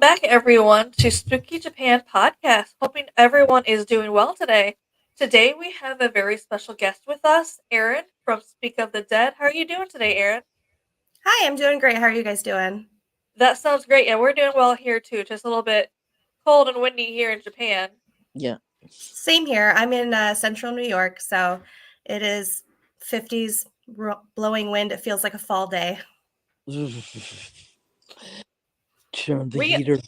back, everyone, to Spooky Japan podcast. Hoping everyone is doing well today. Today, we have a very special guest with us, Eryn from Speak of the Dead. How are you doing today, Eryn? Hi, I'm doing great. How are you guys doing? That sounds great, and we're doing well here too. Just a little bit cold and windy here in Japan. Yeah. Same here. I'm in central New York, so it is 50s blowing wind. It feels like a fall day. Turn the We heater.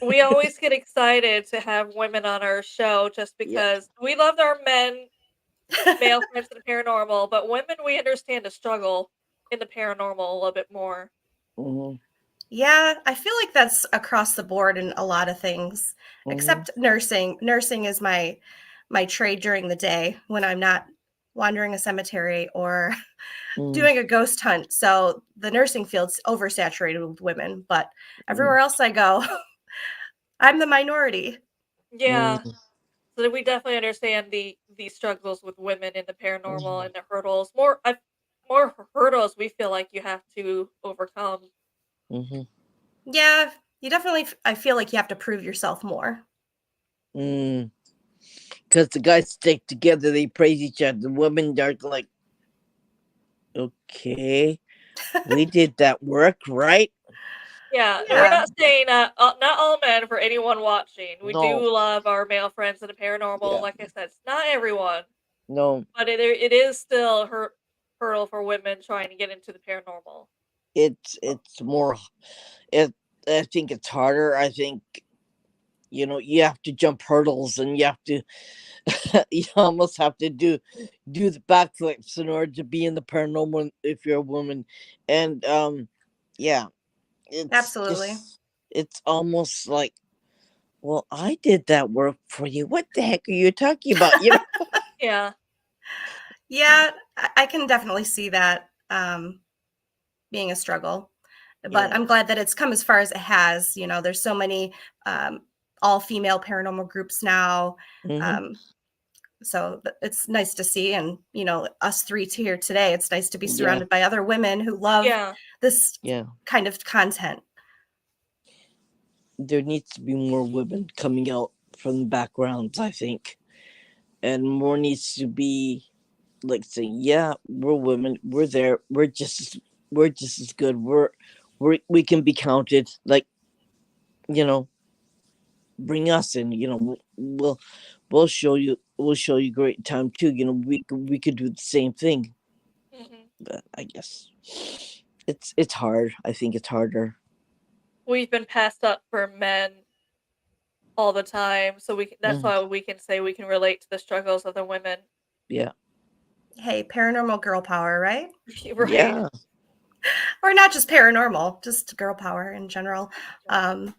we always get excited to have women on our show just Yeah. because we love our male friends in the paranormal, but women we understand the struggle in the paranormal a little bit more. hmm Yeah, I feel like that's across the board in a lot of things, hmm except nursing. Nursing is my trade during the day when I'm not wandering a cemetery or mm doing a ghost hunt. So the nursing field's oversaturated with women, but mm everywhere else I go, I'm the minority. Yeah. mm So we definitely understand the struggles with women in the paranormal mm and the hurdles. More hurdles we feel like you have to overcome. hmm Yeah, you definitely, I feel like you have to prove yourself more. mm Because the guys stick together, they praise each other. The women are like, okay, we did that work, right? Yeah, we're Oh, Yeah, not saying not all men for anyone watching. We no. do love our male friends in the paranormal. Yeah. Like I said, it's not everyone, No. but it is still hurdle for women trying to get into the paranormal. It's more. It. I think it's harder. I think you have to jump hurdles and you have to you almost have to do the backflips in order to be in the paranormal if you're a woman. And yeah, it's absolutely. just it's almost like, well, I did that work for you. What the heck are you talking about? Yeah. Yeah, I can definitely see that being a struggle. But Yeah. I'm glad that it's come as far as it has. You know, there's so many um, all female paranormal groups now. hmm Um, so it's nice to see. And, you know, us three here today, it's nice to be yeah. surrounded by other women who love Yeah. this Yeah. kind of content. There needs to be more women coming out from the backgrounds, I think, and more needs to be like saying, yeah, we're women, we're there, we're just as good, we can be counted, like, you know bring us in, we'll show you great time too, we could do the same thing. hmm But I guess it's hard. I think it's harder. We've been passed up for men all the time, so that's Mhm. why we can say we can relate to the struggles of the women. Yeah. Hey, paranormal girl power, right? Right. Yeah. Or not just paranormal, just girl power in general. Um,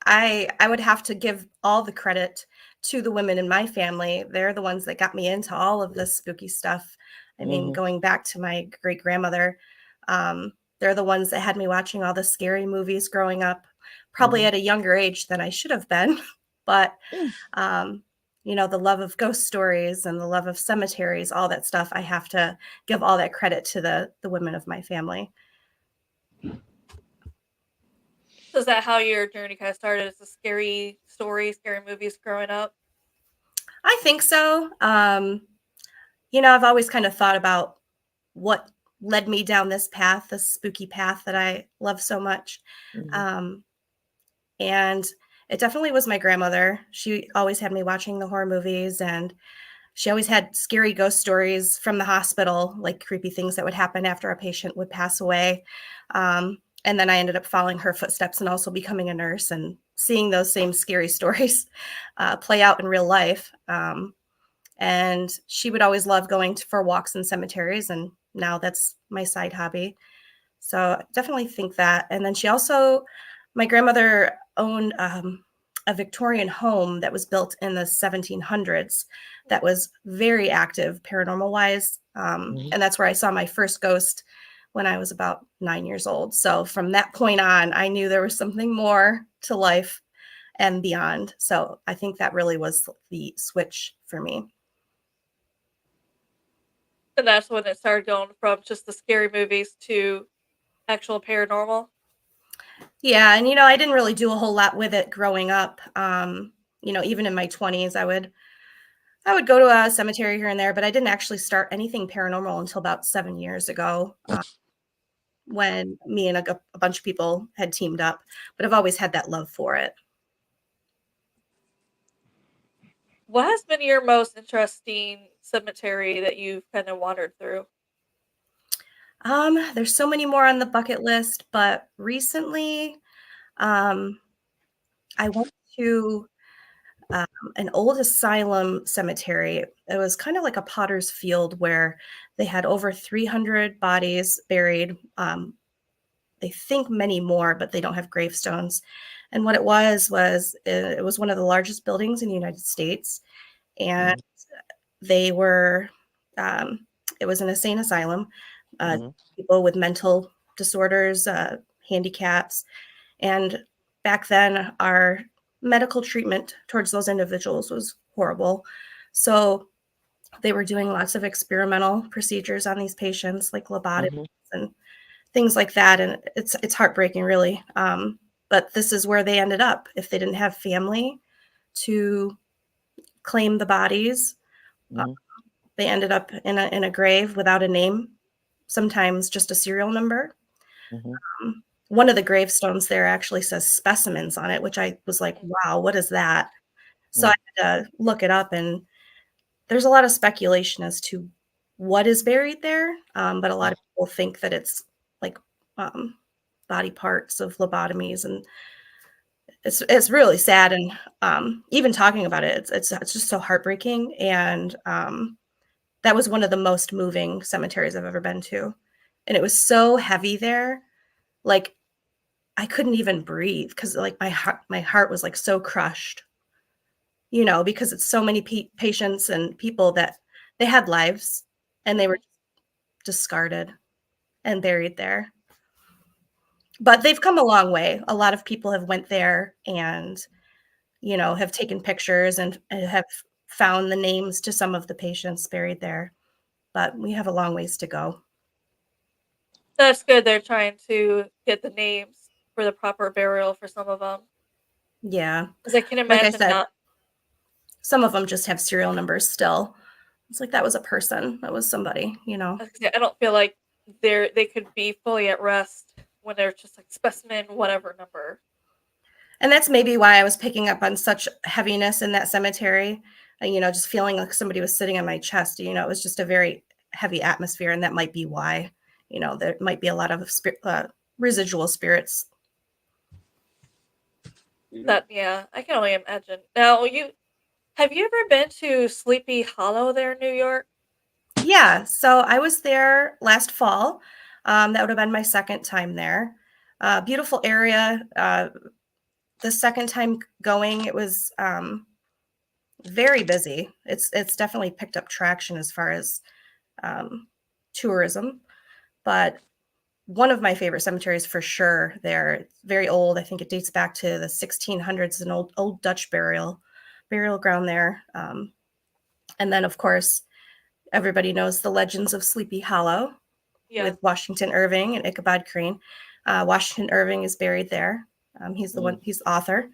I would have to give all the credit to the women in my family. They're the ones that got me into all of this spooky stuff. I mean, hmm going back to my great grandmother, they're the ones that had me watching all the scary movies growing up, probably hmm at a younger age than I should have been. But um, you know, the love of ghost stories and the love of cemeteries, all that stuff, I have to give all that credit to the women of my family. So is that how your journey kind of started? As a scary stories, scary movies growing up? I think so. You know, I've always kind of thought about what led me down this path, this spooky path that I love so much. hmm Um, and it definitely was my grandmother. She always had me watching the horror movies, and she always had scary ghost stories from the hospital, like creepy things that would happen after a patient would pass away. And then I ended up following her footsteps and also becoming a nurse and seeing those same scary stories play out in real life. And she would always love going for walks in cemeteries, and now that's my side hobby. So I definitely think that. And then she also, my grandmother owned a Victorian home that was built in the 1700s that was very active paranormal wise. hmm And that's where I saw my first ghost when I was about 9 years old. So from that point on, I knew there was something more to life and beyond. So I think that really was the switch for me. And that's when it started going from just the scary movies to actual paranormal. Yeah, and I didn't really do a whole lot with it growing up. Even in my 20s, I would go to a cemetery here and there, but I didn't actually start anything paranormal until about 7 years ago, when me and a bunch of people had teamed up. But I've always had that love for it. What has been your most interesting cemetery that you've kind of wandered through? There's so many more on the bucket list, but recently, um, I went to um, an old asylum cemetery. It was kind of like a potter's field where they had over 300 bodies buried. They think many more, but they don't have gravestones. And what it was it was one of the largest buildings in the United States, and Mhm, they were um, it was an insane asylum, uh, mhm, people with mental disorders, handicaps, and back then our medical treatment towards those individuals was horrible. So they were doing lots of experimental procedures on these patients, like lobotomies mhm, and things like that, and it's heartbreaking, really. But this is where they ended up. If they didn't have family to claim the bodies, uh, mhm, they ended up in a grave without a name, sometimes just a serial number. mhm, One of the gravestones there actually says specimens on it, which I was like, Mm, wow, what is that? So I mm, had to look it up, and there's a lot of speculation as to what is buried there, but a lot of people think that it's like um, body parts of lobotomies, and it's really sad. And even talking about it, it's just so heartbreaking. And that was one of the most moving cemeteries I've ever been to, and it was so heavy there, like I couldn't even breathe because like my heart was like so crushed, because it's so many patients and people that they had lives and they were mhm. discarded and buried there. But they've come a long way. A lot of people have went there and have taken pictures and have found the names to some of the patients buried there. But we have a long ways to go. That's good. They're trying to get the names for the proper burial for some of them, Yeah. because I can Like I imagine said, not. some of them just have serial numbers still. It's like that was a person, that was somebody. I don't feel like they could be fully at rest when they're just like specimen whatever number. And that's maybe why I was picking up on such heaviness in that cemetery, just feeling like somebody was sitting on my chest. It was just a very heavy atmosphere, and that might be why, there might be a lot of residual spirits. That yeah, I can only imagine. Now, have you ever been to Sleepy Hollow there in New York? Yeah, so I was there last fall. That would have been my second time there. Beautiful area. The second time going, it was very busy. It's definitely picked up traction as far as um, tourism, but one of my favorite cemeteries for sure there. It's very old. I think it dates back to the 1600s, an old Dutch burial ground there. And then, of course, everybody knows the legends of Sleepy Hollow Yes. with Washington Irving and Ichabod Crane. Washington Irving is buried there. He's the mm, one. He's the author.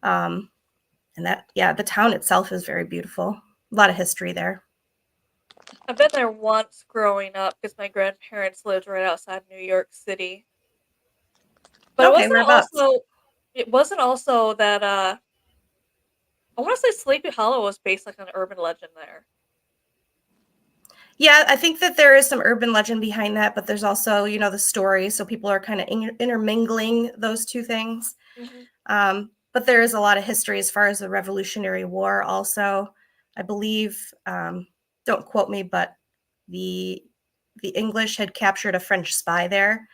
Um, and yeah, the town itself is very beautiful. A lot of history there. I've been there once growing up because my grandparents lived right outside New York City. But Okay, whereabouts? it wasn't also that I want to say Sleepy Hollow was based like on an urban legend there. Yeah, I think that there is some urban legend behind that, but there's also, the story. So people are kind of intermingling those two things. Hmm. But there is a lot of history as far as the Revolutionary War, also. I believe, don't quote me, but the the English had captured a French spy there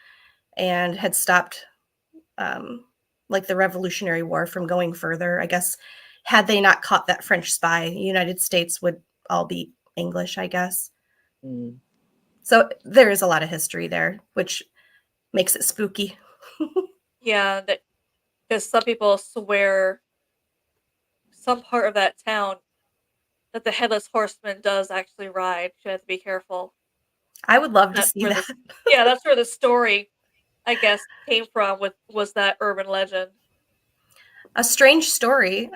and had stopped like the Revolutionary War from going further. I guess had they not caught that French spy, the United States would all be English, I guess. mm. So there is a lot of history there, which makes it spooky. Yeah, that because some people swear some part of that town that the headless horseman does actually ride. You have to be careful. I would love to That's see where that. this. Yeah, that's where the story I guess, came from was that urban legend. A strange story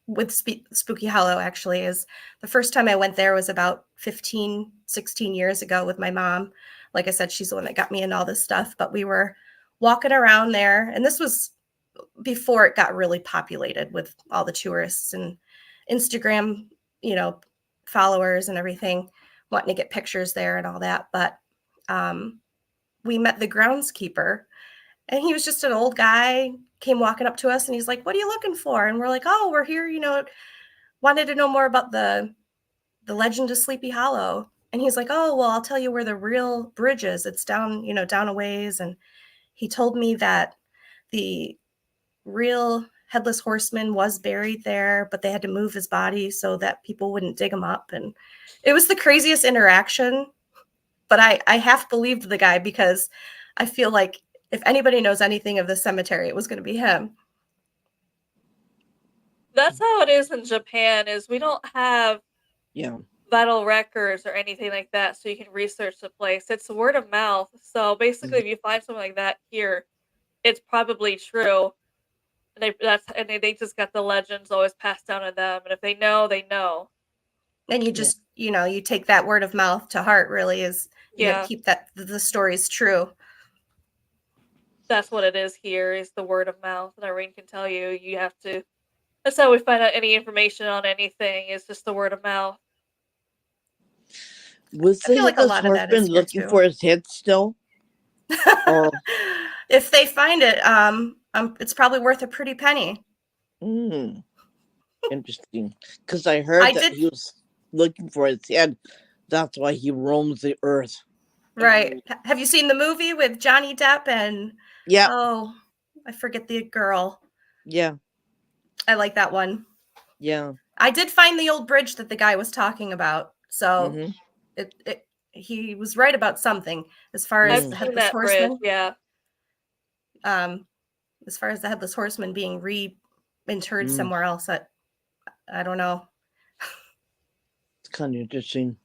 with Spooky Hollow actually is the first time I went there was about 15, 16 years ago with my mom. Like I said, she's the one that got me into all this stuff, but we were walking around there, and this was before it got really populated with all the tourists and Instagram, you know, followers and everything wanting to get pictures there and all that. But we met the groundskeeper, and he was just an old guy, came walking up to us, and he's like, "What are you looking for?" And we're like, "Oh, we're here, wanted to know more about the legend of Sleepy Hollow." And he's like, "Oh, well, I'll tell you where the real bridge is. It's down, down a ways." And he told me that the real headless horseman was buried there, but they had to move his body so that people wouldn't dig him up. And it was the craziest interaction, but I half believed the guy because I feel like if anybody knows anything of the cemetery, it was going to be him. That's how it is in Japan. Is we don't have Yeah. vital records or anything like that, so you can research the place. It's word of mouth. So basically, if you find something like that here, it's probably true. And they just got the legends always passed down to them. And if they know, they know. And you just, you take that word of mouth to heart, really, is you got Yeah, to keep the stories true. that's what it is here. Is the word of mouth. And Irene can tell you, you have to. That's how we find out any information on anything. Is just the word of mouth. Was I the feel like a headless lot of that is horseman here looking too. for his head still? Or If they find it, it's probably worth a pretty penny. Interesting. Because I heard I that did, he was looking for his head. That's why he roams the earth. right. Have you seen the movie with Johnny Depp and, Yeah. oh, I forget the girl. Yeah. I like that one. Yeah. I did find the old bridge that the guy was talking about. So Mm-hmm. he was right about something as far I've as the Mm. seen headless that bridge. horseman. Yeah, As far as the headless horseman being reinterred Mm. somewhere else, I don't know. It's kind of interesting.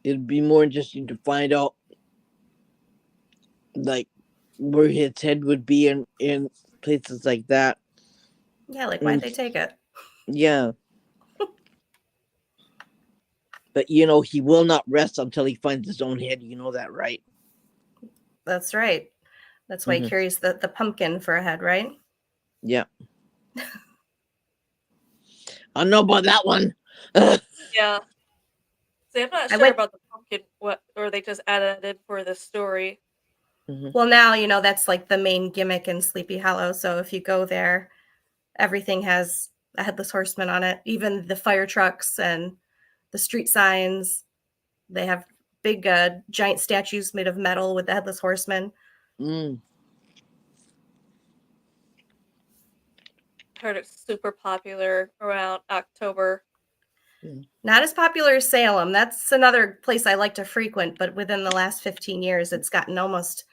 It'd be more interesting to find out, like, where his head would be in places like that. Yeah, like why'd they take it? Yeah. But he will not rest until he finds his own head. You know that, right? That's right. That's why he carries the pumpkin for a head, right? Yeah. I know about that one. yeah. See, I'm not I sure went about the pumpkin. Or they just added it in for this story. Well, now, that's like the main gimmick in Sleepy Hollow. So if you go there, everything has a headless horseman on it. Even the fire trucks and the street signs, they have big giant statues made of metal with the headless horseman. Mm. Heard it's super popular around October. Not as popular as Salem. That's another place I like to frequent, but within the last 15 years, it's gotten almost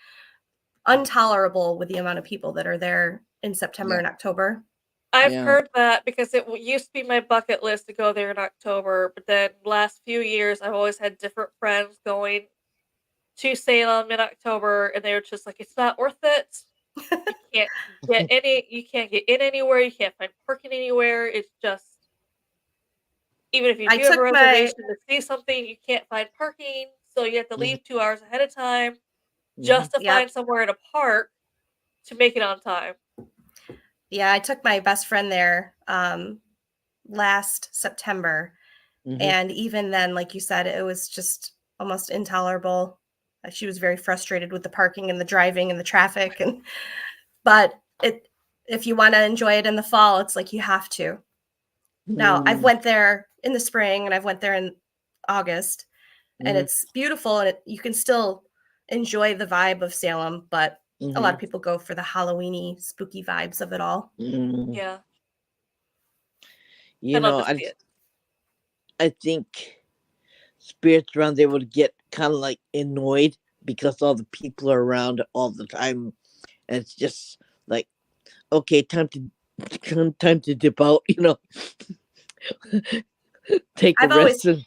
intolerable with the amount of people that are there in September Yeah. and October. I've Yeah. heard that because it used to be my bucket list to go there in October, but then last few years I've always had different friends going to Salem in October, and they were just like, "It's not worth it. You can't get in anywhere. You can't find parking anywhere. It's just even if you I do have a took my reservation to see something, you can't find parking, so you have to leave 2 hours ahead of time Mm-hmm. just to Yep. find somewhere to park to make it on time." Yeah, I took my best friend there last September. Mm-hmm. And even then, like you said, it was just almost intolerable. She was very frustrated with the parking and the driving and the traffic. But if you want to enjoy it in the fall, it's like you have to. Now, I've went there in the spring and I've went there in August, and it's beautiful, and you can still enjoy the vibe of Salem, but a lot of people go for the Halloweeny, spooky vibes of it all. Mm-hmm. Yeah, You I'd love know, to see it. I think spirits around there would get kind of like annoyed because all the people are around all the time, and it's just like, okay, time to dip out. Take a I've always rest. And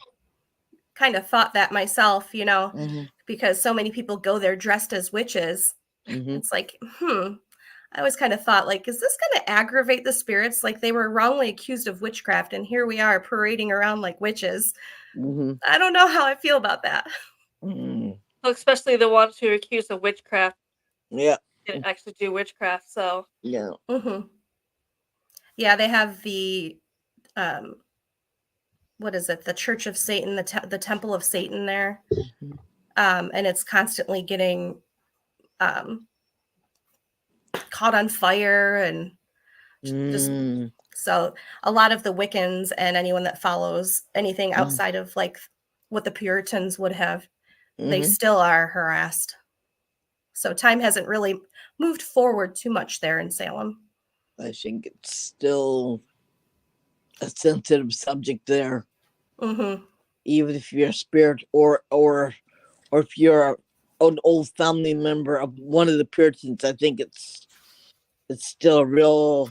kind of thought that myself, Mhm. because so many people go there dressed as witches. Mm-hmm. It's like, I always kind of thought, like, is this going to aggravate the spirits? Like, they were wrongly accused of witchcraft, and here we are parading around like witches. Mm-hmm. I don't know how I feel about that. Mm. Well, especially the ones who are accused of witchcraft Yeah. didn't actually do witchcraft. So Yeah. Mm-hmm. Yeah, they have the um, what is it? The Church of Satan, the Temple of Satan there, Mhm. and it's constantly getting um, caught on fire, and just Mm. so a lot of the Wiccans and anyone that follows anything Mhm. outside of like what the Puritans would have, they Mhm. still are harassed. So time hasn't really moved forward too much there in Salem. I think it's still a sensitive subject there, Mm-hmm. even if you're a spirit or if you're an old family member of one of the Puritans. I think it's still a real,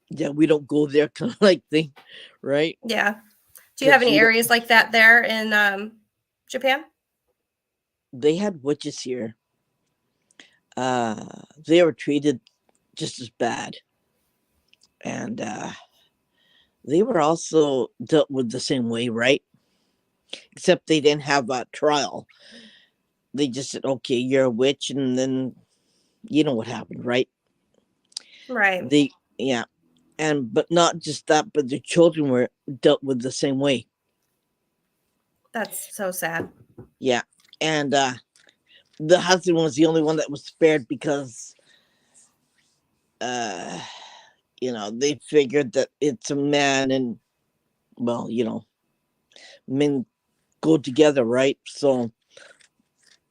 yeah, we don't go there kind of like thing, right? Yeah. Do you have Because any you don't. areas like that there in Japan? They had witches here. They were treated just as bad, and they were also dealt with the same way, right? Except they didn't have a trial. They just said, "Okay, you're a witch," and then you know what happened, right? Right. They, yeah, and but not just that, but the children were dealt with the same way. That's so sad. Yeah, and the husband was the only one that was spared because uh they figured that it's a man, and well, men go together, right? So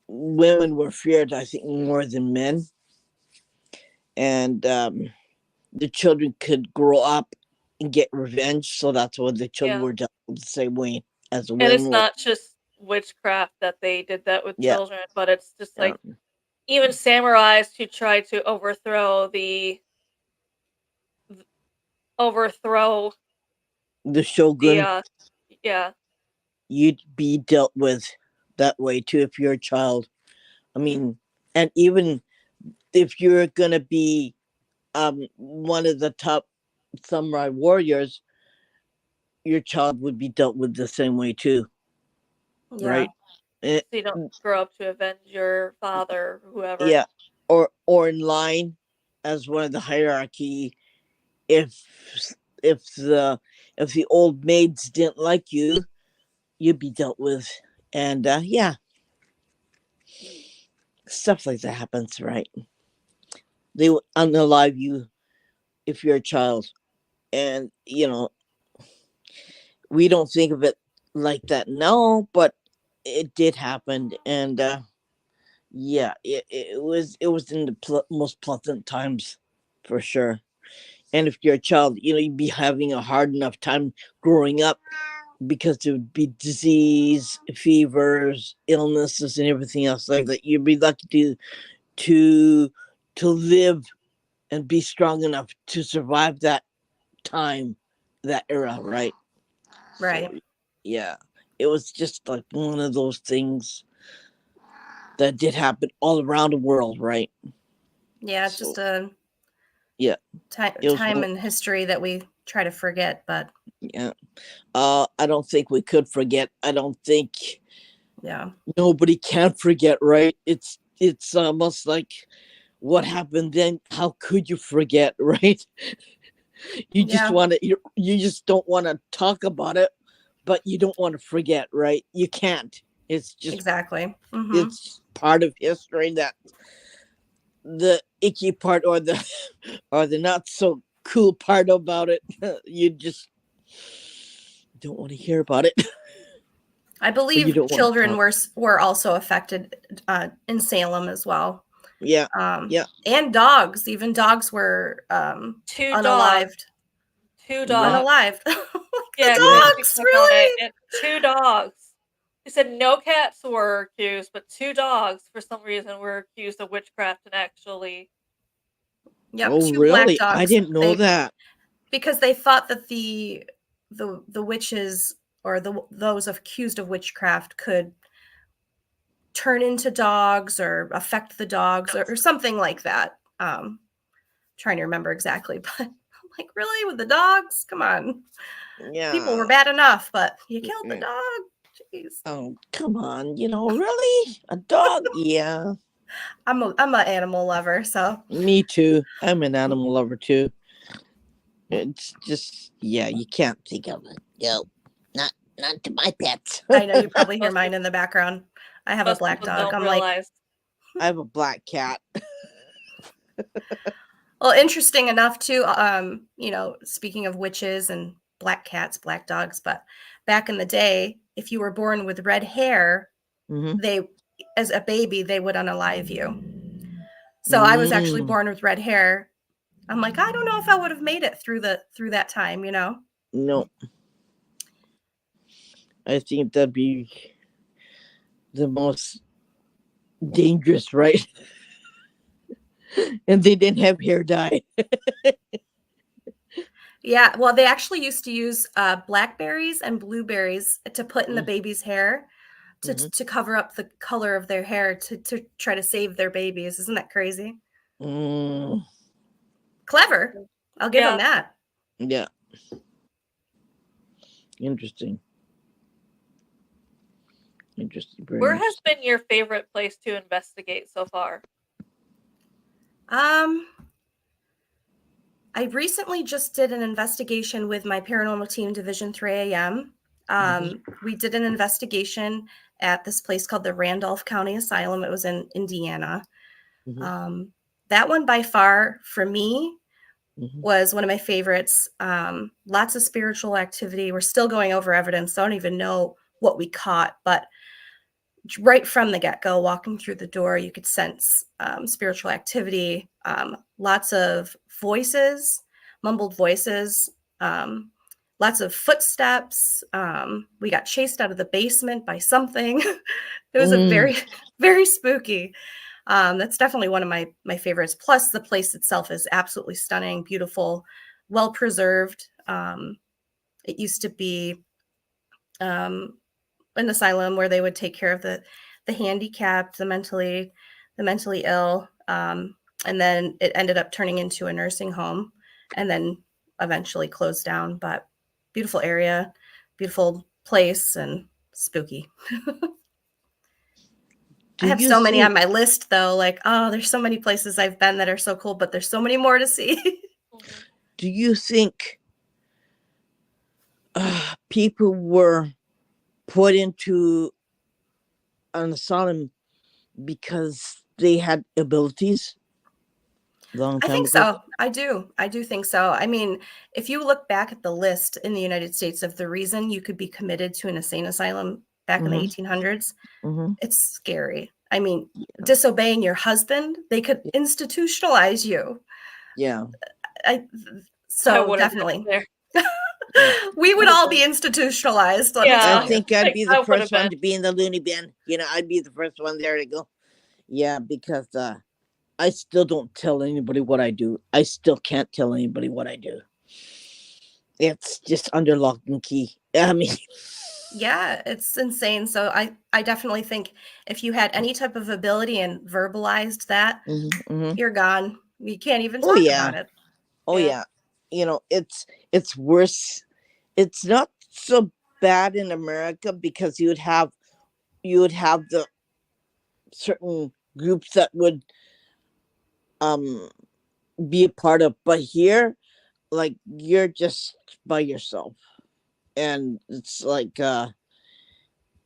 women were feared, I think, more than men, and the children could grow up and get revenge. So that's why the children yeah, were dealt with the same way as the and women it's were. not just witchcraft that they did that with Yeah, children, but it's just yeah. like even samurais who tried to overthrow The the shogun, yeah. you'd be dealt with that way too if you're a child. I mean, and even if you're gonna be one of the top samurai warriors, your child would be dealt with the same way too, Yeah. right? Eh, So you don't grow up to avenge your father or whoever. yeah, or in line as one of the hierarchy. If if the if the old maids didn't like you, you'd be dealt with, and yeah, stuff like that happens, right? They will unalive you if you're a child, and we don't think of it like that now, but it did happen, and yeah, it was in the most pleasant times, for sure. And if you're a child, you'd be having a hard enough time growing up because there would be disease, fevers, illnesses, and everything else like that. You'd be lucky to to live and be strong enough to survive that time, that era, right? So Right. yeah, it was just like one of those things that did happen all around the world, right? Yeah, it's So just a yeah, it was time one. in history that we try to forget, but Yeah, I don't think we could forget. I don't think yeah. nobody can forget, right? It's almost like what happened then. How could you forget, right? You just Yeah, want to, you just don't want to talk about it, but you don't want to forget, right? You can't. It's just, exactly. Mm-hmm. it's part of history, that the icky part, or the or the not so cool part about it. You just don't want to hear about it, I or you believe don't want to children talk. were also affected in Salem as well, Yeah, yeah. and dogs. Even dogs were Two dogs. unalived. Two What? dogs. Unalived. Like the Yeah, Yeah. because we dogs, clicked on it, really? and two dogs. He said no cats were accused, but two dogs for some reason were accused of witchcraft and actually. Yep, Oh, two black really? I dogs. didn't know They that. because they thought that the witches or those accused of witchcraft could turn into dogs or affect the dogs or something like that. Trying to remember exactly, but I'm like, really, with the dogs? Come on. People were Yeah. bad enough, but you killed the dog. Jeez. Oh, come on. Really? A dog? Yeah. I'm an animal lover, so Me too. I'm an animal lover too. It's just, yeah, you can't think of it. No, not to my pets. I know you probably hear Most mine people, in the background. I have a most black people dog. don't I'm like, realize. I have a black cat. well, interesting enough too. Speaking of witches and black cats, black dogs, but back in the day, if you were born with red hair, Mm-hmm. as a baby, they would unalive you. So I was actually Mm, born with red hair. I'm like, I don't know if I would have made it through that time, no, I think that'd be the most dangerous, right? And they didn't have hair dye. Yeah, well, they actually used to use blackberries and blueberries to put in the baby's hair Mm-hmm. to cover up the color of their hair to try to save their babies. Isn't that crazy? Mm, Clever. I'll give them Yeah. that. yeah, interesting. Interesting. Very Where has interesting. been your favorite place to investigate so far? Um, I recently just did an investigation with my paranormal team, Division 3 AM. We did an investigation at this place called the Randolph County Asylum. It was in Indiana. Mm-hmm. That one by far for me Mm-hmm. was one of my favorites. Lots of spiritual activity. We're still going over evidence. I don't even know what we caught, but right from the get-go, walking through the door, you could sense spiritual activity, lots of voices, mumbled voices, lots of footsteps. We got chased out of the basement by something. It was a Mm, very, very spooky. That's definitely one of my favorites. Plus, the place itself is absolutely stunning, beautiful, well preserved. It used to be um, an asylum where they would take care of the handicapped, the mentally ill, and then it ended up turning into a nursing home, and then eventually closed down. But beautiful area, beautiful place, and spooky. I do have you so many on think? my list, though. Like, oh, there's so many places I've been that are so cool, but there's so many more to see. Mhm. Do you think people were put into an asylum because they had abilities long I time think ago? so. I do. I do think so. I mean, if you look back at the list in the United States of the reason you could be committed to an insane asylum back in the Mm-hmm. 1800s, Mm-hmm. it's scary. I mean, Yeah. disobeying your husband, they could institutionalize you. Yeah. I I so wouldn't have definitely. been Yeah. We would there. all be institutionalized, let me I tell Yeah, you. think I'd like be the I would have first one been. to be in the loony bin. I'd be the first one there to go. Yeah, because I still don't tell anybody what I do. I still can't tell anybody what I do. It's just under lock and key. I mean, Yeah, it's insane. So I definitely think if you had any type of ability and verbalized that, mhm. you're gone. You can't even Oh talk yeah, about it. oh Yeah. yeah. It's worse. It's not so bad in America because you would have the certain groups that would um be a part of, but here, like, you're just by yourself, and it's like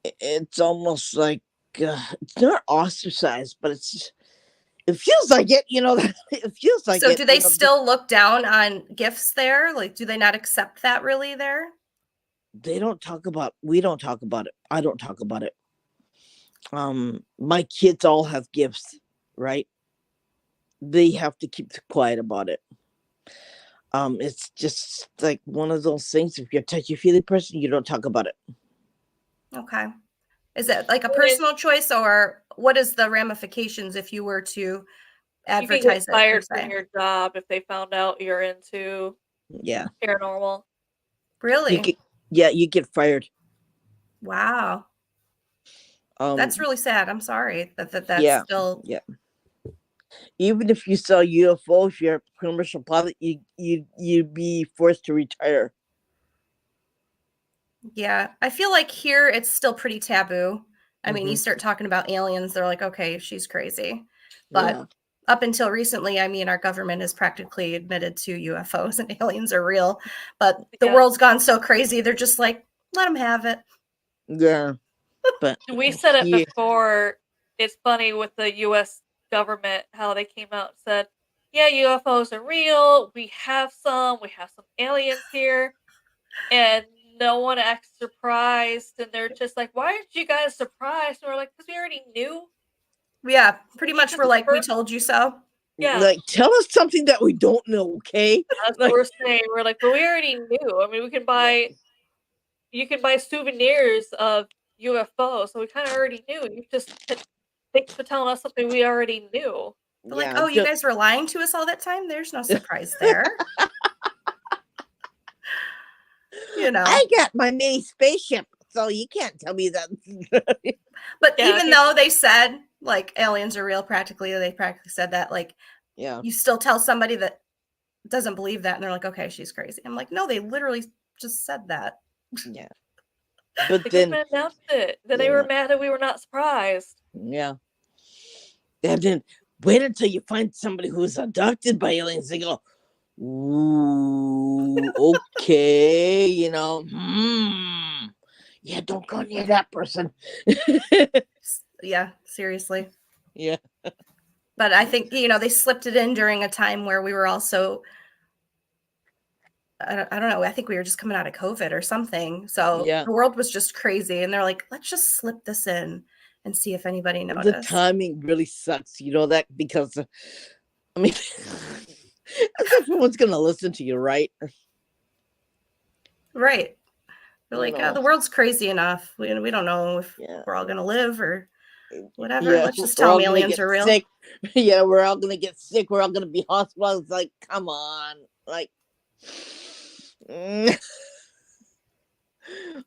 it's almost like it's not ostracized, but it feels like it. It feels like So it. do they still look down on gifts there? Like, do they not accept that really there? They don't talk about. We don't talk about it. I don't talk about it. My kids all have gifts, right? They have to keep quiet about it. It's just like one of those things. If you're a touchy feely person, you don't talk about it. Okay. Is it like a And personal choice, or what is the ramifications if you were to you can get advertise it per fired from se? your job if they found out you're into Yeah, paranormal. you Really? get. Yeah, you get fired. Wow. That's really sad. I'm sorry that's Yeah, still. yeah. Even if you saw UFOs, you're a commercial pilot, you'd be forced to retire. Yeah, I feel like here it's still pretty taboo. I mean, you Hmm. start talking about aliens, they're like, okay, she's crazy. But Yeah, up until recently, I mean, our government has practically admitted to UFOs and aliens are real. But the Yeah. world's gone so crazy, they're just like, let them have it. yeah. But We said it yeah, before. It's funny with the US government how they came out and said, "Yeah, UFOs are real. We have some. We have some aliens here." And no one acts surprised, and they're just like, "Why aren't you guys surprised?" And we're like, "Because we already knew." Yeah, pretty It's much just we're like, we per told you so. Yeah, like tell us something that we don't know, okay? that's what Like, we're saying. We're like, "But we already knew." I mean, yeah, you can buy souvenirs of UFOs, so we kinda already knew. You just thanks for telling us something we already knew. They're like, yeah. oh, you Just guys were lying to us all that time? There's no surprise there. You know. I got my mini spaceship, so you can't tell me that. But Yeah, even though they said like aliens are real, practically, they practically said that, like, Yeah, you still tell somebody that doesn't believe that and they're like, okay, she's crazy. I'm like, no, they literally just said that. yeah. But the then, government announced it. Then they were yeah, mad that we were not surprised. yeah. And then wait until you find somebody who's abducted by aliens. They go, ooh, okay, yeah, don't go near that person. Yeah, seriously. Yeah, But I think, they slipped it in during a time where we were also, I don't know, I think we were just coming out of COVID or something. So yeah. the world was just crazy. And they're like, let's just slip this in and see if anybody The noticed. timing really sucks, that because I mean, as if everyone's gonna listen to you, right? Right. They're You like, know, the world's crazy enough. We don't know if yeah, we're all going to live or whatever. yeah. Let's just We're tell all them gonna aliens get are real. sick. Yeah, we're all gonna get sick. We're all gonna be hospitalized. It's like, come on, like, mm,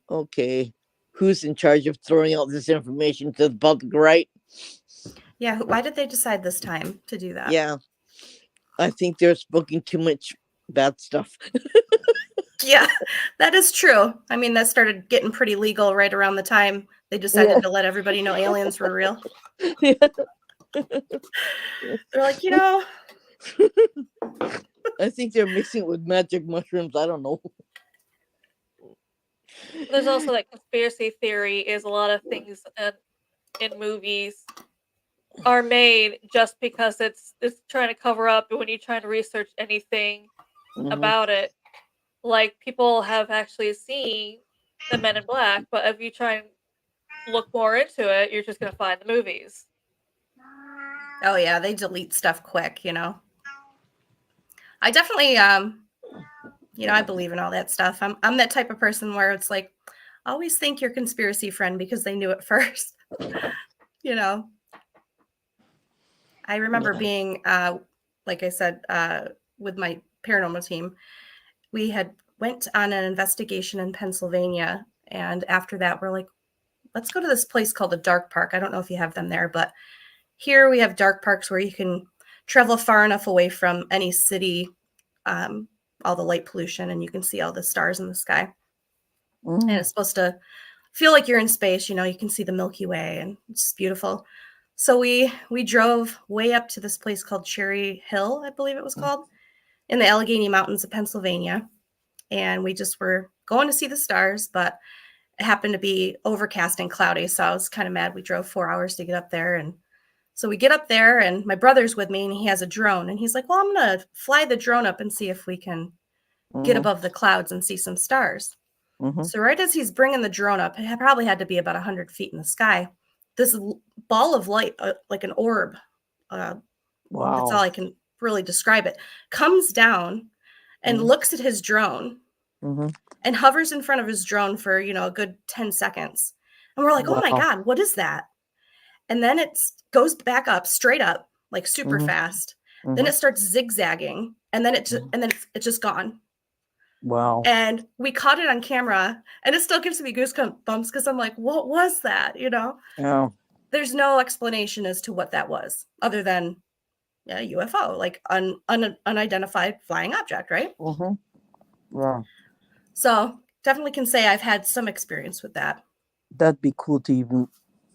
okay, who's in charge of throwing out this information to the public, right? Yeah. Why did they decide this time to do that? Yeah, I think they're smoking too much bad stuff. Yeah, that is true. I mean, that started getting pretty legal right around the time they Yeah, decided to let everybody know aliens were real. yeah. They're like, I think they're mixing it with magic mushrooms. I don't know. There's also that conspiracy theory is a lot of things in movies are made just because it's trying to cover up when you're trying to research anything Hmm. about it. Like people have actually seen the Men in Black, but if you try and look more into it, you're just gonna find the movies. oh yeah, they delete stuff quick. I definitely, I believe in all that stuff. I'm that type of person where it's like, always thank your conspiracy friend because they knew it first. you know, I remember Yeah. being, like I said, with my paranormal team, we had went on an investigation in Pennsylvania, and after that, we're like, let's go to this place called a dark park. I don't know if you have them there, but here we have dark parks where you can travel far enough away from any city, um, all the light pollution, and you can see all the stars in the sky. And Mm. it's supposed to feel like you're in space. You can see the Milky Way, and it's beautiful. So we drove way up to this place called Cherry Hill, I believe it was called, in the Allegheny Mountains of Pennsylvania, and we just were going to see the stars, but it happened to be overcast and cloudy, so I was kind of mad. We drove 4 hours to get up there, and so we get up there, and my brother's with me, and he has a drone, and he's like, well, I'm going to fly the drone up and see if we can get Mhm. above the clouds and see some stars. Mhm. So right as he's bringing the drone up, it probably had to be about 100 feet in the sky, this ball of light, like an orb, uh, that's all Wow. I can really describe it, comes down and Mhm. looks at his drone Mhm. and hovers in front of his drone for, a good 10 seconds. And we're like, oh my Wow. God, what is that? And then it goes back up, straight up, like super Mhm. fast. Then Mhm. it starts zigzagging, and then Mhm. it's just gone. Wow. And we caught it on camera, and it still gives me goosebumps because I'm like, what was that? Yeah. There's no explanation as to what that was other than a UFO, like unidentified flying object, right? Mm-hmm. Wow. So definitely can say I've had some experience with that. That'd be cool to even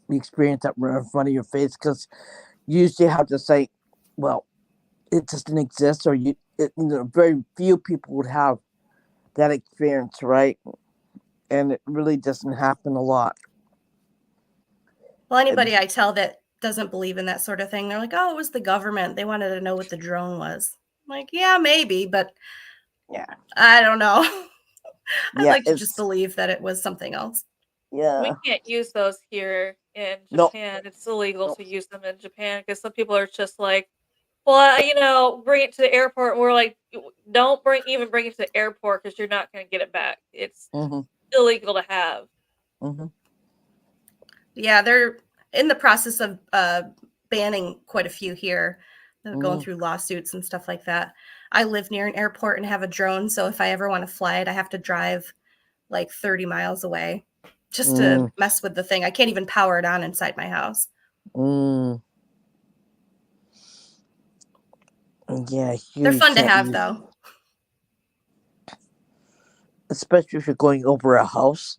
experience that right in front of your face, because you usually have to say, well, it doesn't exist, or very few people would have that experience, right? And it really doesn't happen a lot. Well, And- anybody I tell that doesn't believe in that sort of thing, they're like, oh, it was the government. They wanted to know what the drone was. I'm like, yeah, maybe, but yeah, I don't know. I'd yeah, like to just believe that it was something else. We yeah. can't use those here in No, Japan. It's illegal no. to use them in Japan because some people are just like, well, bring it to the airport. And we're like, don't bring it to the airport because you're not going to get it back. It's Mm-hmm. illegal to have. Mm-hmm. Yeah, they're in the process of banning quite a few here. They're going Mm-hmm. through lawsuits and stuff like that. I live near an airport and have a drone, so if I ever want to fly it, I have to drive like 30 miles away just to Mm, mess with the thing. I can't even power it on inside my house. mm. Yeah, They're you fun to can't have, use, though. especially if you're going over a house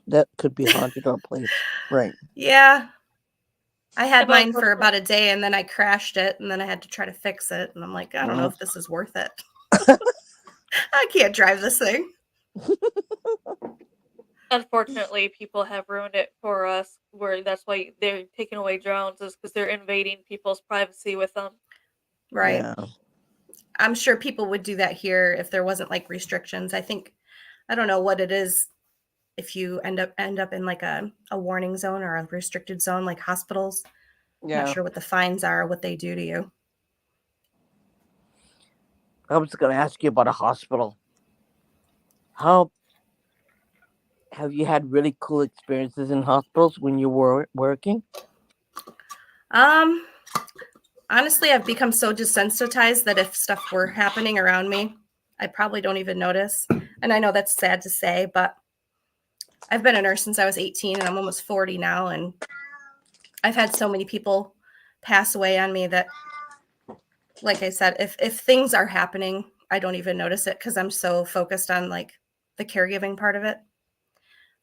that could be haunted or a place. Right. Yeah, I Yeah, had but mine for unfortunately, about a day and then I crashed it and then I had to try to fix it. And I'm like, I don't know Mm. if this is worth it. I can't drive this thing. unfortunately, people have ruined it for us. Where that's why they're taking away drones is because they're invading people's privacy with them. Right. Yeah. I'm sure people would do that here if there wasn't like restrictions. I don't know what it is if you end up in like a warning zone or a restricted zone like hospitals. I'm not Yeah. sure what the fines are, what they do to you. I was going to ask you about a hospital. How have you had really cool experiences in hospitals when you were working? Um Honestly, I've become so desensitized that if stuff were happening around me, I probably don't even notice. And I know that's sad to say, but I've been a nurse since I was 18 and I'm almost 40 now. And I've had so many people pass away on me that, like I said, if things are happening, I don't even notice it because I'm so focused on like the caregiving part of it.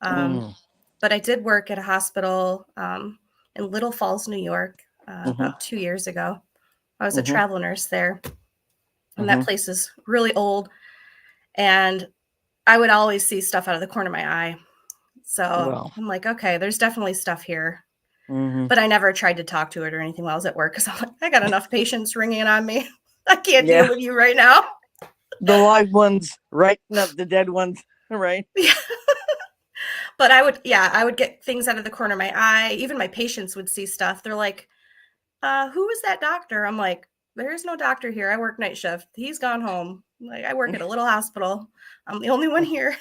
Mm. But I did work at a hospital in Little Falls, New York, Mm-hmm. about 2 years ago. I was a Mm-hmm. travel nurse there, and that Mm-hmm. place is really old. And I would always see stuff out of the corner of my eye. So Well. I'm like, okay, there's definitely stuff here. Mm-hmm. But I never tried to talk to it or anything while I was at work because I'm like, I got enough patients ringing on me. I can't Yeah. deal with you right now. The live ones, right? Not the dead ones, right? But I would get things out of the corner of my eye. Even my patients would see stuff. They're like, who is that doctor? I'm like, there is no doctor here. I work night shift. He's gone home. Like, I work at a little hospital. I'm the only one here.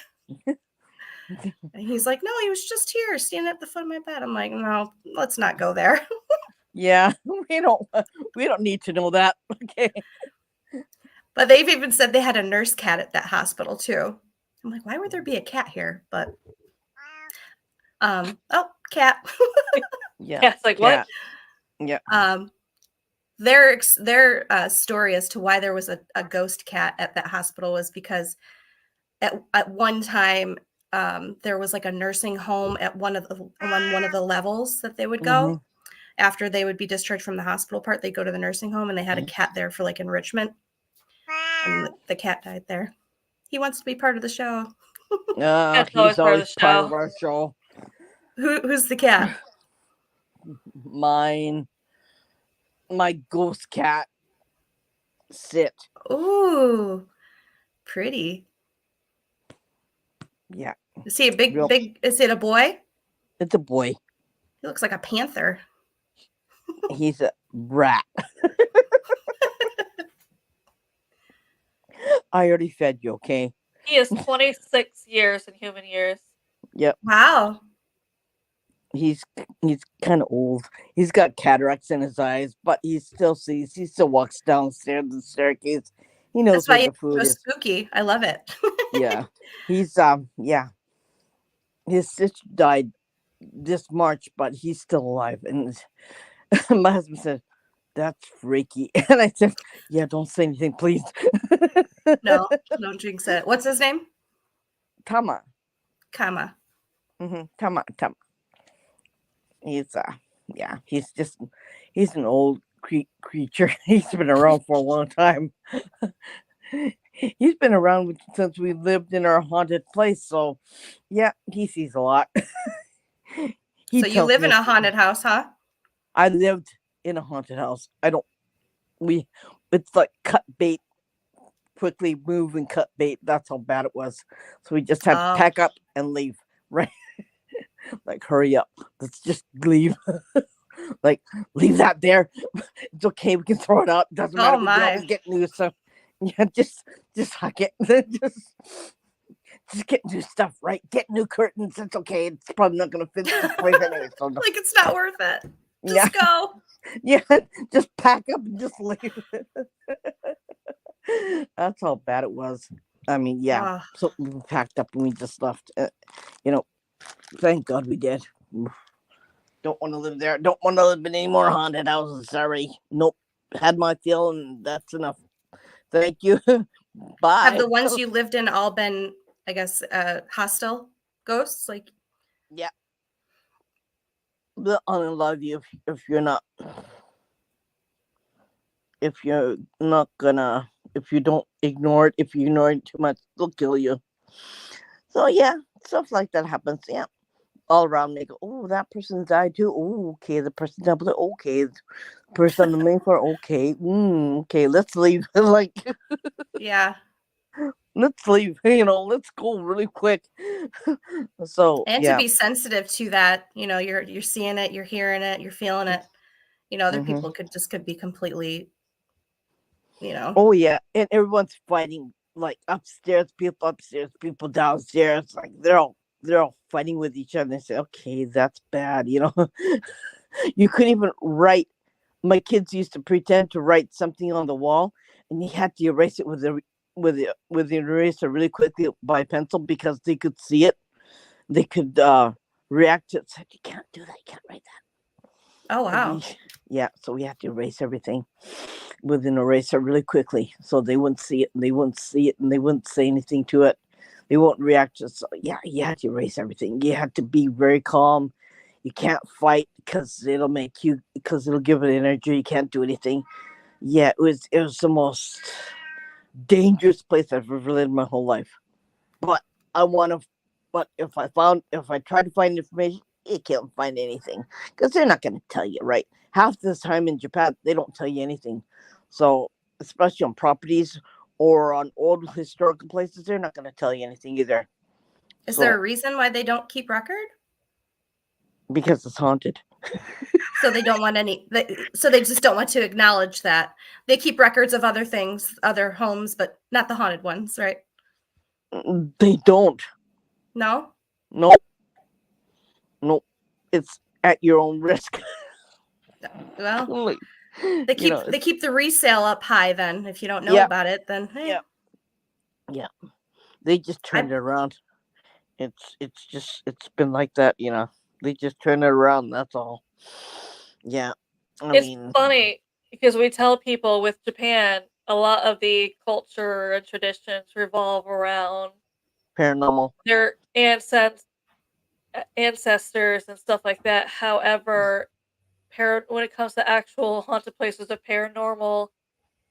And he's like, no, he was just here standing at the foot of my bed. I'm like, no, let's not go there. Yeah, we don't need to know that. Okay. But they've even said they had a nurse cat at that hospital too. I'm like, why would there be a cat here? But oh, cat. Yeah. Yeah, it's like what? Cat. Yeah. Their story as to why there was a ghost cat at that hospital was because at one time there was like a nursing home at one of the levels that they would Mm-hmm. go after they would be discharged from the hospital part. They go to the nursing home and they had a cat there for like enrichment, and the cat died there. He wants to be part of the show. That's always He's part of always the part of show. our show. Who's the cat? Mine, my ghost cat, Sit. Ooh, pretty. Yeah. Is he a big, Real. big? Is it a boy? It's a boy. He looks like a panther. He's a rat. I already fed you, okay? He is 26 years in human years. Yep. Wow. He's kind of old. He's got cataracts in his eyes, but he still sees. He still walks downstairs the staircase, He knows That's why where he's the food so is. spooky. I love it. Yeah. He's yeah. His sister died this March, but he's still alive. And my husband said, "That's freaky." And I said, "Yeah, don't say anything, please." No, don't jinx it. What's his name? Tama. Kama. Tama. Tama. He's yeah. He's an old creature. He's been around for a long time. He's been around since we lived in our haunted place. So, yeah, he sees a lot. He So you tells live me in a haunted house, huh? I lived in a haunted house. I don't. We. It's like cut bait. Quickly move and cut bait. That's how bad it was. So we just had to Oh, pack up and leave. Right. Like, hurry up. Let's just leave. Like, leave that there. It's okay. We can throw it out. Doesn't matter. oh We can my. always get new stuff. Yeah, just huck it. Just get new stuff, right? Get new curtains. It's okay. It's probably not gonna fit this place anyway. So Like it's not worth it. yeah, Just go. yeah. Just pack up and just leave. That's how bad it was. I mean, yeah. Oh, So we packed up and we just left. You know, thank God we did. Don't want to live there. Don't want to live in any more haunted houses. Sorry. Nope. Had my fill and that's enough. Thank you. have Bye. the ones you lived in all been, I guess, hostile ghosts? Like, Yeah. They'll unlove you if you're not. If you're not gonna. If you don't ignore it. If you ignore it too much, they'll kill you. So yeah, stuff like that happens. Yeah. All around me go, oh, that person died too. Oh, okay, the person down below. Okay, the person on the main floor. Okay, okay, let's leave. Like, yeah. let's leave. You know, let's go really quick. So And to yeah. be sensitive to that, you're seeing it, you're hearing it, you're feeling it. Other hmm people could be completely, Oh yeah, and everyone's fighting like upstairs, people downstairs. Like they're all fighting with each other. And say, okay, that's bad. You know, you couldn't even write. My kids used to pretend to write something on the wall, and you had to erase it with the eraser really quickly by pencil because they could see it. They could react to it. Said, you can't do that. You can't write that. oh wow. Yeah, so we had to erase everything with an eraser really quickly so they wouldn't see it and they wouldn't see it and they wouldn't say anything to it. They won't react to it. So yeah, you had to erase everything. You had to be very calm. You can't fight because it'll give it energy. You can't do anything. Yeah, it was the most dangerous place I've ever lived my whole life. But I want to. But if I try to find information, you can't find anything because they're not going to tell you, right? Half the time in Japan, they don't tell you anything. So especially on properties or on old historical places, they're not going to tell you anything either. Is there a So reason why they don't keep record? because it's haunted. So they don't want so they just don't want to acknowledge that. They keep records of other things, other homes, but not the haunted ones, right? They don't. No? Nope. Nope. It's at your own risk. Well, Like, they keep the resale up high then. If you don't know Yeah. about it, then hey. Yeah. Yeah. They just turned I- it around. It's been like that, They just turn it around, that's all. Yeah. I It's mean, funny because we tell people with Japan, a lot of the culture and traditions revolve around paranormal. their ancestors and stuff like that. However, when it comes to actual haunted places of paranormal,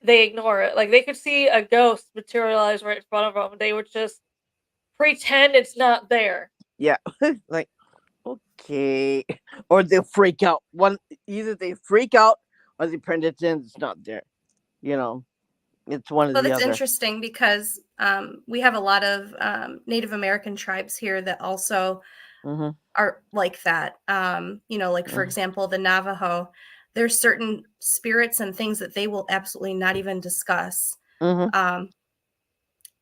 they ignore it. Like they could see a ghost materialize right in front of them, they would just pretend it's not there. Yeah. Like, okay. Or they'll freak out. Either they freak out or they pretend it's not there. It's one or Well, the that's other. interesting because we have a lot of Native American tribes here that also Mm-hmm. are like that. Like for example, the Navajo, there's certain spirits and things that they will absolutely not even discuss. Mm-hmm.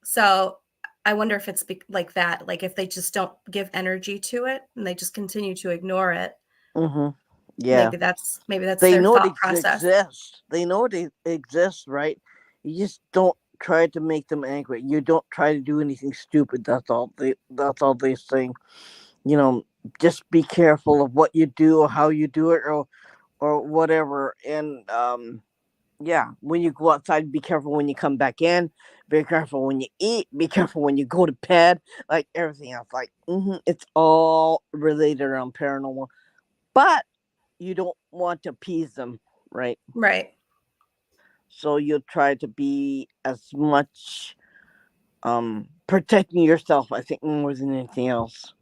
So I wonder if it's like that, like if they just don't give energy to it and they just continue to ignore it. Mm-hmm. Yeah. Maybe that's They their know it thought process. exists. They know it exists, right? You just don't try to make them angry. You don't try to do anything stupid. That's all they saying. Just be careful of what you do or how you do it, or whatever. And yeah, when you go outside, be careful when you come back in. Be careful when you eat. Be careful when you go to bed. Like everything else, like it's all related around paranormal. But you don't want to appease them, right? Right. So you'll try to be as much protecting yourself, I think, more than anything else.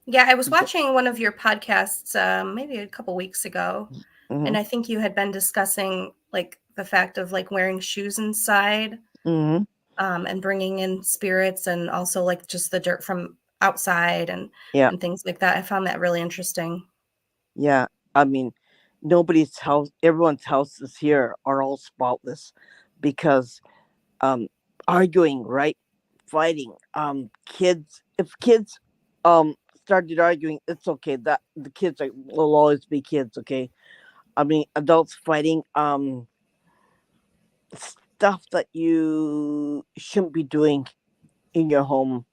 Yeah, I was watching one of your podcasts maybe a couple weeks ago, Mm-hmm. and I think you had been discussing like the fact of like wearing shoes inside Mm-hmm. and bringing in spirits, and also like just the dirt from outside Yeah. and things like that. I found that really interesting. Yeah. I mean, everyone's houses here are all spotless because arguing, right? Fighting. Kids, if kids started arguing, it's okay. That the kids will always be kids, okay? I mean, adults fighting, stuff that you shouldn't be doing in your home,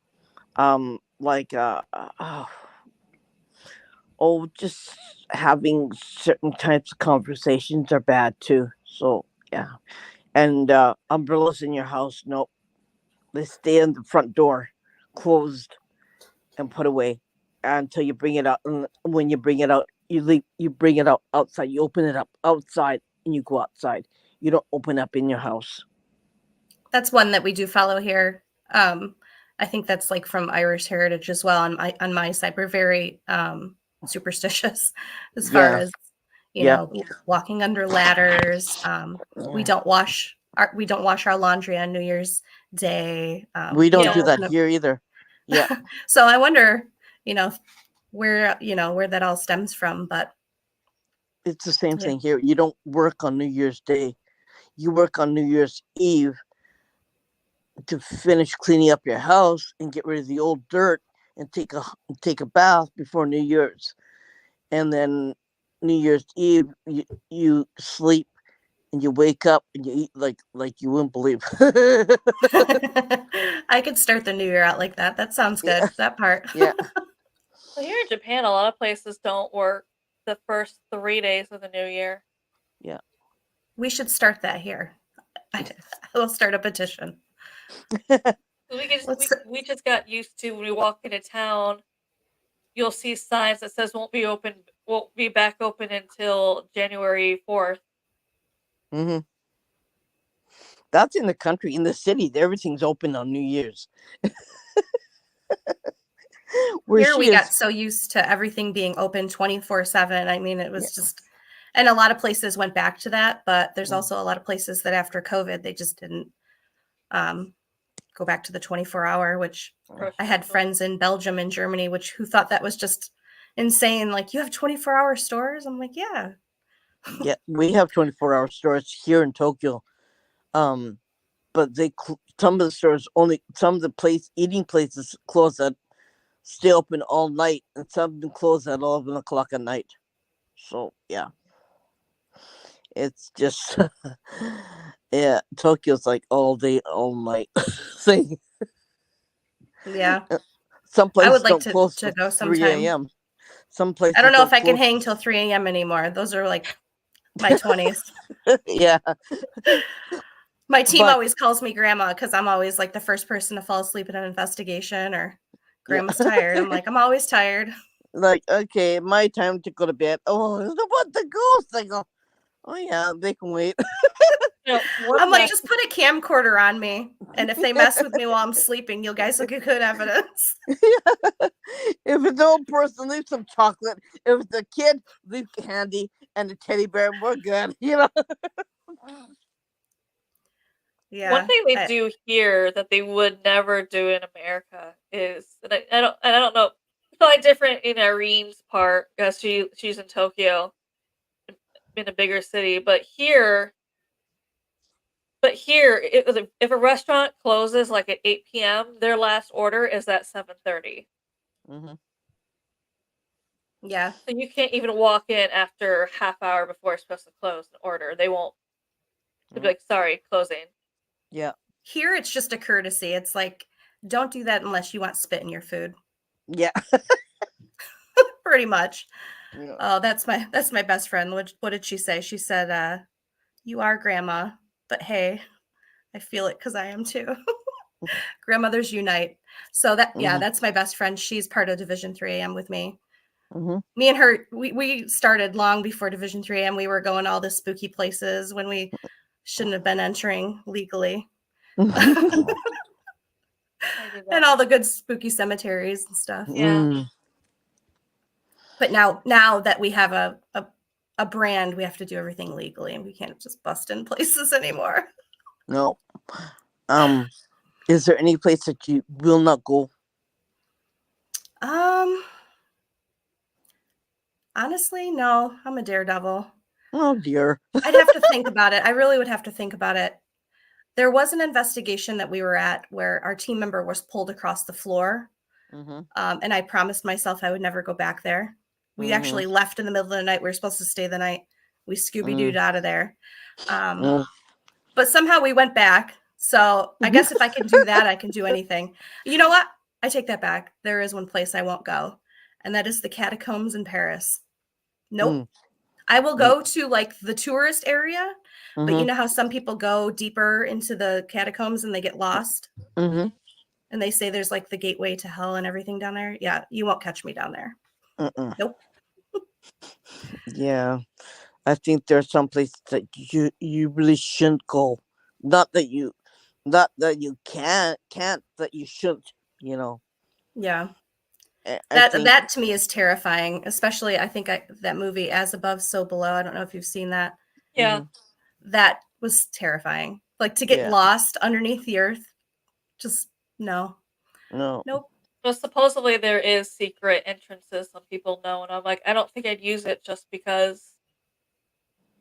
like just having certain types of conversations are bad too. So yeah. And umbrellas in your house, nope, they stay in the front door closed and put away until you bring it out. And when you bring it out, you bring it out outside. You open it up outside and you go outside. You don't open up in your house. That's one that we do follow here. I think that's like from Irish heritage as well. On my side, we're very superstitious as far Yeah. as Yeah. walking under ladders. We don't wash our laundry on New Year's Day. We don't Yeah. do that here either. Yeah. So I wonder, where that all stems from. But It's the same yeah. thing here. You don't work on New Year's Day. You work on New Year's Eve to finish cleaning up your house and get rid of the old dirt and take a bath before New Year's. And then New Year's Eve, you sleep and you wake up and you eat like you wouldn't believe. I could start the new year out like that. That sounds good. Yeah. That part. Yeah. So here in Japan, a lot of places don't work the first 3 days of the new year. Yeah. We should start that here. We'll start a petition. We just got used to when we walk into town, you'll see signs that says won't be back open until January 4th. hmm That's in the country. In the city, everything's open on New Year's. Where Here she we is, got so used to everything being open 24/7. I mean, it was just, and a lot of places went back to that, but there's also a lot of places that after COVID, they just didn't go back to the 24-hour, which I had friends in Belgium and Germany, who thought that was just insane. Like, you have 24-hour stores? I'm like, yeah. yeah, we have 24-hour stores here in Tokyo. But some of the stores some of the eating places stay open all night, and some of them close at 11 o'clock at night. So yeah, it's just yeah, Tokyo's like all day, all night thing. Yeah. Some I would places like don't close to till go 3 sometime. a.m. Some places I don't know if don't I can close. hang till 3 a.m. anymore. Those are like my 20s. Yeah, My team but always calls me grandma because I'm always like the first person to fall asleep in an investigation, or yeah, grandma's tired. I'm like, I'm always tired. like okay, my time to go to bed. Oh, what the ghost? I go, oh yeah, they can wait. I'm like, just put a camcorder on me, and if they mess with me while I'm sleeping, you guys will get good evidence. If it's an old person, leave some chocolate. If it's a kid, leave candy and a teddy bear. We're good. Yeah. One thing they do here that they would never do in America is, and I don't know, it's probably different in Eryn's part because she's in Tokyo, in a bigger city, but here, if a restaurant closes like at 8 p.m., their last order is at 7:30. hmm Yeah. So you can't even walk in after half hour before it's supposed to close and order. They won't. to be like, sorry, closing. Yeah. Here, it's just a courtesy. It's like, don't do that unless you want spit in your food. Yeah. Pretty much. Yeah. Oh, that's my best friend. What did she say? She said, "You are grandma, but hey, I feel it because I am too." Grandmothers unite. So that's my best friend. She's part of Division 3am with me. Mm-hmm. Me and her, we started long before Division 3am. We were going all the spooky places when we shouldn't have been entering legally. I did that. And all the good spooky cemeteries and stuff. Yeah. But now that we have a brand, we have to do everything legally, and we can't just bust in places anymore. No. Is there any place that you will not go? Honestly, no. I'm a daredevil. Oh dear. I'd have to think about it. I really would have to think about it. There was an investigation that we were at where our team member was pulled across the floor. Mm-hmm. And I promised myself I would never go back there. We actually left in the middle of the night. We were supposed to stay the night. We Scooby-Dooed out of there. But somehow we went back. So I guess if I can do that, I can do anything. You know what? I take that back. There is one place I won't go, and that is the catacombs in Paris. Nope. I will go to like the tourist area, but you know how some people go deeper into the catacombs and they get lost? Mm-hmm. And they say there's like the gateway to hell and everything down there. Yeah, you won't catch me down there. Nope. Yeah. I think there's some places that you really shouldn't go. Not that you can't, that you shouldn't, you know. Yeah. I think That to me is terrifying, especially I think that movie As Above, So Below. I don't know if you've seen that. Yeah. That was terrifying. Like to get lost underneath the earth. Just no. No. Nope. Well, supposedly there is secret entrances some people know, and I'm like, I don't think I'd use it just because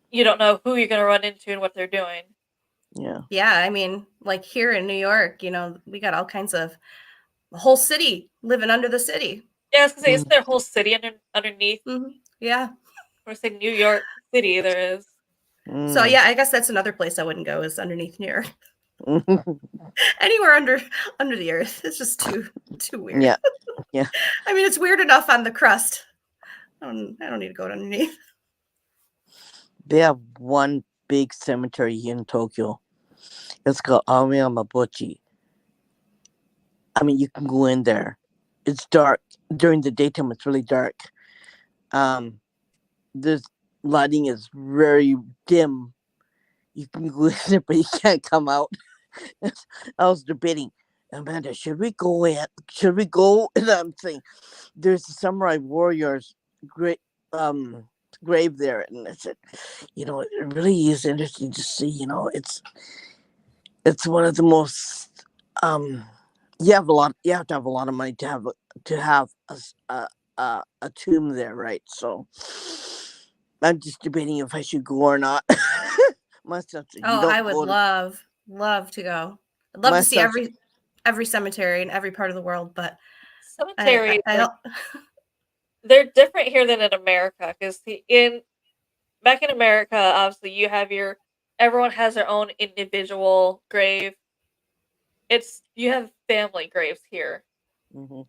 you don't know who you're going to run into and what they're doing. Yeah. Yeah, I mean, like here in New York, we got all kinds of a whole city living under the city. Yeah, I was going to say, isn't there a whole city underneath? Mm-hmm. Yeah. Or say New York City there is. So yeah, I guess that's another place I wouldn't go is underneath New York. Anywhere under the earth. It's just too weird. Yeah. Yeah. I mean, it's weird enough on the crust. I don't need to go underneath. They have one big cemetery in Tokyo. It's called Aoyamabuchi. I mean, you can go in there. It's dark. During the daytime, it's really dark. This lighting is very dim. You can go in there, but you can't come out. I was debating, Amanda, should we go in? Should we go? And I'm saying, there's a samurai warrior's great grave there, and I said, it really is interesting to see. It's one of the most you have to have a lot of money to have a tomb there, right? So I'm just debating if I should go or not. My son said, I would love to go. I'd love to see every cemetery in every part of the world, but cemeteries I don't. They're different here than in America because back in America, obviously everyone has their own individual grave. You have family graves here. Mm-hmm.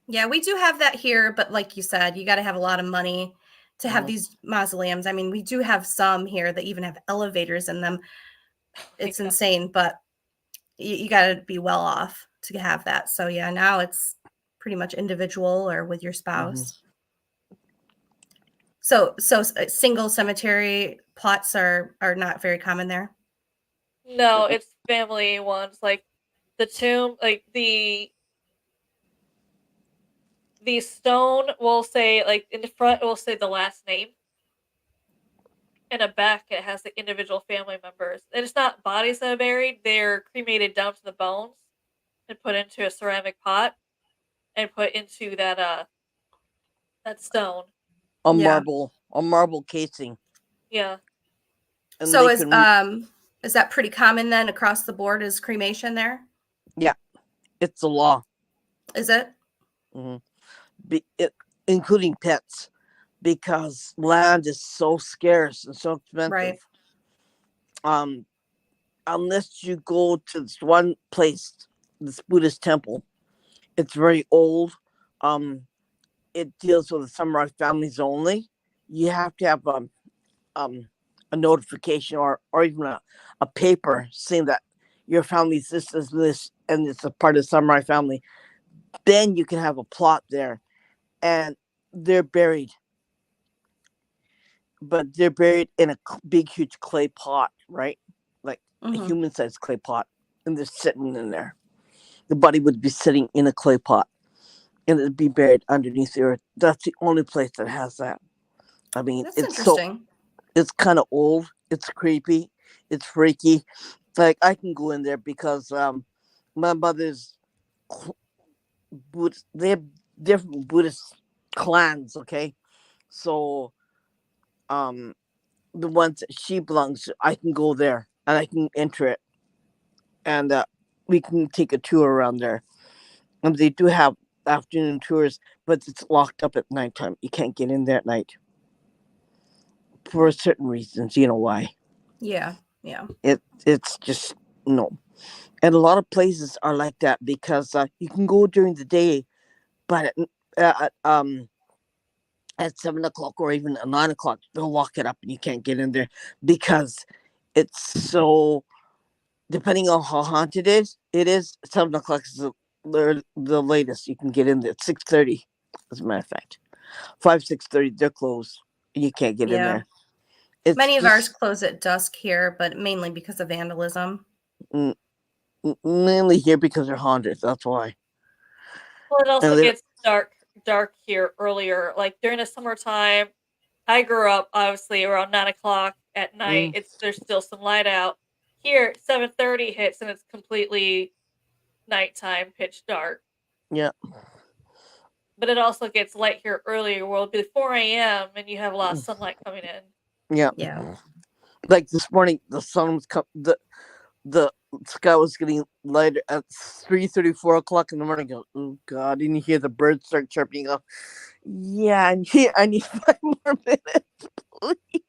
Yeah, we do have that here, but like you said, you got to have a lot of money to have these mausoleums. I mean, we do have some here that even have elevators in them. It's insane, but you got to be well off to have that. So yeah, now it's pretty much individual or with your spouse. So single cemetery plots are not very common there. No, it's family ones. Like the tomb, like the stone will say, like in the front it will say the last name. In the back it has the individual family members. And it's not bodies that are buried, they're cremated down to the bones and put into a ceramic pot and put into that stone. A marble casing. Yeah. And so is that pretty common then across the board? Is cremation there? Yeah, it's the law. Is it? Mm-hmm. Including pets, because land is so scarce and so expensive. Right. unless you go to this one place, this Buddhist temple. It's very old. Um, it deals with the samurai families only. You have to have um a notification or even a paper saying that your family's this and it's a part of the samurai family. Then you can have a plot there, and they're buried, but they're buried in a big, huge clay pot, right? Like a Hmm. human-sized clay pot, and they're sitting in there. The body would be sitting in a clay pot, and it'd be buried underneath the earth. That's the only place that has that. I mean, That's interesting. it's kind of old. It's creepy. It's freaky. Like I can go in there because my mother's Buddhist. They have different Buddhist clans. Okay, so um the ones that she belongs to, I can go there and I can enter it, and we can take a tour around there. And they do have afternoon tours, but it's locked up at nighttime. You can't get in there at night for certain reasons. You know why? Yeah. Yeah. It's just no. And a lot of places are like that because you can go during the day, but at 7 o'clock or even at 9 o'clock, they'll lock it up and you can't get in there because it's so. Depending on how haunted it is 7 o'clock is the latest you can get in there. 6:30, as a matter of fact, 5 6:30 they're closed. You can't get in Yeah. there. It's Many of ours just close at dusk here, but mainly because of vandalism. mm, mainly here because they're haunted. That's why. Well, it also And then gets dark here earlier. Like during the summertime, I grew up obviously around 9 o'clock at night. mm, There's still some light out. Here, 7:30 hits and it's completely nighttime, pitch dark. yeah, But it also gets light here earlier. Well, it'll be 4 a.m. and you have a lot of mm, sunlight coming in. yeah. Yeah. Like this morning, the sun was the sky was getting lighter at 3:30, 4 o'clock in the morning. I go, oh God! And you hear the birds start chirping. Up. Yeah, I need 5 more minutes, please.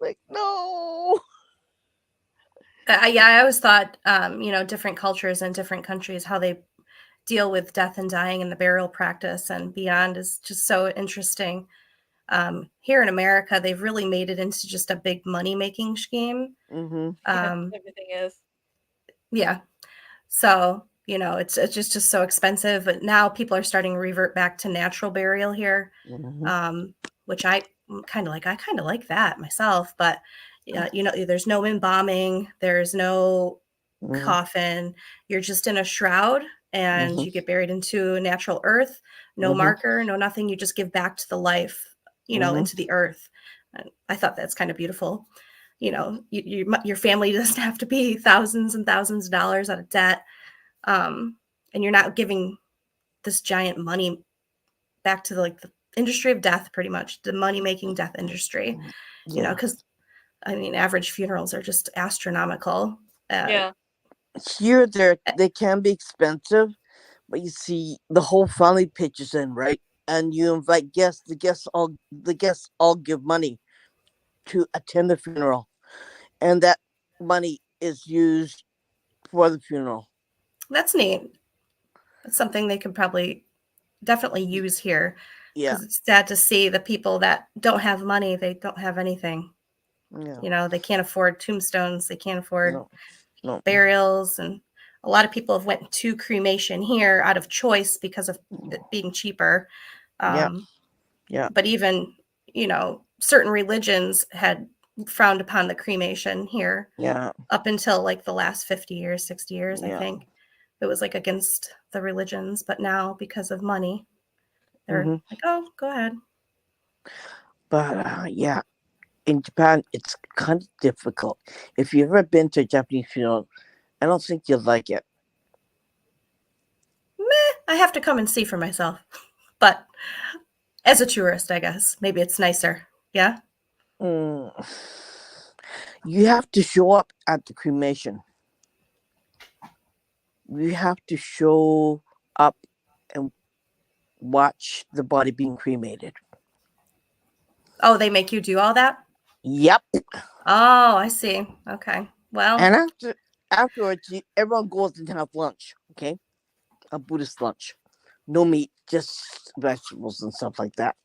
Like no. Yeah, I always thought, different cultures and different countries, how they deal with death and dying and the burial practice and beyond is just so interesting. Here in America, they've really made it into just a big money making scheme. Mm-hmm. Yeah, Um, everything is. yeah, so it's just so expensive. But now people are starting to revert back to natural burial here, Mm-hmm. which I kind of like. I kind of like that myself. But yeah, there's no embalming, there's no Mm-hmm. coffin. You're just in a shroud and Mm-hmm. you get buried into natural earth. No Mm-hmm. marker, no nothing. You just give back to the life, Mm-hmm. into the earth. And I thought that's kind of beautiful. Your family doesn't have to be thousands and thousands of dollars out of debt, and you're not giving this giant money back to the industry of death, pretty much the money making death industry. Yeah. Because I mean, average funerals are just astronomical. Yeah. Here, they can be expensive, but you see, the whole family pitches in, right? And you invite guests. The guests all give money to attend the funeral, and that money is used for the funeral. That's neat. That's something they could probably definitely Y- use here, Yeah. because it's sad to see the people that don't have money, they don't have anything. Yeah. They can't afford tombstones, they can't afford No. No. burials, and a lot of people have went to cremation here out of choice because of it being cheaper. Yeah. Um, Yeah. but even, certain religions had frowned upon the cremation here Yeah. up until like the last 50 years, 60 years, I Yeah. think. It was like against the religions, but now because of money, they're Mm-hmm. like, oh, go ahead. But yeah, in Japan, it's kind of difficult. If you've ever been to a Japanese funeral, I don't think you'll like it. Meh, I have to come and see for myself. But as a tourist, I guess maybe it's nicer. Yeah. Mm. You have to show up at the cremation. You have to show up and watch the body being cremated. Oh, they make you do all that? Yep. Oh, I see. Okay. Well, And afterwards, everyone goes and have lunch. Okay, a Buddhist lunch, no meat, just vegetables and stuff like that,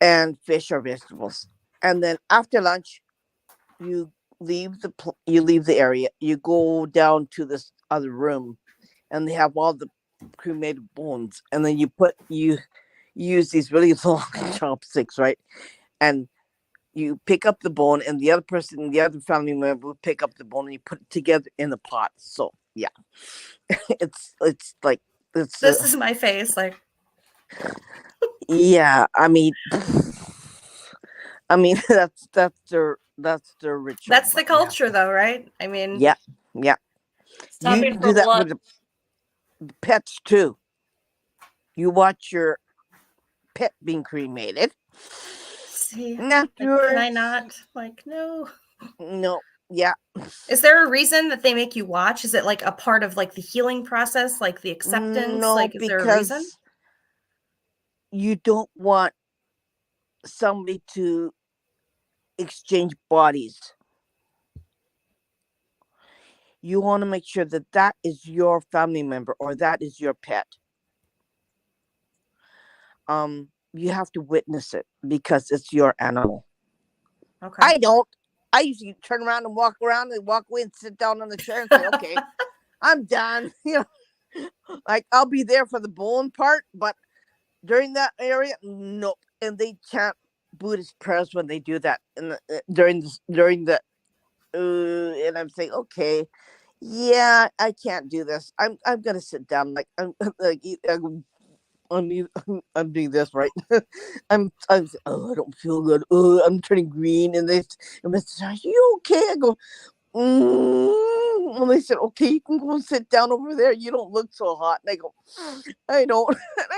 and fish or vegetables. And then after lunch, you you leave the area. You go down to this other room, and they have all the cremated bones. And then you use these really long chopsticks, right? And you pick up the bone, and the other person, the other family member, will pick up the bone, and you put it together in the pot. So yeah, it's like it's this is my face. Like, yeah. I mean that's their ritual. that's the But yeah, culture, though, right? I mean, yeah, yeah. You Stopping can for do that blood. with the pets too. You watch your pet being cremated. see, And like, can I afterwards, not? Like, no. no, yeah, Is there a reason that they make you watch? Is it like a part of like the healing process, like the acceptance? no, Like, is there a reason? because you don't want somebody to exchange bodies. You want to make sure that that is your family member or that is your pet. You have to witness it because it's your animal. Okay. I don't. I usually turn around and walk around and walk away and sit down on the chair and say, okay, I'm done. You know, like I'll be there for the bone part, but during that area, nope. And they chant Buddhist prayers when they do that. And during the and I'm saying, okay, yeah, I can't do this. I'm gonna sit down. Like I'm like I'm doing this right. I'm oh, I don't feel good. Oh, I'm turning green, and they say, are you okay? I go, and they said, okay, you can go and sit down over there. You don't look so hot. And I go, I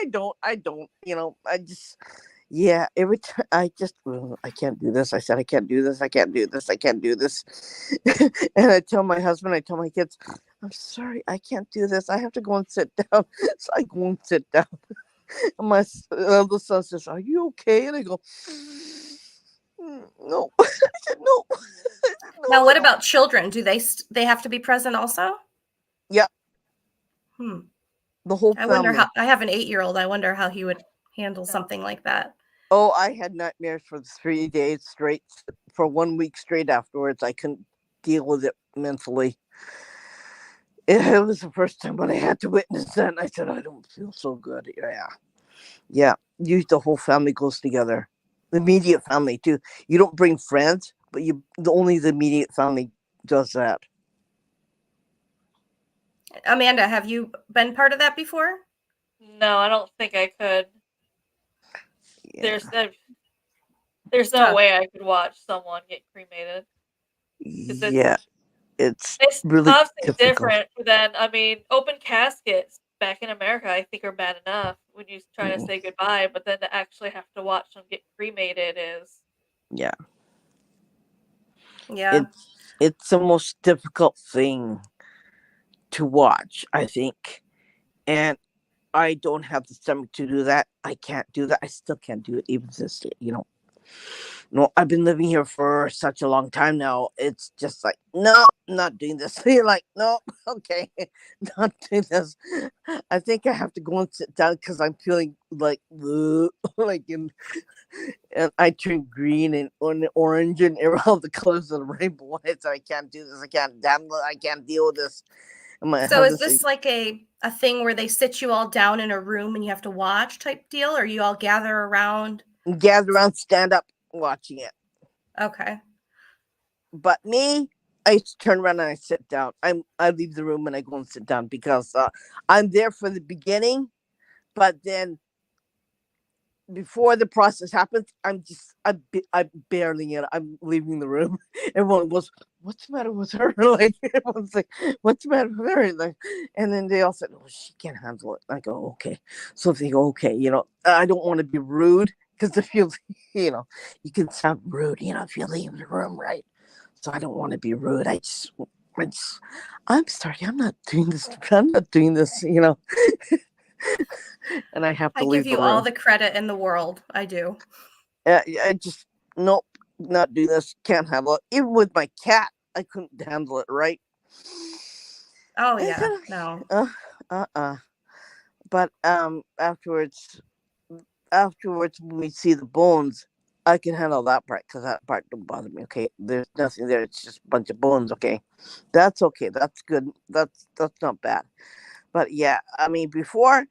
don't, I don't. You know, I just, yeah. Every time I can't do this. I said, I can't do this. I can't do this. I can't do this. And I tell my husband, I tell my kids, I'm sorry, I can't do this. I have to go and sit down. So I go and sit down. And my other son says, are you okay? And I go, no. I said, no. I said, no, Now, I what don't." about children? Do they have to be present also? Yeah, Hmm. the whole I wonder family. how. I have an 8-year-old. I wonder how he would handle No. something like that. Oh, I had nightmares for 3 days straight. For 1 week straight afterwards, I couldn't deal with it mentally. It was the first time when I had to witness that, and I said, I don't feel so good. Yeah. The whole family goes together. The immediate family too. You don't bring friends, but only the immediate family does that. Amanda, have you been part of that before? No, I don't think I could. Yeah. There's no Tough. way I could watch someone get cremated. Yeah. It's It's really tough and difficult. different than, I mean, open caskets back in America, I think are bad enough when you try to Mm, say goodbye, but then to actually have to watch them get cremated is yeah. Yeah. It's the most difficult thing to watch, I think. And I don't have the stomach to do that. I can't do that. I still can't do it even to this day, No, I've been living here for such a long time now. It's just like, no, not doing this. You're like, no, okay, not doing this. I think I have to go and sit down because I'm feeling like, like and I turn green and orange and all the colors of the rainbow. It's I can't do this. I can't handle it. I can't deal with this. And my So is husband says, this like a thing where they sit you all down in a room and you have to watch type deal, or you all gather around? gather around, stand up, watching it. Okay. But me, I just turn around and I sit down. I leave the room and I go and sit down because I'm there for the beginning, but then before the process happens, I'm barely in. I'm leaving the room. Everyone goes, "What's the matter with her?" Like everyone's like, "What's the matter with her?" Like, and then they all said, "Oh, she can't handle it." I go, "Okay." So they go, "Okay," I don't want to be rude because if you, you can sound rude, if you leave the room, right? So I don't want to be rude. I'm sorry. I'm not doing this. I'm not doing this. And I have I to give leave the you all room. the credit in the world. I do. I just nope, not do this. Can't handle it. Even with my cat, I couldn't handle it, right? Oh I yeah, said, no. but afterwards when we see the bones, I can handle that part because that part don't bother me. Okay, there's nothing there. It's just a bunch of bones. Okay, that's okay. That's good. That's not bad. But yeah, I mean, before,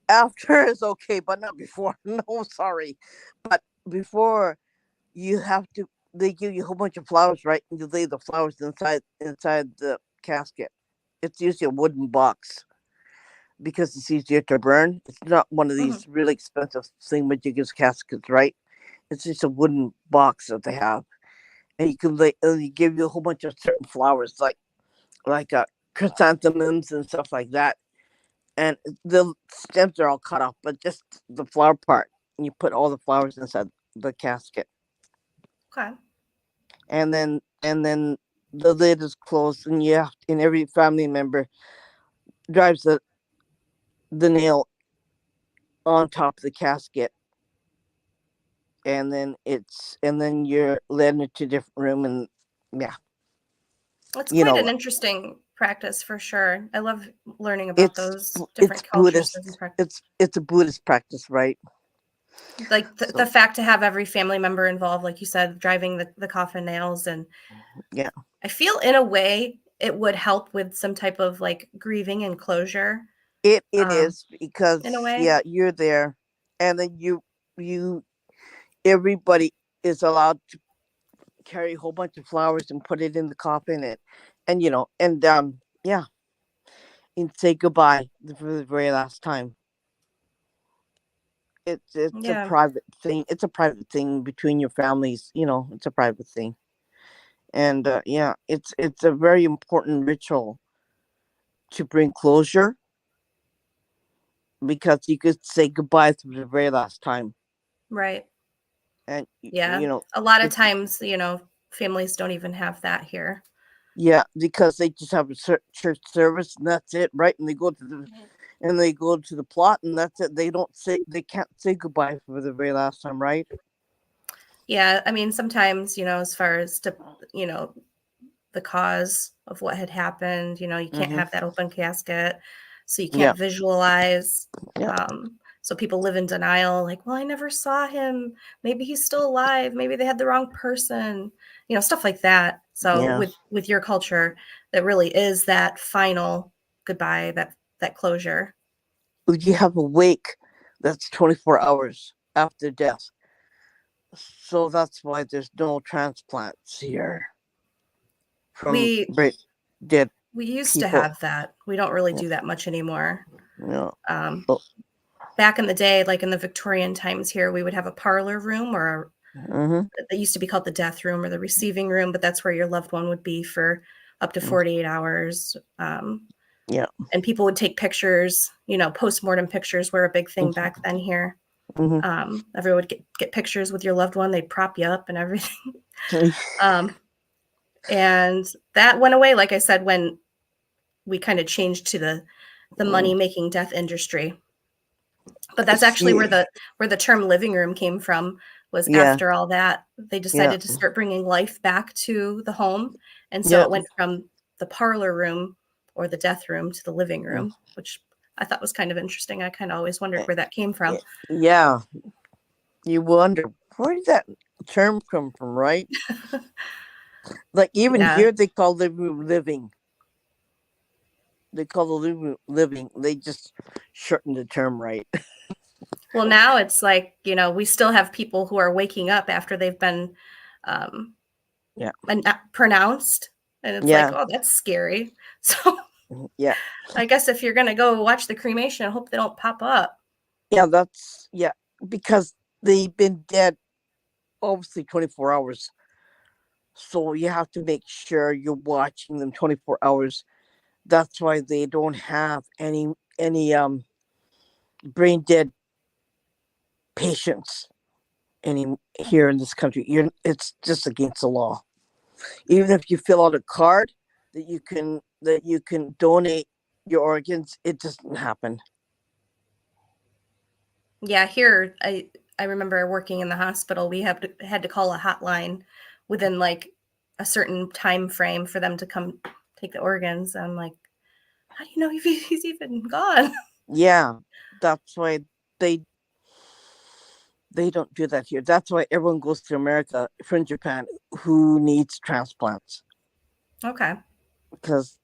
after is okay, but not before. No, sorry, but before you have to. They give you a whole bunch of flowers, right? And you lay the flowers inside the casket. It's usually a wooden box because it's easier to burn. It's not one of Mhm. these really expensive thingamajiggers caskets, right? It's just a wooden box that they have, and you can lay. And they give you a whole bunch of certain flowers, like chrysanthemums and stuff like that. And the stems are all cut off, but just the flower part. And you put all the flowers inside the casket, Okay. and then the lid is closed, and and every family member drives the nail on top of the casket, and then you're led into a different room, and yeah, It's you quite know an interesting practice for sure. I love learning about it's those it's different cultures and Buddhist. practices. It's a Buddhist practice, right? Like the So fact to have every family member involved, like you said, driving the coffin nails. And yeah, I feel in a way it would help with some type of like grieving and closure, it um, is because in a way. yeah, you're there, and then you everybody is allowed to carry a whole bunch of flowers and put it in the coffin, and yeah, and say goodbye for the very last time. It's a Yeah, private thing. It's a private thing between your families. It's a private thing, and yeah, it's a very important ritual to bring closure because you could say goodbye for the very last time, right. and Yeah. A lot of it's times, families don't even have that here. yeah, because they just have a church service and that's it, right? Mhm. And they go to the plot and that's it. They can't say goodbye for the very last time, right? Yeah, I mean, sometimes, as far as you know, the cause of what had happened, you can't Mm-hmm. have that open casket, so you Yeah, can't visualize. yeah, So people live in denial, like, well, I never saw him. Maybe he's still alive. Maybe they had the wrong person, stuff like that. So yeah. with your culture, that really is that final goodbye, that closure. You have a wake that's 24 hours after death, so that's why there's no transplants here from We dead we used to people. have that. We don't really Yeah, do that much anymore. yeah. Um, Oh, Back in the day, like in the Victorian times here, we would have a parlor room or mm-hmm. that used to be called the death room or the receiving room, but that's where your loved one would be for up to Mm, 48 hours. yeah. And people would take pictures, postmortem pictures were a big thing back then here. Mm-hmm. Everyone would get pictures with your loved one. They'd prop you up and everything. Um, and that went away, like I said, when we kind of changed to the money making death industry. But that's actually See, where the term living room came from, was yeah, after all that, they yeah, decided to start bringing life back to the home. And so yeah. it went from the parlor room or the death room to the living Mm, room, which I thought was kind of interesting. I kind of always wondered eh, where that came from. yeah. You wonder where did that term come from, right? Like even Yeah. here, they call living room living. They call the living room living. They just shorten the term, right? Well, now it's like, we still have people who are waking up after they've been um, Yeah, pronounced. And it's like, yeah, oh, that's scary. So yeah, I guess if you're going to go watch the cremation, I hope they don't pop up. yeah. Yeah, because they've been dead obviously 24 hours. So you have to make sure you're watching them 24 hours. That's why they don't have any brain dead patients any here in this country. It's just against the law. Even if you fill out a card that you can donate your organs, it doesn't happen. Yeah, here I remember working in the hospital. We had to call a hotline within like a certain time frame for them to come take the organs. I'm like, how do you know if he's even gone? Yeah, that's why they they don't do that here. That's why everyone goes to America from Japan who needs transplants Okay. because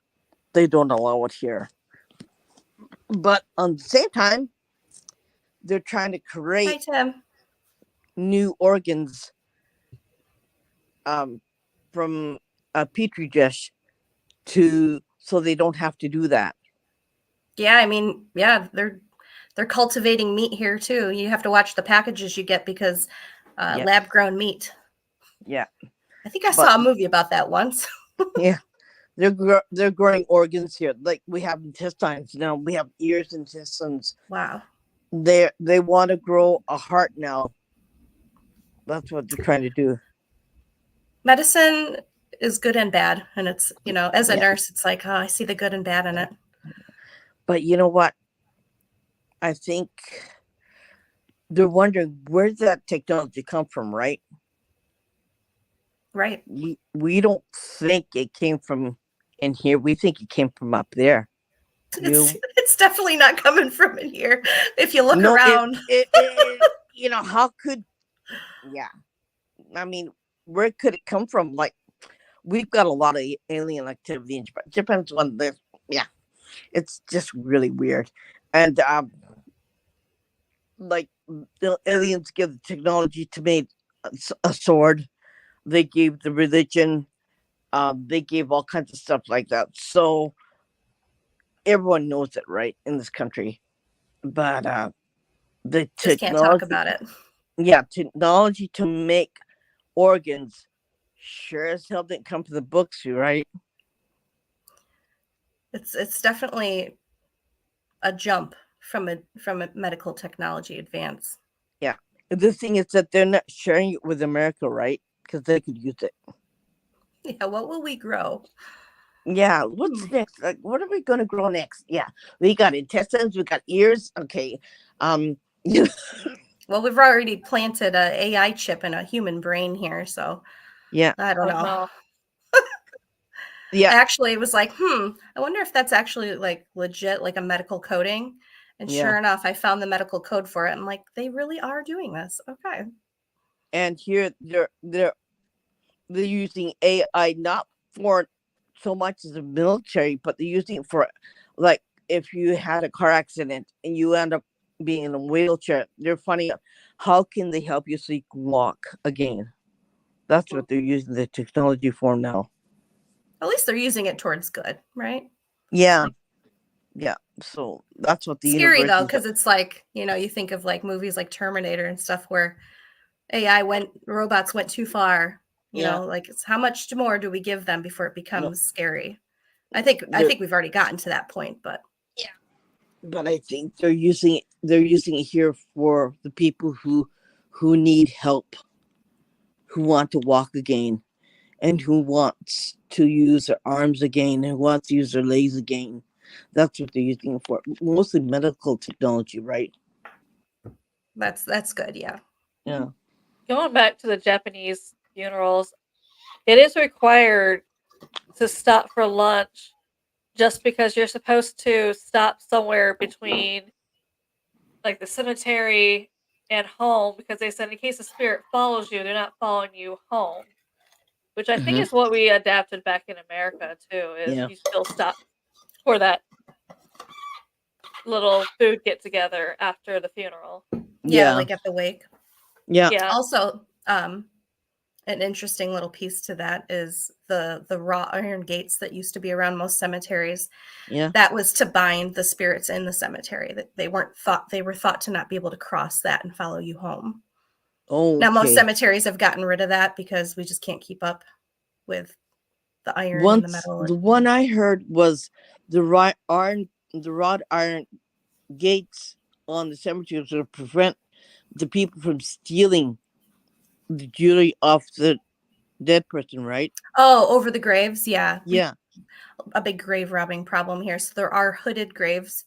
they don't allow it here. But on the same time, they're trying to Hi, create Tim. new organs from a petri dish to so they don't have to do that. Yeah, I mean, yeah, they're cultivating meat here too. You have to watch the packages you get because Yeah, lab grown meat. yeah, I think I but saw a movie about that once. yeah, they're growing organs here. Like we have intestines now, we have ears, intestines. Wow. They want to grow a heart now. That's what they're trying to do. Medicine is good and bad, and it's, as a Yeah, nurse, it's like, oh, I see the good and bad in it. but you know what? I think they're wondering where did that technology come from, right? Right. We don't think it came from in here. We think it came from up there. It's definitely not coming from in here. If you look No, around. how could, yeah. I mean, where could it come from? Like, we've got a lot of alien activity in Japan. Japan's one that, yeah, it's just really weird. And, like, the aliens give the technology to make a sword. They gave the religion. They gave all kinds of stuff like that. So everyone knows it, right, in this country. But the Just can't talk technology, about it. yeah, technology to make organs sure as hell didn't come from the books, right? It's definitely a jump from a medical technology advance. Yeah. The thing is that they're not sharing it with America, right? Because they could use it. Yeah, what will we grow? Yeah, what's next? Like, what are we gonna grow next? Yeah, we got intestines, we got ears. Okay, yeah, Well, we've already planted a AI chip in a human brain here, so yeah, I don't know. No. yeah, Actually, it was like, I wonder if that's actually like legit, like a medical coding. And yeah. sure enough, I found the medical code for it. I'm like, they really are doing this. Okay. And here they're using AI not for so much as the military, but they're using it for, like, if you had a car accident and you end up being in a wheelchair, they're finding out how can they help you so you can walk again. That's what they're using the technology for now. At least they're using it towards good, right? Yeah, yeah. So that's what the Scary though, university. because it's like, you think of like movies like Terminator and stuff where robots went too far. Yeah, Like it's how much more do we give them before it no, becomes scary? I think they're we've already gotten to that point, but yeah. But I think they're using it. They're using it here for the people who need help, who want to walk again, and who wants to use their arms again, and who wants to use their legs again. That's what they're using it for. Mostly medical technology, right? that's good, yeah. Yeah. Going back to the Japanese funerals, it is required to stop for lunch just because you're supposed to stop somewhere between like the cemetery and home because they said in case the spirit follows you, they're not following you home. Which I think Hmm. is what we adapted back in America too, is Yeah. you still stop for that little food get together after the funeral. Yeah, Yeah. like at the wake. Yeah. Yeah. Also, an interesting little piece to that is the wrought iron gates that used to be around most cemeteries. Yeah. That was to bind the spirits in the cemetery. That they were thought to not be able to cross that and follow you home. Oh, Now most okay. cemeteries have gotten rid of that because we just can't keep up with the iron and the Once metal. the one I heard was the wrought iron gates on the cemeteries to prevent the people from stealing the jewelry off the dead person, right? Oh, over the graves, yeah. Yeah. A big grave robbing problem here. So there are hooded graves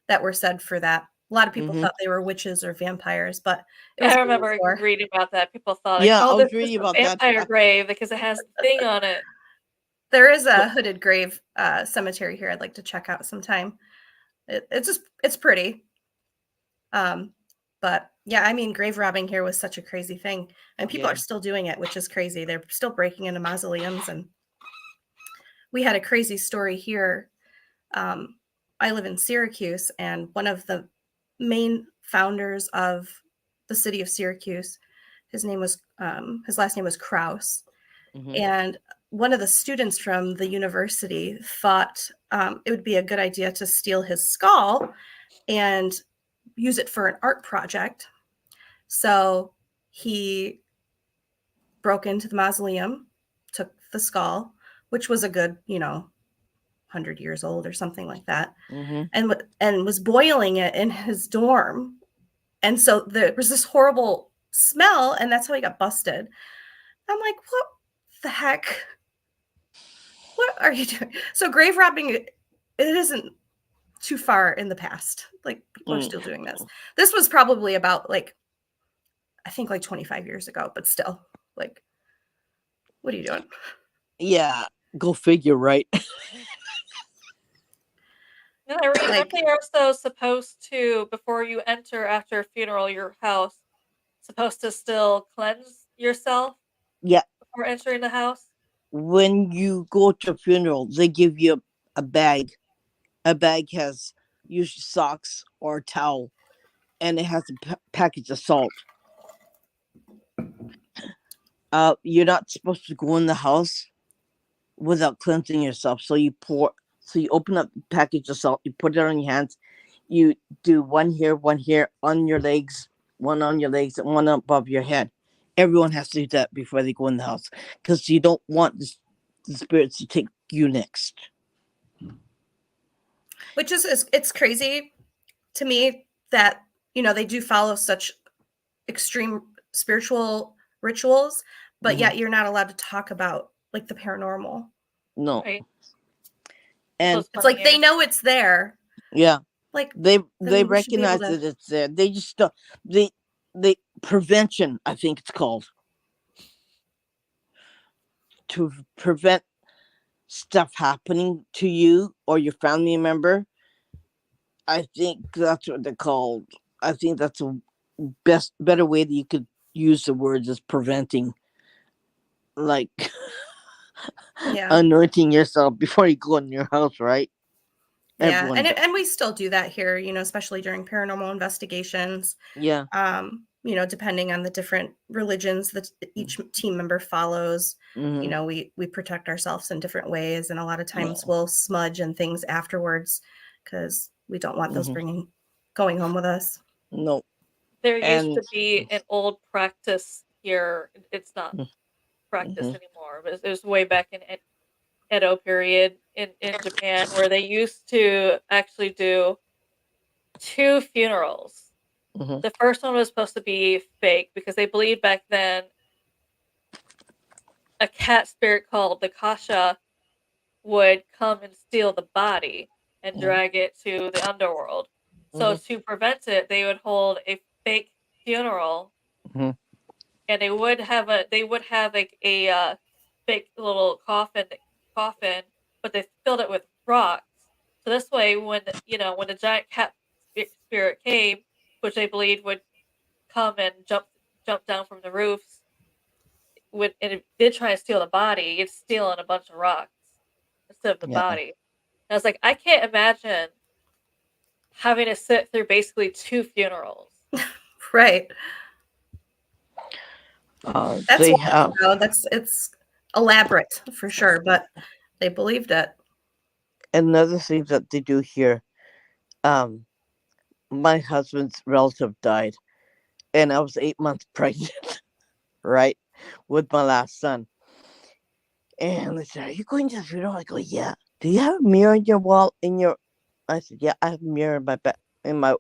that were said for that A lot of people Mm-hmm. thought they were witches or vampires, but it Yeah, was I made remember for. reading about that. People thought like, Yeah, "Oh, I this was is reading a about that. vampire grave because it has the thing on it." There is So- a hooded grave cemetery here I'd like to check out sometime. It's pretty. But yeah, I mean, grave robbing here was such a crazy thing, and people Yeah. are still doing it, which is crazy. They're still breaking into mausoleums, and we had a crazy story here. Um, I live in Syracuse, and one of the main founders of the city of Syracuse, his last name was Kraus, Mm-hmm. and one of the students from the university thought it would be a good idea to steal his skull and use it for an art project. So he broke into the mausoleum, took the skull, which was a good, 100 years old or something like that, Mm-hmm. and was boiling it in his dorm. And so there was this horrible smell, and that's how he got busted. I'm like, what the heck? What are you doing? So grave robbing, it isn't too far in the past. Like people are still doing this. This was probably about I think 25 years ago, but still, like, what are you doing? Yeah. Go figure, right? No, Irene, aren't Like, they also supposed to, before you enter after a funeral, your house, supposed to still cleanse yourself Yeah. before entering the house? When you go to a funeral, they give you a bag. A bag has usually socks or a towel, and it has a package of salt. You're not supposed to go in the house without cleansing yourself. So you open up the package of salt, you put it on your hands, you do one here on your legs, one on your legs, and one above your head. Everyone has to do that before they go in the house because you don't want the spirits to take you next. which is it's crazy to me that they do follow such extreme spiritual rituals, but Mm-hmm. yet you're not allowed to talk about like the paranormal. No, Right. and Those It's 20 like they years. know it's there. yeah, Like they then we should be able recognize to. that it's there. They just don't. They prevention, I think it's called, to prevent stuff happening to you or your family member. I think that's what they're called. I think that's a better way that you could use the words is preventing, like Yeah. anointing yourself before you go in your house, right? Yeah, Everyone and does. and we still do that here, especially during paranormal investigations. Yeah. Depending on the different religions that each team member follows, Mm-hmm. we protect ourselves in different ways, and a lot of times No. we'll smudge and things afterwards because we don't want those Mm-hmm. going home with us. No. There used And to be an old practice here. It's not practice mm-hmm. anymore, but it was way back in Edo period in Japan where they used to actually do two funerals. Mm-hmm. The first one was supposed to be fake because they believed back then a cat spirit called the Kasha would come and steal the body and Mm-hmm. drag it to the underworld. So Mm-hmm. to prevent it, they would hold a fake funeral, Mm-hmm. and they would have like a fake little coffin, but they filled it with rocks. So this way, when the giant cat spirit came, which they believed would come and jump down from the roofs, and it did try to steal the body, it's stealing a bunch of rocks instead of the Yeah. body. And I was like, I can't imagine having to sit through basically two funerals. Right. That's They wild, have though. It's elaborate for sure, but they believed it. another thing that they do here. Um, my husband's relative died, and I was 8 months pregnant, right, with my last son. And they said, "Are you going to the funeral?" I go, "Yeah." "Do you have a mirror in your wall? In your?" I said, "Yeah, I have a mirror in my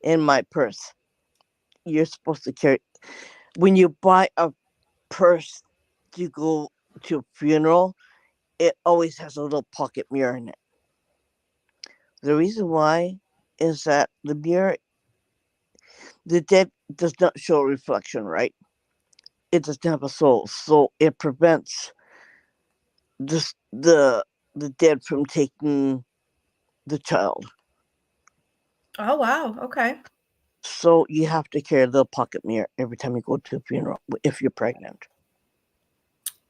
in my purse." You're supposed to carry when you buy a purse to go to a funeral. It always has a little pocket mirror in it. The reason why is that the mirror The dead does not show a reflection, right? It doesn't have a soul, so it prevents this the dead from taking the child. Oh wow. Okay. So you have to carry a little pocket mirror every time you go to a funeral if you're pregnant.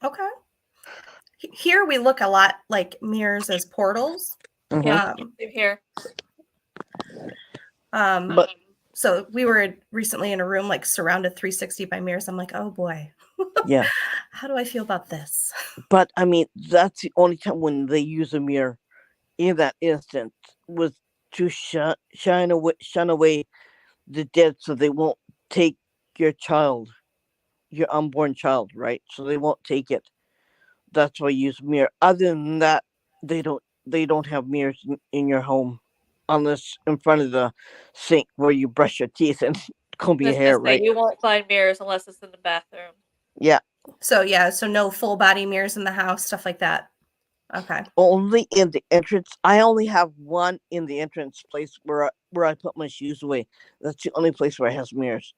Okay. Here we look a lot like mirrors as portals. Mm-hmm. Yeah, Um, same here. But So we were recently in a room like surrounded 360 by mirrors. I'm like, oh boy, yeah, how do I feel about this? but I mean that's the only time when they use a mirror in that instant was to shine away the dead so they won't take your child, your unborn child, right? So they won't take it. That's why you use a mirror. Other than that, they don't have mirrors in your home unless in front of the sink where you brush your teeth and comb I your was gonna hair, say right? you won't find mirrors unless it's in the bathroom. Yeah. So yeah, so no full body mirrors in the house, stuff like that. Okay. Only in the entrance. I only have one in the entrance place where I put my shoes away. That's the only place where it has mirrors.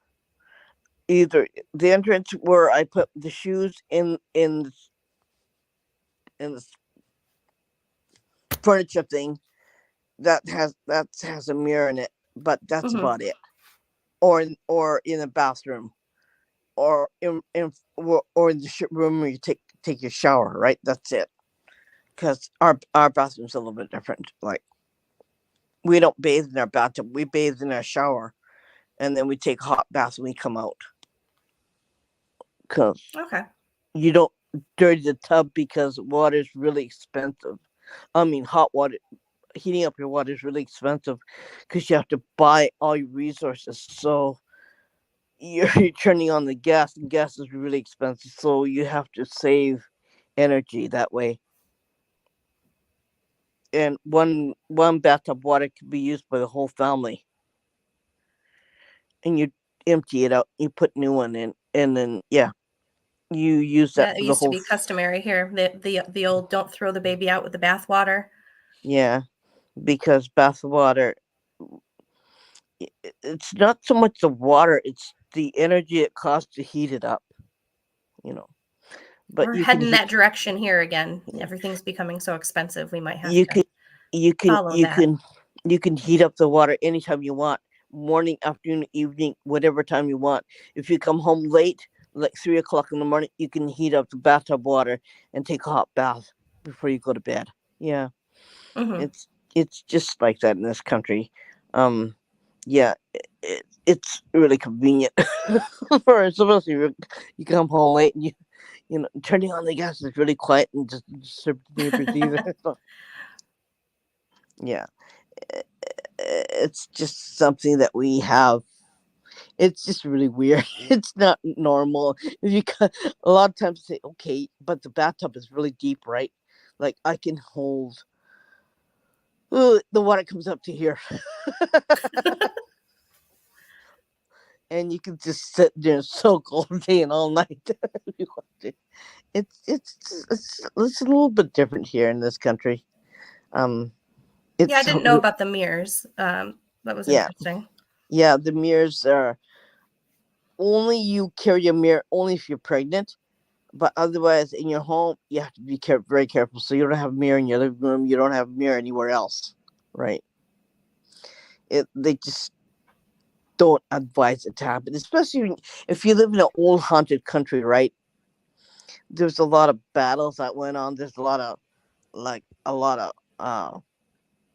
Either the entrance where I put the shoes in the furniture thing that has a mirror in it, but that's Mm-hmm. about it. Or in the bathroom, or or in the room where you take your shower. Right, that's it. Because our bathroom's a little bit different. Like we don't bathe in our bathtub; we bathe in our shower, and then we take a hot bath when we come out. Because Okay. you don't dirty the tub because water is really expensive. I mean, hot water, heating up your water is really expensive because you have to buy all your resources. So you're turning on the gas, and gas is really expensive. So you have to save energy that way. And one bathtub water can be used by the whole family. And you empty it out, you put new one in, and then yeah, you use that That for the used to whole. be customary here. The old don't throw the baby out with the bathwater. Yeah, because bath water, it's not so much the water; it's the energy it costs to heat it up. You know, but We're you can heading heat. that direction here again. Yeah, Everything's becoming so expensive. We might have you to can, you can, follow you that. can, you can heat up the water anytime you want, morning, afternoon, evening, whatever time you want. If you come home late, like 3 o'clock in the morning, you can heat up the bathtub water and take a hot bath before you go to bed. Yeah, Mm-hmm. it's just like that in this country. Um, yeah, it's really convenient for especially if you come home late and turning on the gas is really quiet and just disturb the neighbors either. So, yeah, it's just something that we have. It's just really weird. It's not normal. If you a lot of times say, okay, but the bathtub is really deep, right? Like I can hold. Ooh, the water comes up to here, and you can just sit there and soak all day and all night. If you want to. It's a little bit different here in this country. Um, Yeah, I it's didn't know about the mirrors. That was yeah, interesting. yeah. The mirrors are only you carry a mirror only if you're pregnant, but otherwise in your home you have to be very careful. So you don't have a mirror in your living room. You don't have a mirror anywhere else, right? They just don't advise it to happen, especially if you live in an old haunted country, right? There's a lot of battles that went on. There's a lot of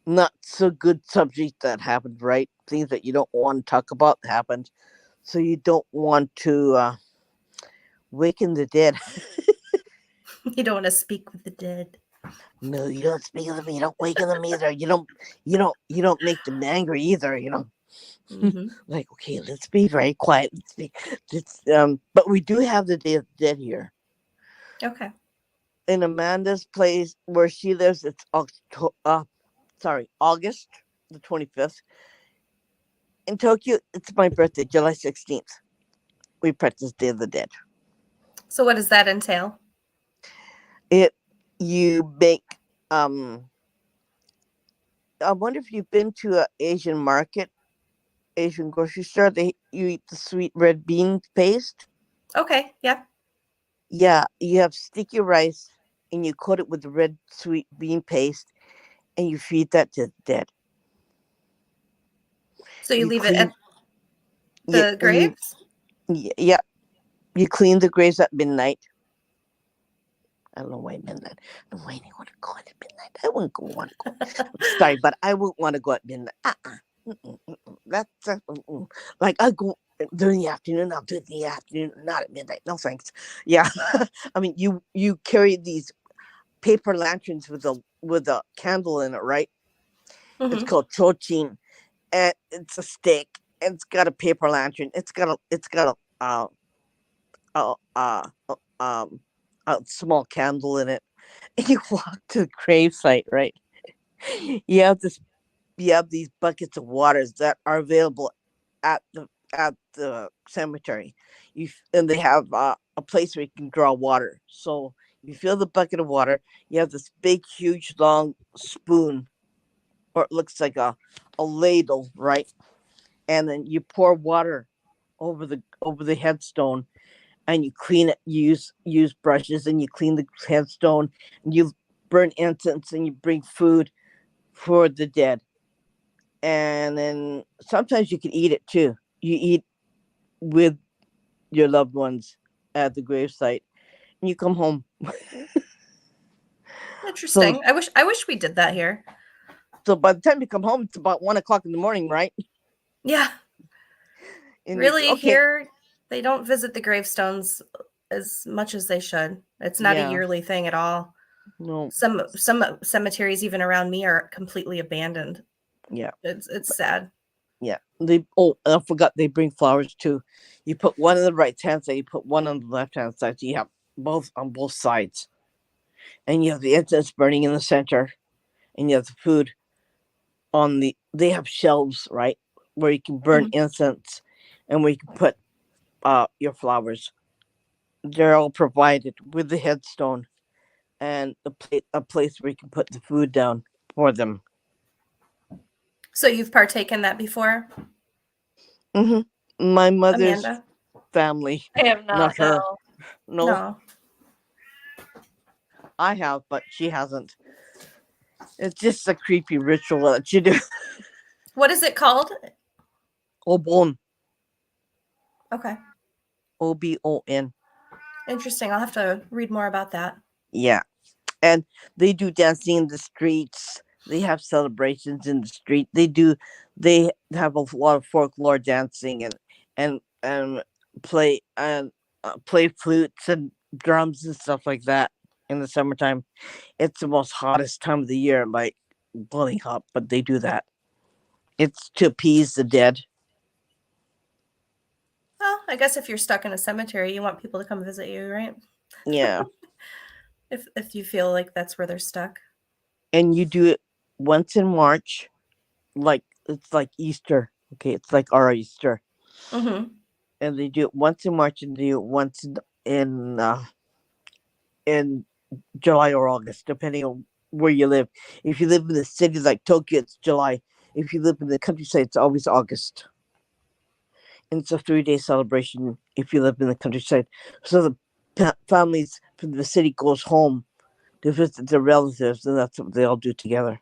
not so good subjects that happened, right? Things that you don't want to talk about happened. So you don't want to waken the dead. You don't want to speak with the dead. No, you don't speak to them. You don't waken them either. You don't make them angry either. Mm-hmm. Like, okay, let's be very quiet. But we do have the Day of the Dead here Okay. in Amanda's place where she lives. It's August the 25th. In Tokyo, it's my birthday, July 16th. We practice Day of the Dead. So what does that entail? It you make I wonder if you've been to an Asian market, Asian grocery store, you eat the sweet red bean paste. Okay, yeah. Yeah, you have sticky rice and you coat it with the red sweet bean paste and you feed that to the dead. So you You leave it clean at yeah, the graves? yeah, you clean the graves at midnight. I don't know why midnight. I don't know why anyone want to go at midnight. I wouldn't want to go. I'm sorry, but I wouldn't want to go at midnight. That's like I go during the afternoon. I'll do it in the afternoon, not at midnight. No thanks. Yeah, I mean you carry these paper lanterns with a candle in it, right? It's Mm-hmm. called chochin, and it's a stick. And it's got a paper lantern. It's got a, uh, uh, um a small candle in it. And you walk to the gravesite, right? You have this you have these buckets of waters that are available at the cemetery. And they have a place where you can draw water. So you fill the bucket of water. You have this big, huge, long spoon, or it looks like a ladle, right? And then you pour water over the headstone, and you clean it. You use brushes, and you clean the headstone. And you burn incense, and you bring food for the dead. And then sometimes you can eat it too. You eat with your loved ones at the gravesite, and you come home. So, Interesting. I wish we did that here. so by the time you come home, it's about 1 o'clock in the morning, right? Yeah. And you Really, okay, here they don't visit the gravestones as much as they should. It's not a yeah, yearly thing at all. no, Some cemeteries even around me are completely abandoned. yeah, It's sad. yeah. I forgot they bring flowers too. You put one on the right hand side, you put one on the left hand side. So you have both on both sides, and you have the incense burning in the center, and you have the food on the. They have shelves, right, where you can burn Mhm. incense, and where you can put your flowers. They're all provided with the headstone and a place where you can put the food down for them. So you've partaken that before, Hmm. My mother's Amanda? family, I have not not, her. no. No, No. I have, but she hasn't. It's just a creepy ritual that you do. What is it called? Obon, Okay. Obon. Interesting. I'll have to read more about that. Yeah, and they do dancing in the streets. They have celebrations in the street. They have a lot of folklore dancing and play flutes and drums and stuff like that in the summertime. It's the most hottest time of the year, like boiling hot, but they do that. It's to appease the dead. Well, I guess if you're stuck in a cemetery, you want people to come visit you, right? Yeah, If you feel like that's where they're stuck. and you do it once in March, like it's like Easter. Okay, it's like our Easter, Mm-hmm. and they do it once in March and they do it once in July or August, depending on where you live. If you live in the city like Tokyo, it's July. If you live in the countryside, it's always August. And it's a 3-day celebration if you live in the countryside. So the families from the city goes home to visit their relatives, and that's what they all do together.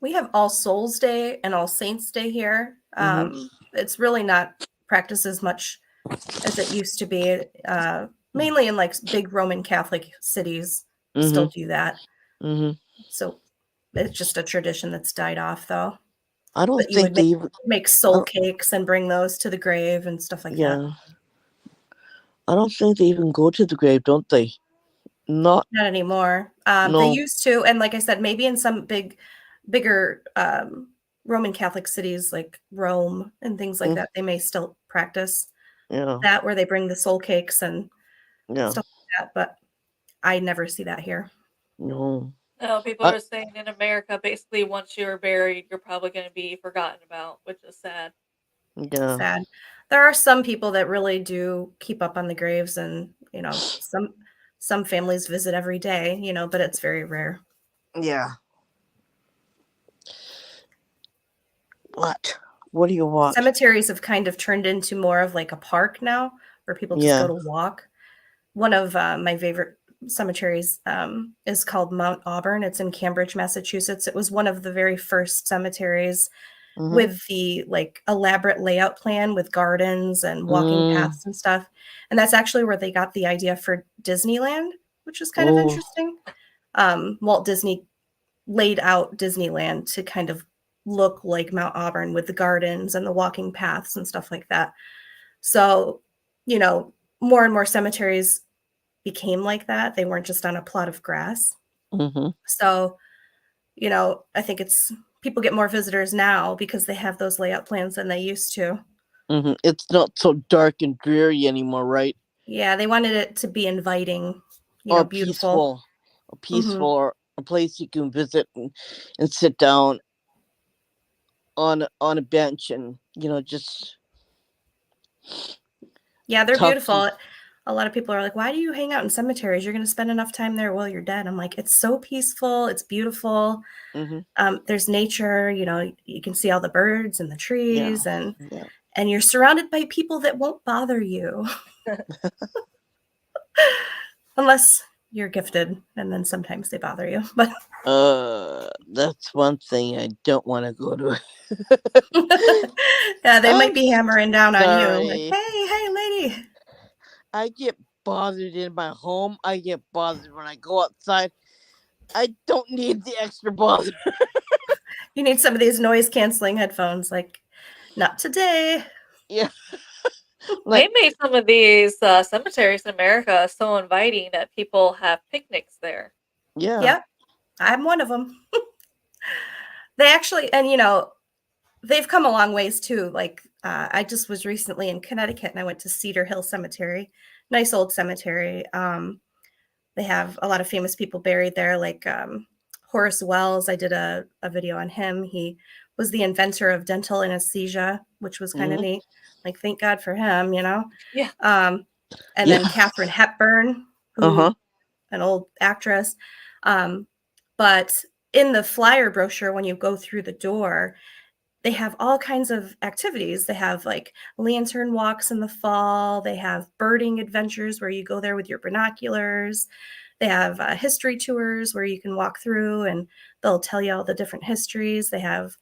We have All Souls Day and All Saints Day here. Hmm. It's really not practiced as much as it used to be. Mainly in like big Roman Catholic cities, Hmm. still do that. Hmm. So it's just a tradition that's died off, though. I don't But you think would they make even. make I soul don't, cakes and bring those to the grave and stuff like that. yeah, I don't think they even go to the grave, don't they? Not Not anymore. They no. used to, and like I said, maybe in some bigger Roman Catholic cities like Rome and things like Mm, that, they may still practice yeah, that where they bring the soul cakes and yeah, stuff like that. But I never see that here. no. No, people I, are saying in America, basically, once you're buried, you're probably going to be forgotten about, which is sad. yeah, Sad. There are some people that really do keep up on the graves, and some families visit every day, but it's very rare. yeah. What? What do you watch? cemeteries have kind of turned into more of like a park now where people just go Yeah. to walk. One of my favorite cemeteries is called Mount Auburn. It's in Cambridge, Massachusetts. It was one of the very first cemeteries Mm-hmm. with the like elaborate layout plan with gardens and walking Mm. paths and stuff. And that's actually where they got the idea for Disneyland, which is kind of Oh. interesting. Walt Disney laid out Disneyland to kind of look like Mount Auburn with the gardens and the walking paths and stuff like that. So, you know, more and more cemeteries became like that. They weren't just on a plot of grass. Mm-hmm. So, you know, I think it's people get more visitors now because they have those layout plans than they used to. Mm-hmm. It's not so dark and dreary anymore, right? Yeah, they wanted it to be inviting, Or beautiful. peaceful. Or a place you can visit and sit down on a bench and just Yeah, they're talk to. beautiful. A lot of people are like, why do you hang out in cemeteries? You're going to spend enough time there while you're dead. I'm like, it's so peaceful. It's beautiful. Mm-hmm. There's nature, you can see all the birds and the Yeah. trees Yeah. and you're surrounded by people that won't bother you unless you're gifted. And then sometimes they bother you, but That's one thing I don't want to go to. yeah, they might I'm be hammering down on you like, sorry. hey, lady. I get bothered in my home. I get bothered when I go outside. I don't need the extra bother. You need some of these noise canceling headphones. Like, not today. Yeah. They made some of these cemeteries in America so inviting that people have picnics there. Yeah. Yep, I'm one of them. They actually, and they've come a long ways too. Like, I just was recently in Connecticut and I went to Cedar Hill Cemetery, nice old cemetery. They have a lot of famous people buried there, like Horace Wells. I did a video on him. He was the inventor of dental anesthesia, which was kind of Mhm. neat. Like, thank God for him, Yeah. And then Katharine Hepburn, who an old actress. But in the flyer brochure, when you go through the door, they have all kinds of activities. They have like lantern walks in the fall. They have birding adventures where you go there with your binoculars. They have history tours where you can walk through and they'll tell you all the different histories. They have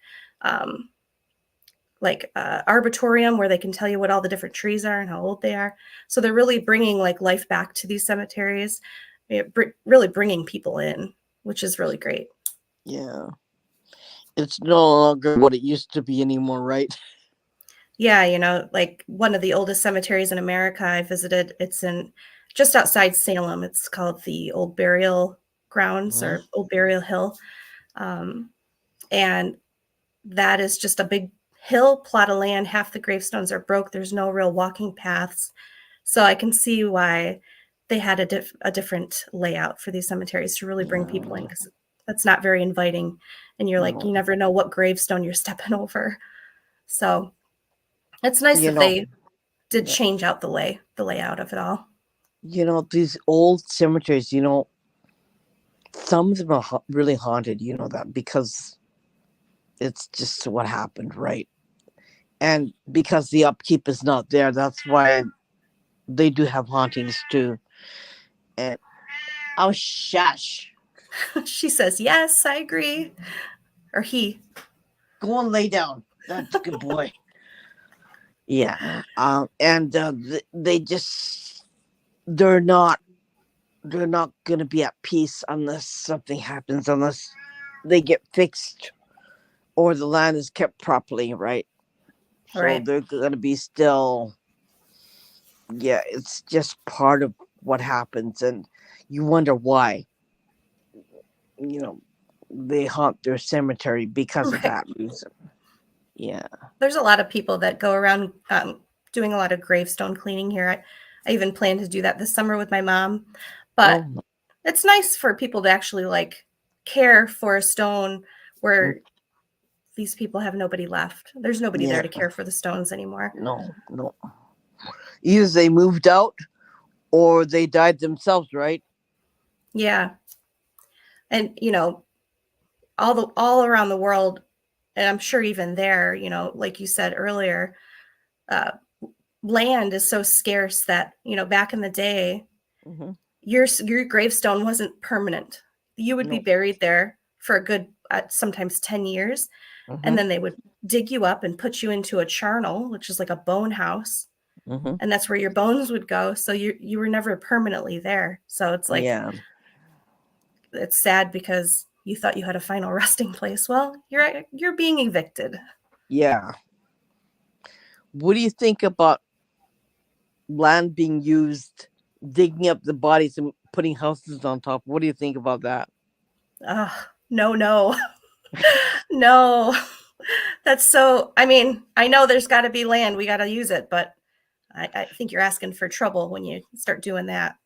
arboretum where they can tell you what all the different trees are and how old they are. So they're really bringing like life back to these cemeteries, really bringing people in, which is really great. Yeah. It's no longer what it used to be anymore, right? Yeah, like one of the oldest cemeteries in America I visited, it's in just outside Salem. It's called the Old Burial Grounds Mhm. or Old Burial Hill. And that is just a big hill plot of land. Half the gravestones are broke. There's no real walking paths. So I can see why they had a different layout for these cemeteries to really bring people in, because that's not very inviting. And you're like, No. you never know what gravestone you're stepping over. So it's nice that they did change out the layout of it all. These old cemeteries, some of them are really haunted, that, because it's just what happened, right? And because the upkeep is not there, that's why they do have hauntings too. And oh, shush. She says, yes, I agree. Or he. Go and lay down. That's a good boy. Yeah. And they just they're not gonna be at peace unless something happens, unless they get fixed or the land is kept properly, right? So Right. they're gonna be still. Yeah, it's just part of what happens, and you wonder why. You know, they haunt their cemetery because of that reason. Yeah. There's a lot of people that go around doing a lot of gravestone cleaning here. I even plan to do that this summer with my mom. But Oh, it's nice for people to actually like care for a stone where these people have nobody left. There's nobody there yeah. to care for the stones anymore. No. Either they moved out or they died themselves, right? Yeah. And all around the world, and I'm sure even there, like you said earlier, uh, land is so scarce that, back in the day, Mm-hmm. your gravestone wasn't permanent. You would be No. buried there for a good, sometimes 10 years, Mm-hmm. and then they would dig you up and put you into a charnel, which is like a bone house, Mm-hmm. and that's where your bones would go. So you were never permanently there. So it's like, Yeah. it's sad because you thought you had a final resting place. Well, you're being evicted. Yeah. What do you think about land being used, digging up the bodies and putting houses on top? What do you think about that? No, no, no. That's so, I mean, I know there's got to be land. We got to use it, but I think you're asking for trouble when you start doing that.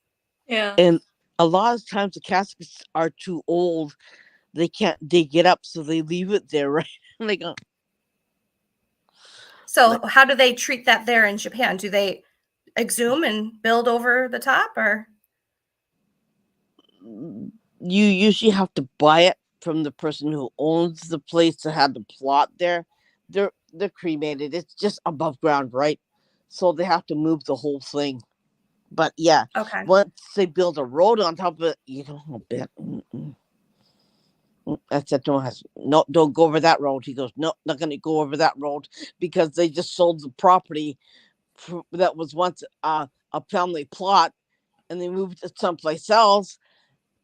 Yeah. And a lot of times the caskets are too old. They can't dig it up, so they leave it there, right? Like, So how do they treat that there in Japan? Do they exhume and build over the top, or? you usually have to buy it from the person who owns the place to have the plot there. They're cremated. It's just above ground, right? So they have to move the whole thing. But yeah, Okay. once they build a road on top of it, you don't bet. I said to my husband, no, don't go over that road. He goes, no, not going to go over that road because they just sold the property that was once a family plot, and they moved it someplace else,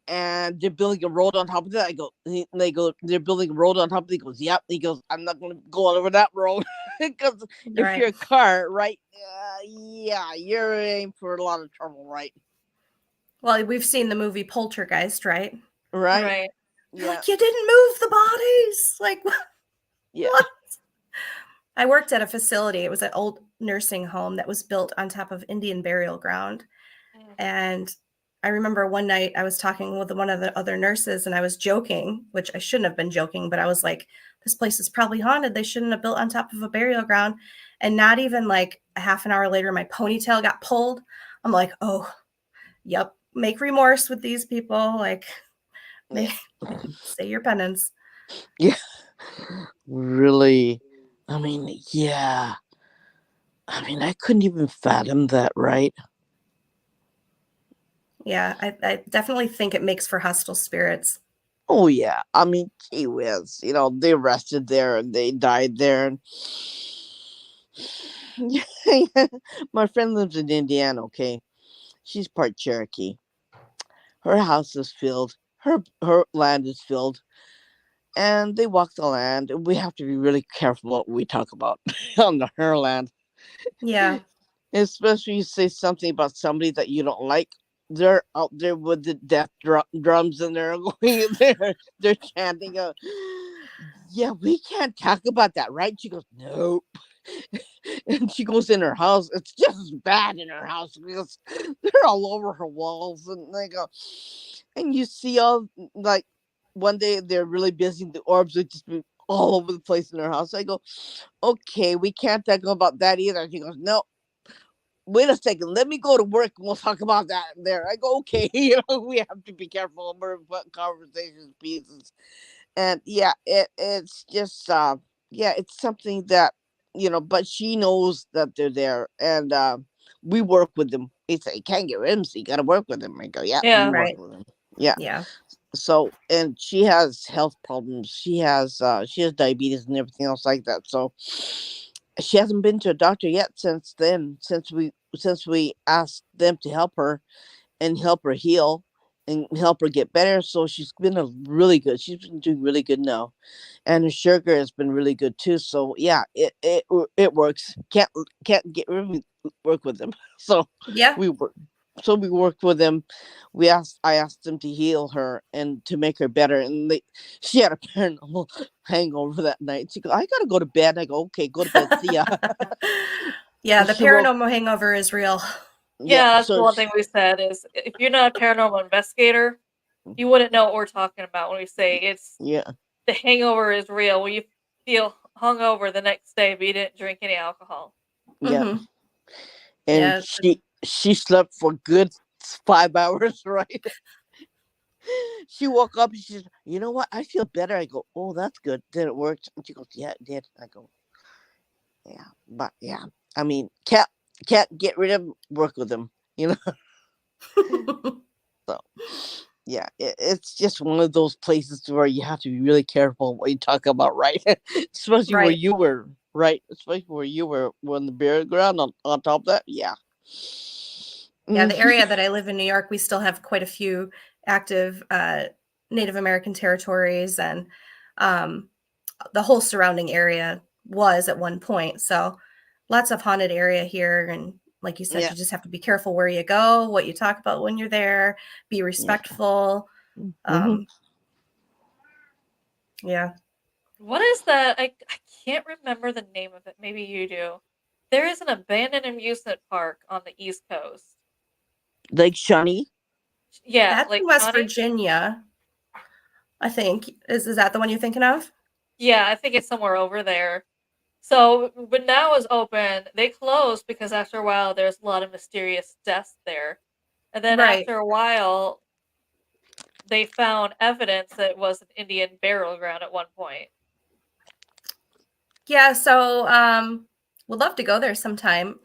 and they're building a road on top of that. I go, they go, they're building a road on top of it. He goes, yep. He goes, I'm not going to go over that road because if Right. you're a car, right? Yeah, you're in for a lot of trouble, right? Well, we've seen the movie Poltergeist, right? Right? Right. You're Yeah, like, you didn't move the bodies. Like, yeah. what? I worked at a facility. It was an old nursing home that was built on top of Indian burial ground. Mm. And I remember one night I was talking with one of the other nurses and I was joking, which I shouldn't have been joking, but I was like, this place is probably haunted. They shouldn't have built on top of a burial ground. And not even like a half an hour later, my ponytail got pulled. I'm like, oh, yep, make remorse with these people. Like, Yeah. say your penance. Yeah. Really. I mean, yeah. I mean, I couldn't even fathom that, right? Yeah, I definitely think it makes for hostile spirits. Oh, yeah. I mean, gee whiz. They rested there and they died there. And my friend lives in Indiana, okay? She's part Cherokee. Her house is filled. Her land is filled. And they walk the land. And we have to be really careful what we talk about on her land. Yeah, Especially you say something about somebody that you don't like. They're out there with the death drums and they're going in there. They're chanting, yeah, we can't talk about that, right? She goes, nope. And she goes in her house. It's just as bad in her house because they're all over her walls. And they go, and you see all, like, one day they're really busy. The orbs would just be all over the place in her house. I go, okay, we can't talk about that either. She goes, no, wait a second, let me go to work and we'll talk about that there. I go, okay, we have to be careful. We're putting conversations pieces. And yeah, it's just yeah, it's something that, but she knows that they're there, and we work with them. It's like, you can't get rid of them, so you gotta work with them. I go, yeah, we Yeah. work right. with them. Yeah. Yeah. So, and she has health problems. She has diabetes and everything else like that. So she hasn't been to a doctor yet since then, since we asked them to help her and help her heal and help her get better. So she's been really good. She's been doing really good now, and her sugar has been really good too. So yeah, it works. Can't get rid of work with them. So Yeah. we work. So we worked with them. I asked them to heal her and to make her better. And she had a paranormal hangover that night. She goes, I gotta go to bed. I go, okay, go to bed. See ya. Yeah, the She woke. paranormal hangover is real. Yeah. Yeah, that's the So one thing we said is if you're not a paranormal investigator, you wouldn't know what we're talking about when we say it's yeah. the hangover is real. When you feel hungover the next day, but you didn't drink any alcohol. Yeah. Hmm. And Yeah. she slept for good 5 hours, right? She woke up and she said, "You know what? I feel better." I go, "Oh, that's good. Did it work?" And she goes, "Yeah, it did." I go, "Yeah, but yeah, I mean, can't get rid of him, work with him, you know." So yeah, it's just one of those places where you have to be really careful what you talk about, right? Especially where Right. you were, right? Especially where you were when the burial ground on top of that, yeah. Yeah, the area that I live in, New York, we still have quite a few active Native American territories, and um, the whole surrounding area was at one point. So lots of haunted area here. And like you said, Yeah, you just have to be careful where you go, what you talk about when you're there, be yeah. respectful. Hmm. Um, yeah. What is that? I can't remember the name of it. Maybe you do. There is an abandoned amusement park on the East Coast. Lake Shawnee. Yeah, That's in Lake West Shawnee. Virginia, I think. Is that the one you're thinking of? Yeah, I think it's somewhere over there. So when that was open, they closed because after a while there's a lot of mysterious deaths there. And then Right. after a while, they found evidence that it was an Indian burial ground at one point. Yeah, so would love to go there sometime.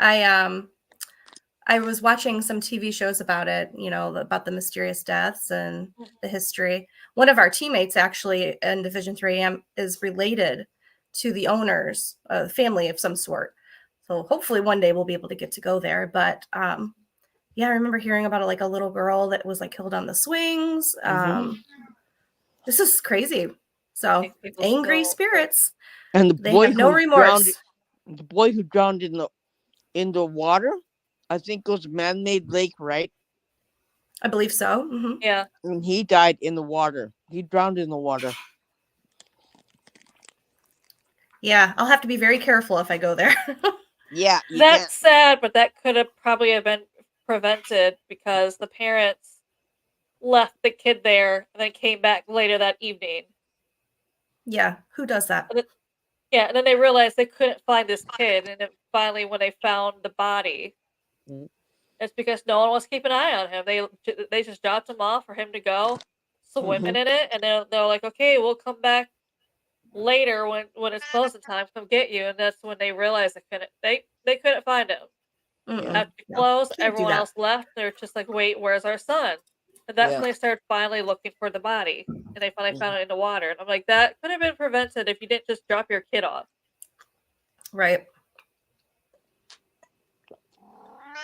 I was watching some TV shows about it, about the mysterious deaths and the history. One of our teammates actually in Division 3 is related to the owners, a family of some sort. So hopefully one day we'll be able to get to go there. But yeah, I remember hearing about like a little girl that was like killed on the swings. Hmm. This is crazy. So Makes people angry still afraid. spirits, And the they boy have no who drowned, remorse. in the water, I think it was a man-made lake, right? I believe so. Yeah. And he died in the water. He drowned in the water. Yeah, I'll have to be very careful if I go there. Yeah, you can't. That's sad, but that could have probably have been prevented because the parents left the kid there and then came back later that evening. Yeah, who does that? And then, yeah, and then they realized they couldn't find this kid, and then finally, when they found the body, Mm. it's because no one was keeping an eye on him. They just dropped him off for him to go Mhm. swimming in it, and they're like, okay, we'll come back later when it's closing time, come get you. And that's when they realized they couldn't find him. Yeah. Mm-mm, After no, close, can't do everyone that. else left. They're just like, wait, where's our son? And that's Yeah. when they started finally looking for the body, and they finally Mhm. found it in the water. And I'm like, that could have been prevented if you didn't just drop your kid off. Right.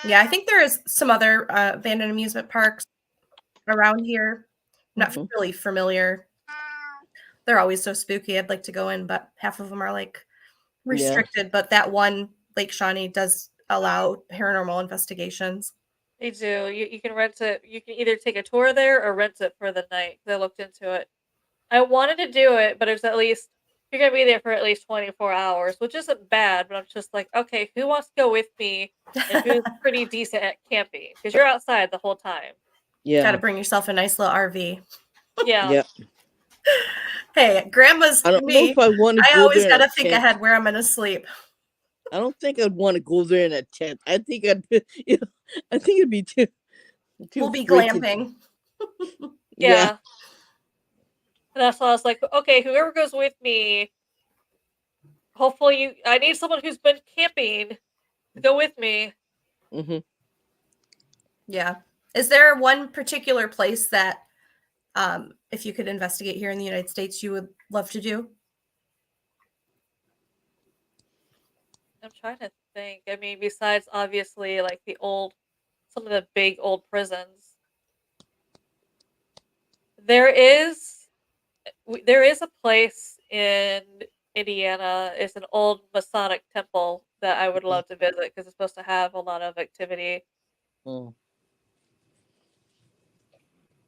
Yeah, I think there is some other abandoned amusement parks around here. Not Mhm. really familiar. They're always so spooky. I'd like to go in, but half of them are like Yeah. restricted. But that one, Lake Shawnee, does allow paranormal investigations. They do. You can rent it. You can either take a tour there or rent it for the night. 'Cause I looked into it. I wanted to do it, but it's at least you're gonna be there for at least 24 hours, which isn't bad. But I'm just like, okay, who wants to go with me, and who's pretty decent at camping? Because you're outside the whole time. Got to Yeah. bring yourself a nice little RV. Yeah, Yeah. Hey, grandma's I don't know if me. I want to I go always there in got a to think tent. ahead where I'm going to sleep. I don't think I'd want to go there in a tent. I think I'd, you know, I think it'd be too We'll be freaking. glamping. Yeah. yeah. And that's why I was like, okay, whoever goes with me, hopefully you. I need someone who's been camping to go with me. Mhm. Yeah. Is there one particular place that, if you could investigate here in the United States, you would love to do? I'm trying to think. I mean, besides obviously like some of the big old prisons, there is there is a place in Indiana. It's an old Masonic temple that I would Mhm. love to visit because it's supposed to have a lot of activity. Mm.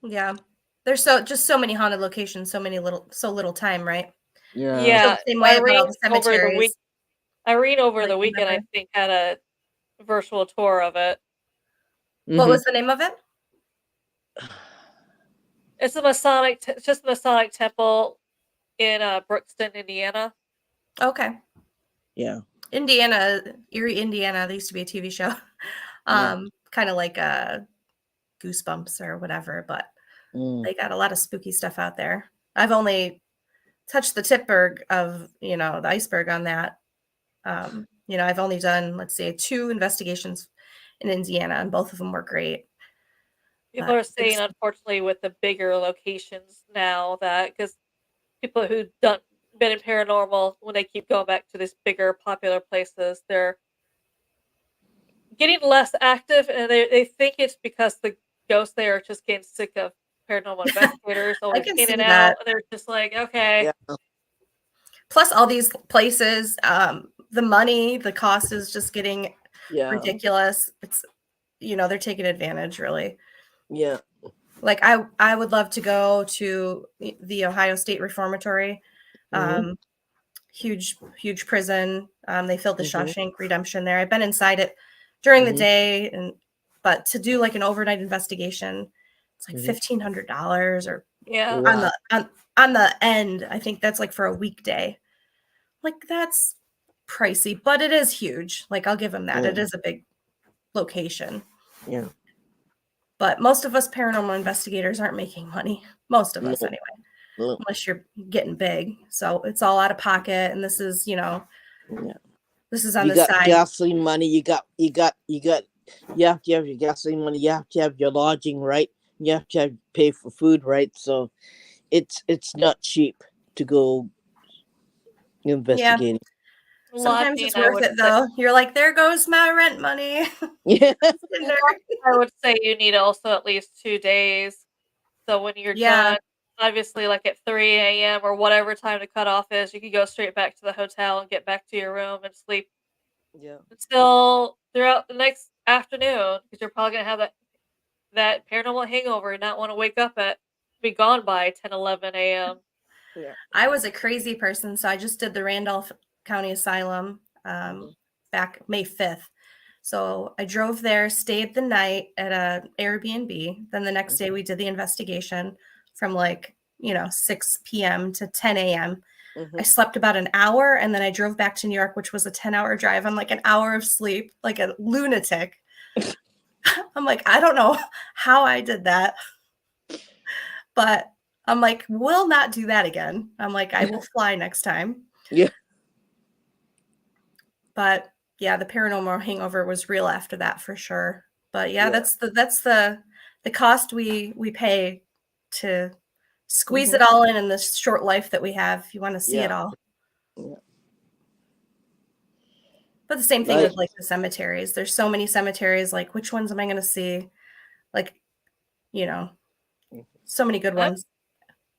Yeah. There's just so many haunted locations, so little time, right? I Yeah. feel Yeah, the same way about all the cemeteries. Irene over Like the weekend, I never. think, had a virtual tour of it. What Mhm. was the name of it? It's just a Masonic temple in Brookston, Indiana. Okay. Yeah. Indiana, Erie, Indiana. There used to be a TV show. Yeah. Kind of like Goosebumps or whatever, but They got a lot of spooky stuff out there. I've only touched the tipberg of, the iceberg on that. I've only done, let's say, 2 investigations in Indiana, and both of them were great. People are saying, unfortunately, with the bigger locations now, that because people who done been in paranormal, when they keep going back to these bigger popular places, they're getting less active, and they think it's because the ghosts there are just getting sick of paranormal investigators I always can in see and that. out, and they're just like, okay. Yeah. Plus all these places, the money, the cost is just getting ridiculous. It's, they're taking advantage, really. Yeah. Like I would love to go to the Ohio State Reformatory. Huge prison. They filmed the Shawshank Redemption there. I've been inside it during the day, but to do like an overnight investigation, it's like $1,500 or Yeah. on the end. I think that's like for a weekday. Like that's pricey, but it is huge. Like I'll give them that. It is a big location. Yeah. But most of us paranormal investigators aren't making money. Most of us anyway. Unless you're getting big. So it's all out of pocket, and this is, this is on the side. Gasoline money, you have to have your gasoline money, you have to have your lodging, right? You have to pay for food, right? So it's not cheap to go investigating. Yeah. Sometimes it's worth it though. You're like, there goes my rent money. Yeah. I would say you need also at least 2 days. So when you're done, obviously like at 3 a.m. or whatever time the cutoff is, you can go straight back to the hotel and get back to your room and sleep until throughout the next afternoon, because you're probably going to have that paranormal hangover and not want to wake up be gone by 10, 11 a.m. Yeah. I was a crazy person, so I just did the Randolph County Asylum back May 5th. So I drove there, stayed the night at an Airbnb. Then the next day we did the investigation from 6 p.m. to 10 a.m. I slept about an hour, and then I drove back to New York, which was a 10-hour drive. I'm like an hour of sleep, like a lunatic. I'm like, I don't know how I did that. But I'm like, we'll not do that again. I'm like, I will fly next time. Yeah. But yeah, the paranormal hangover was real after that for sure. But yeah, that's the cost we pay to squeeze it all in this short life that we have. If you want to see it all. Yeah. But the same thing with like the cemeteries. There's so many cemeteries. Like, which ones am I going to see? Like, so many good ones.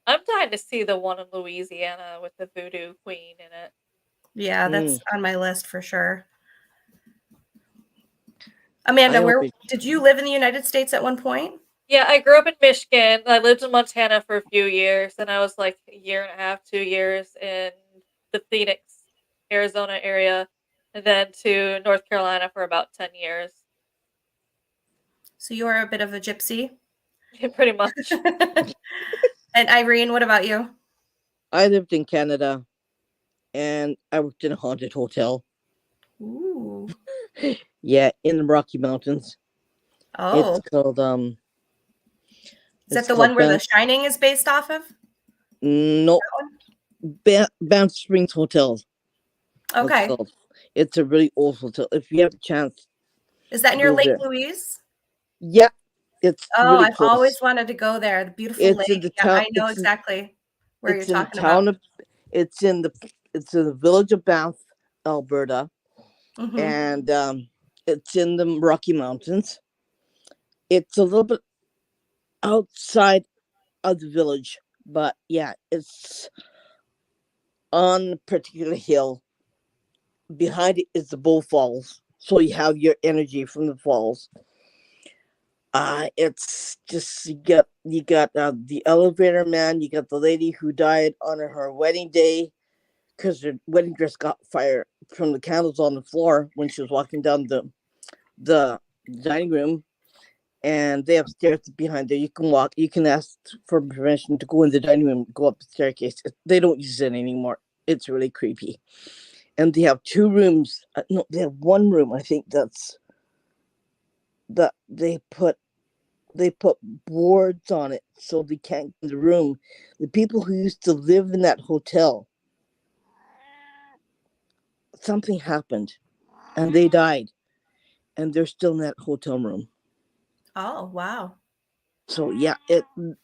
I'm dying to see the one in Louisiana with the Voodoo Queen in it. Yeah, that's on my list for sure. Amanda, where did you live in the United States at one point? Yeah, I grew up in Michigan. I lived in Montana for a few years, and I was like a year and a half, 2 years in the Phoenix, Arizona area, and then to North Carolina for about 10 years. So you are a bit of a gypsy? Yeah, pretty much. And Eryn, what about you? I lived in Canada, and I worked in a haunted hotel. Ooh. Yeah, in the Rocky Mountains. Oh. It's called Is that the one where The Shining is based off of? No. Banff Springs Hotel. Okay. It's a really old hotel. If you have a chance. Is that near Lake Louise? Yeah. It's really I've always wanted to go there. The beautiful lake. In the town, I know exactly where you're talking about. It's in the village of Banff, Alberta. And it's in the Rocky Mountains. It's a little bit outside of the village, but yeah, it's on a particular hill. Behind it is the Bull Falls, so you have your energy from the falls. It's just you got the elevator man. You got the lady who died on her wedding day because her wedding dress got fire from the candles on the floor when she was walking down the dining room. And they have stairs behind there. You can walk. You can ask for permission to go in the dining room, go up the staircase. They don't use it anymore. It's really creepy. And they have 2 rooms. No, they have 1 room. I think that they put they put boards on it so they can't get in the room. The people who used to live in that hotel, something happened and they died, and they're still in that hotel room. Oh, wow. So yeah,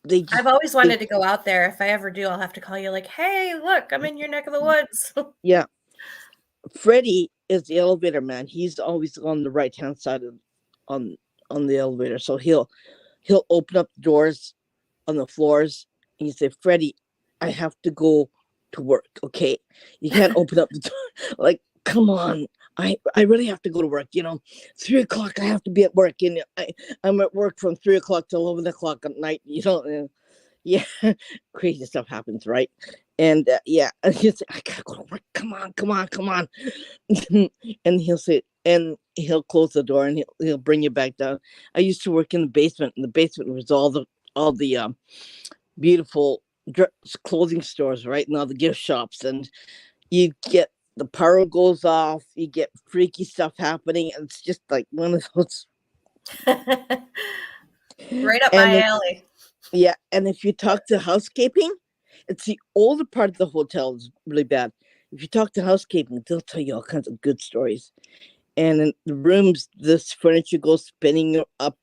they just I've always they, wanted to go out there. If I ever do, I'll have to call you like, hey, look, I'm in your neck of the woods. yeah. Freddie is the elevator man. He's always on the right hand side of on on the elevator. So he'll open up the doors on the floors and you say, Freddie, I have to go to work. Okay. You can't open up the door. Like, come on. I really have to go to work. 3 o'clock I have to be at work. And I'm at work from 3 o'clock to 11 o'clock at night. And yeah, crazy stuff happens, right? And yeah, and he'll say, I gotta go to work. Come on, come on, come on. And he'll say, and he'll close the door and he'll bring you back down. I used to work in the basement, and the basement was all the beautiful clothing stores, right, and all the gift shops, and you get the power goes off, you get freaky stuff happening, and it's just like one of those. Right up And my then, alley. yeah, and if you talk to housekeeping, it's the older part of the hotel is really bad. If you talk to housekeeping, they'll tell you all kinds of good stories. And in the rooms, this furniture goes spinning up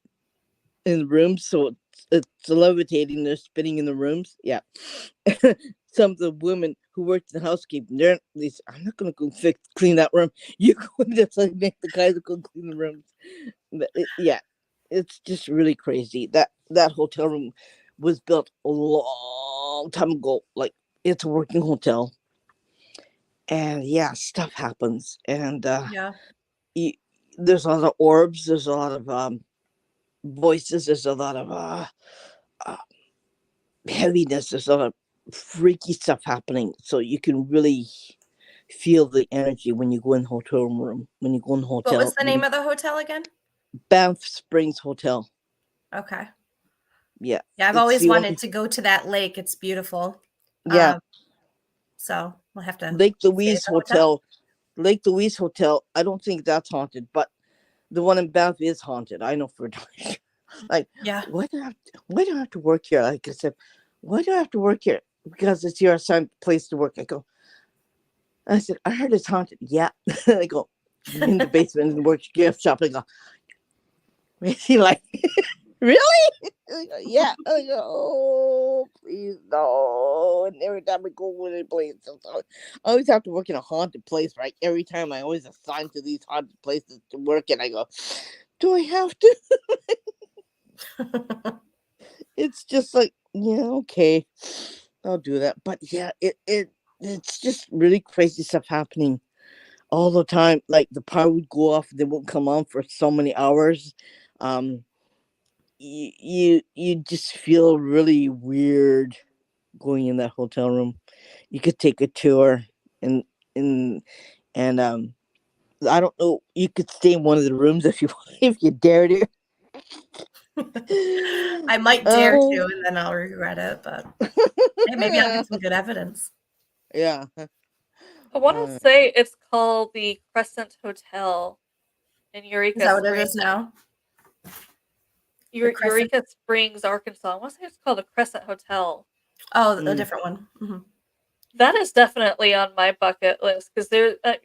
in the rooms, so it's levitating. They're spinning in the rooms. Yeah. Some of the women who worked in housekeeping, I'm not gonna go clean that room. You go in there, so make the guys go clean the rooms. But yeah, it's just really crazy. That hotel room was built a long time ago. Like, it's a working hotel, and yeah, stuff happens, and Yeah. you, there's a lot of orbs. There's a lot of voices. There's a lot of uh, heaviness. There's a lot of freaky stuff happening. So you can really feel the energy when you go in the hotel room. When you go in the What was hotel, the name of the hotel again? Banff Springs Hotel. Okay. Yeah, Yeah, I've it's always the wanted only. to go to that lake. It's beautiful. Yeah, So we'll have to Lake stay at Louise the hotel. Hotel. Lake Louise Hotel. I don't think that's haunted, but the one in Banff is haunted. I know for like, Yeah. why do I have to work here? Like I said, why do I have to work here? Because it's your assigned place to work. I said, I heard it's haunted. Yeah. I go, in the basement in the work gift shop. I go, is he like, really? I go, yeah. I go, oh, please no. And every time I go to a place, I always have to work in a haunted place, right? Every time I always assign to these haunted places to work, and I go, do I have to? It's just like, yeah, okay, I'll do that. But yeah, it's just really crazy stuff happening all the time. Like, the power would go off, they won't come on for so many hours. Um, you just feel really weird going in that hotel room. You could take a tour, and and and I don't know. You could stay in one of the rooms if you if you dare to. I might dare Oh, to, and then I'll regret it, but hey, maybe I'll get some good evidence. yeah. I want to say it's called the Crescent Hotel in Is Eureka that what it Springs. is now? The Crescent? Eureka Springs, Arkansas. I want to say it's called the Crescent Hotel. Oh, a different one. Mm-hmm. That is definitely on my bucket list because I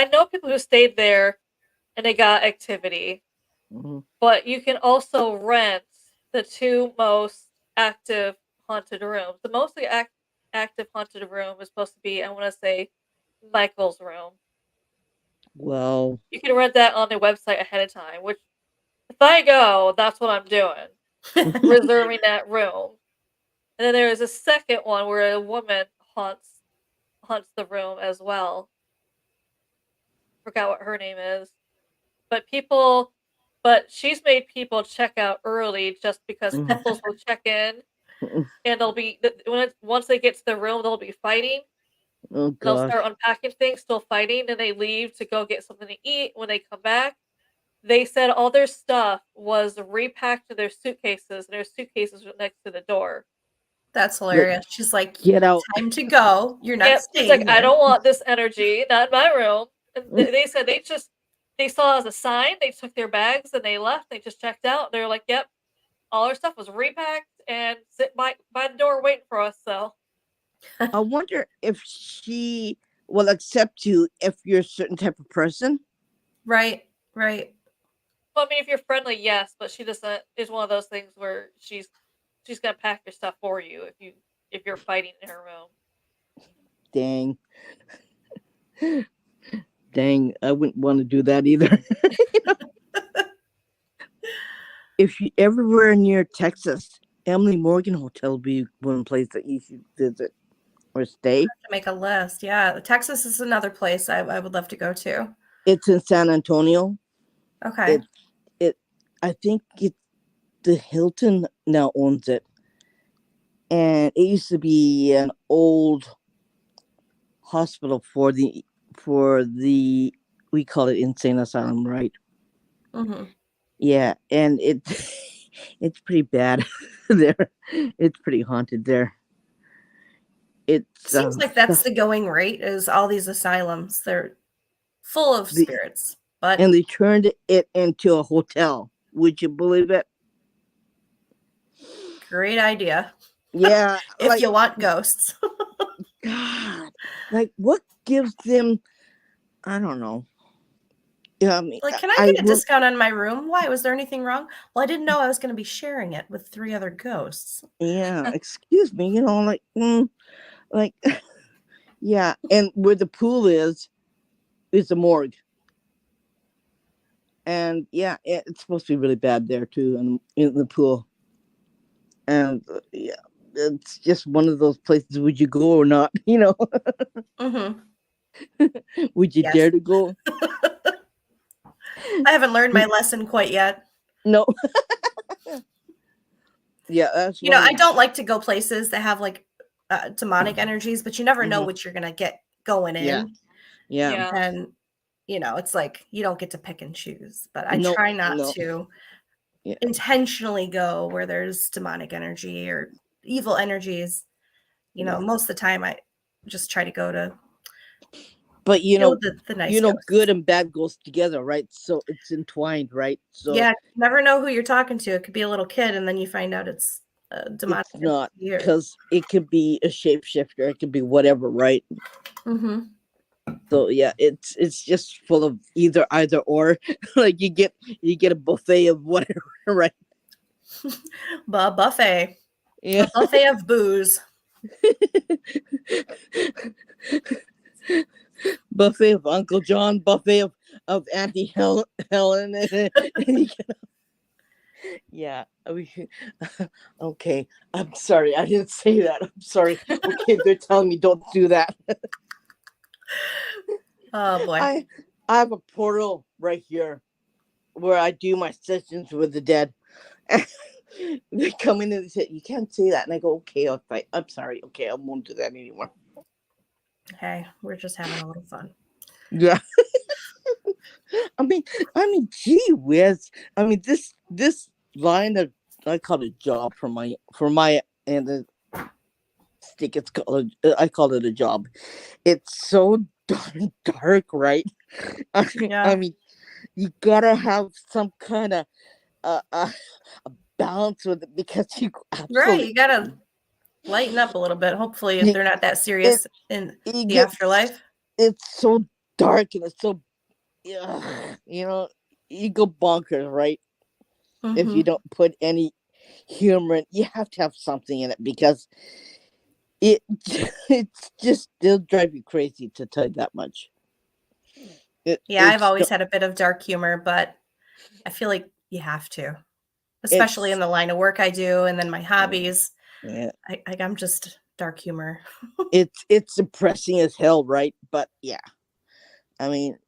know people who stayed there and they got activity, but you can also rent the two most active haunted rooms. The mostly active haunted room is supposed to be, I want to say, Michael's room. Well, You can rent that on the website ahead of time, which if I go, that's what I'm doing. Reserving that room. And then there is a second one where a woman haunts the room as well. Forgot what her name is. But she's made people check out early just because couples will check in and they'll be once they get to the room they'll be fighting. oh They'll gosh. start unpacking things, still fighting, and they leave to go get something to eat. When they come back, they said all their stuff was repacked to their suitcases, and their suitcases were next to the door. That's hilarious. She's like, Get out. time to go. You're not Yep, she's staying like, I here. don't want this energy, not in my room. And they said they saw it as a sign. They took their bags and they left. They just checked out. They were like, "Yep, all our stuff was repacked and sit by the door waiting for us." So, I wonder if she will accept you if you're a certain type of person. Right, right. well, I mean, if you're friendly, yes, but she just is one of those things where she's gonna pack your stuff for you if you're fighting in her room. Dang. Dang, I wouldn't want to do that either. If you ever were near Texas, Emily Morgan Hotel would be one place that you should visit or stay. To make a list. Yeah. Texas is another place I would love to go to. It's in San Antonio. Okay. It I think the Hilton now owns it. And it used to be an old hospital for the we call it insane asylum, right? Mm-hmm. Yeah, and it's pretty bad there. It's pretty haunted there. It's Seems like that's the going rate is all these asylums. They're full of spirits. But and they turned it into a hotel. Would you believe it? great idea. Yeah, If you want ghosts. God, like what gives them? I don't know. Yeah, I mean, Like, can I get a discount on my room? Why? Was there anything wrong? Well, I didn't know I was going to be sharing it with 3 other ghosts. Yeah, excuse me. Like, yeah, and where the pool is a morgue, and yeah, it's supposed to be really bad there too, and in the pool, and yeah, it's just one of those places. Would you go or not? Mm-hmm. Would you Yes. dare to go? I haven't learned my lesson quite yet. No. Yeah, that's I don't like to go places that have like demonic energies, but you never know Mhm. what you're going to get going Yeah. in. Yeah. And, it's like you don't get to pick and choose. But I No, try not no. to Yeah. intentionally go where there's demonic energy or evil energies. Most of the time I just try to go to But the nice ghosts. good and bad goes together, right? So it's entwined, right? So Yeah, you never know who you're talking to. It could be a little kid, and then you find out it's demonic. it's not, because it could be a shapeshifter, it could be whatever, right? Mm-hmm. So yeah, it's just full of either or. Like you get a buffet of whatever, right? Buffet. Yeah. A buffet of booze. Buffet of Uncle John, buffet of Auntie Helen. Yeah. Okay. I'm sorry. I didn't say that. I'm sorry. Okay, they're telling me don't do that. Oh boy. I have a portal right here where I do my sessions with the dead. They come in and they say, "You can't say that," and I go, "Okay, I'm sorry. Okay, I won't do that anymore." Hey, we're just having a little fun. Yeah. I mean, gee whiz. I mean, this line of, I call it a job for my and the stick. I call it a job. It's so darn dark, right? Yeah. I mean, you gotta have some kind of a balance with it, because you Right, you gotta lighten up a little bit. Hopefully, if they're not that serious in the afterlife. It's so dark and it's so, you go bonkers, right? If you Mm-hmm. don't put any humor in, you have to have something in it, because it's just, they'll drive you crazy, to tell you that much. Yeah, I've always had a bit of dark humor, but I feel like you have to, especially in the line of work I do, and then my hobbies. Yeah, I'm just dark humor. it's depressing as hell, right? But yeah, I mean,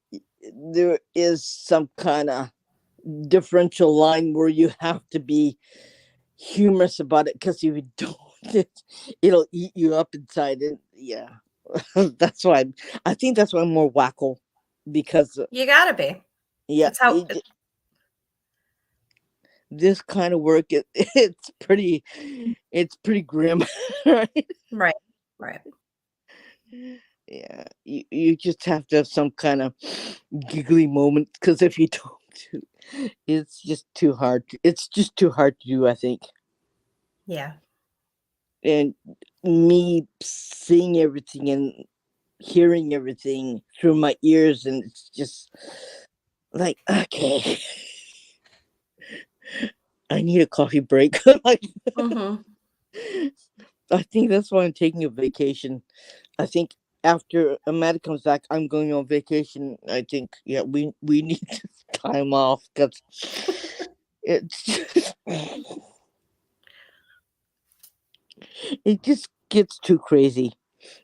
there is some kind of differential line where you have to be humorous about it, because if you don't, it'll eat you up inside. And yeah, that's why I think that's why I'm more wacko, because You gotta be. yeah, It's how this kind of work, it's pretty grim. Right? right, right. Yeah, you just have to have some kind of giggly moment, because if you don't, it's just too hard. It's just too hard to do, I think. Yeah. And me seeing everything and hearing everything through my ears, and it's just like, okay, I need a coffee break. Like, Mm-hmm. I think that's why I'm taking a vacation. I think after Amanda comes back, I'm going on vacation. I think, yeah, we need time off, because it's just, it just gets too crazy.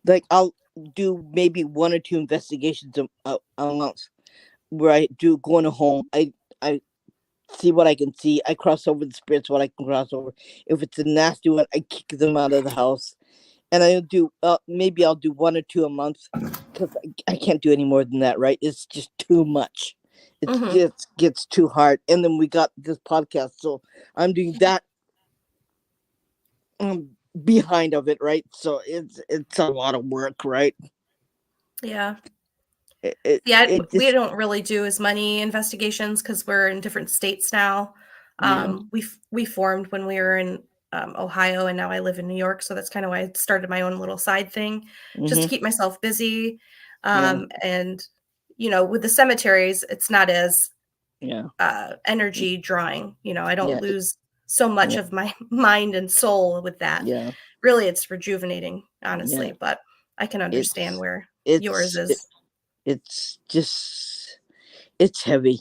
Like, I'll do maybe one or two investigations a month, where I do going to home. I see what I can see. I cross over the spirits what I can cross over. If it's a nasty one, I kick them out of the house. And I'll do maybe I'll do one or two a month, because I can't do any more than that. Right? It's just too much. It Mm-hmm. just gets too hard. And then we got this podcast, so I'm doing that behind of it. Right? So it's a lot of work. Right? Yeah. Yeah, It we just, don't really do as many investigations because we're in different states now. yeah. We formed when we were in Ohio, and now I live in New York, so that's kind of why I started my own little side thing, just to Mhm. keep myself busy. Yeah. And with the cemeteries, it's not as Yeah. energy drawing. I don't Yeah. lose so much Yeah. of my mind and soul with that. Yeah. Really, it's rejuvenating, Yeah. honestly, but I can understand It's where yours it's it, is. it's just, it's heavy,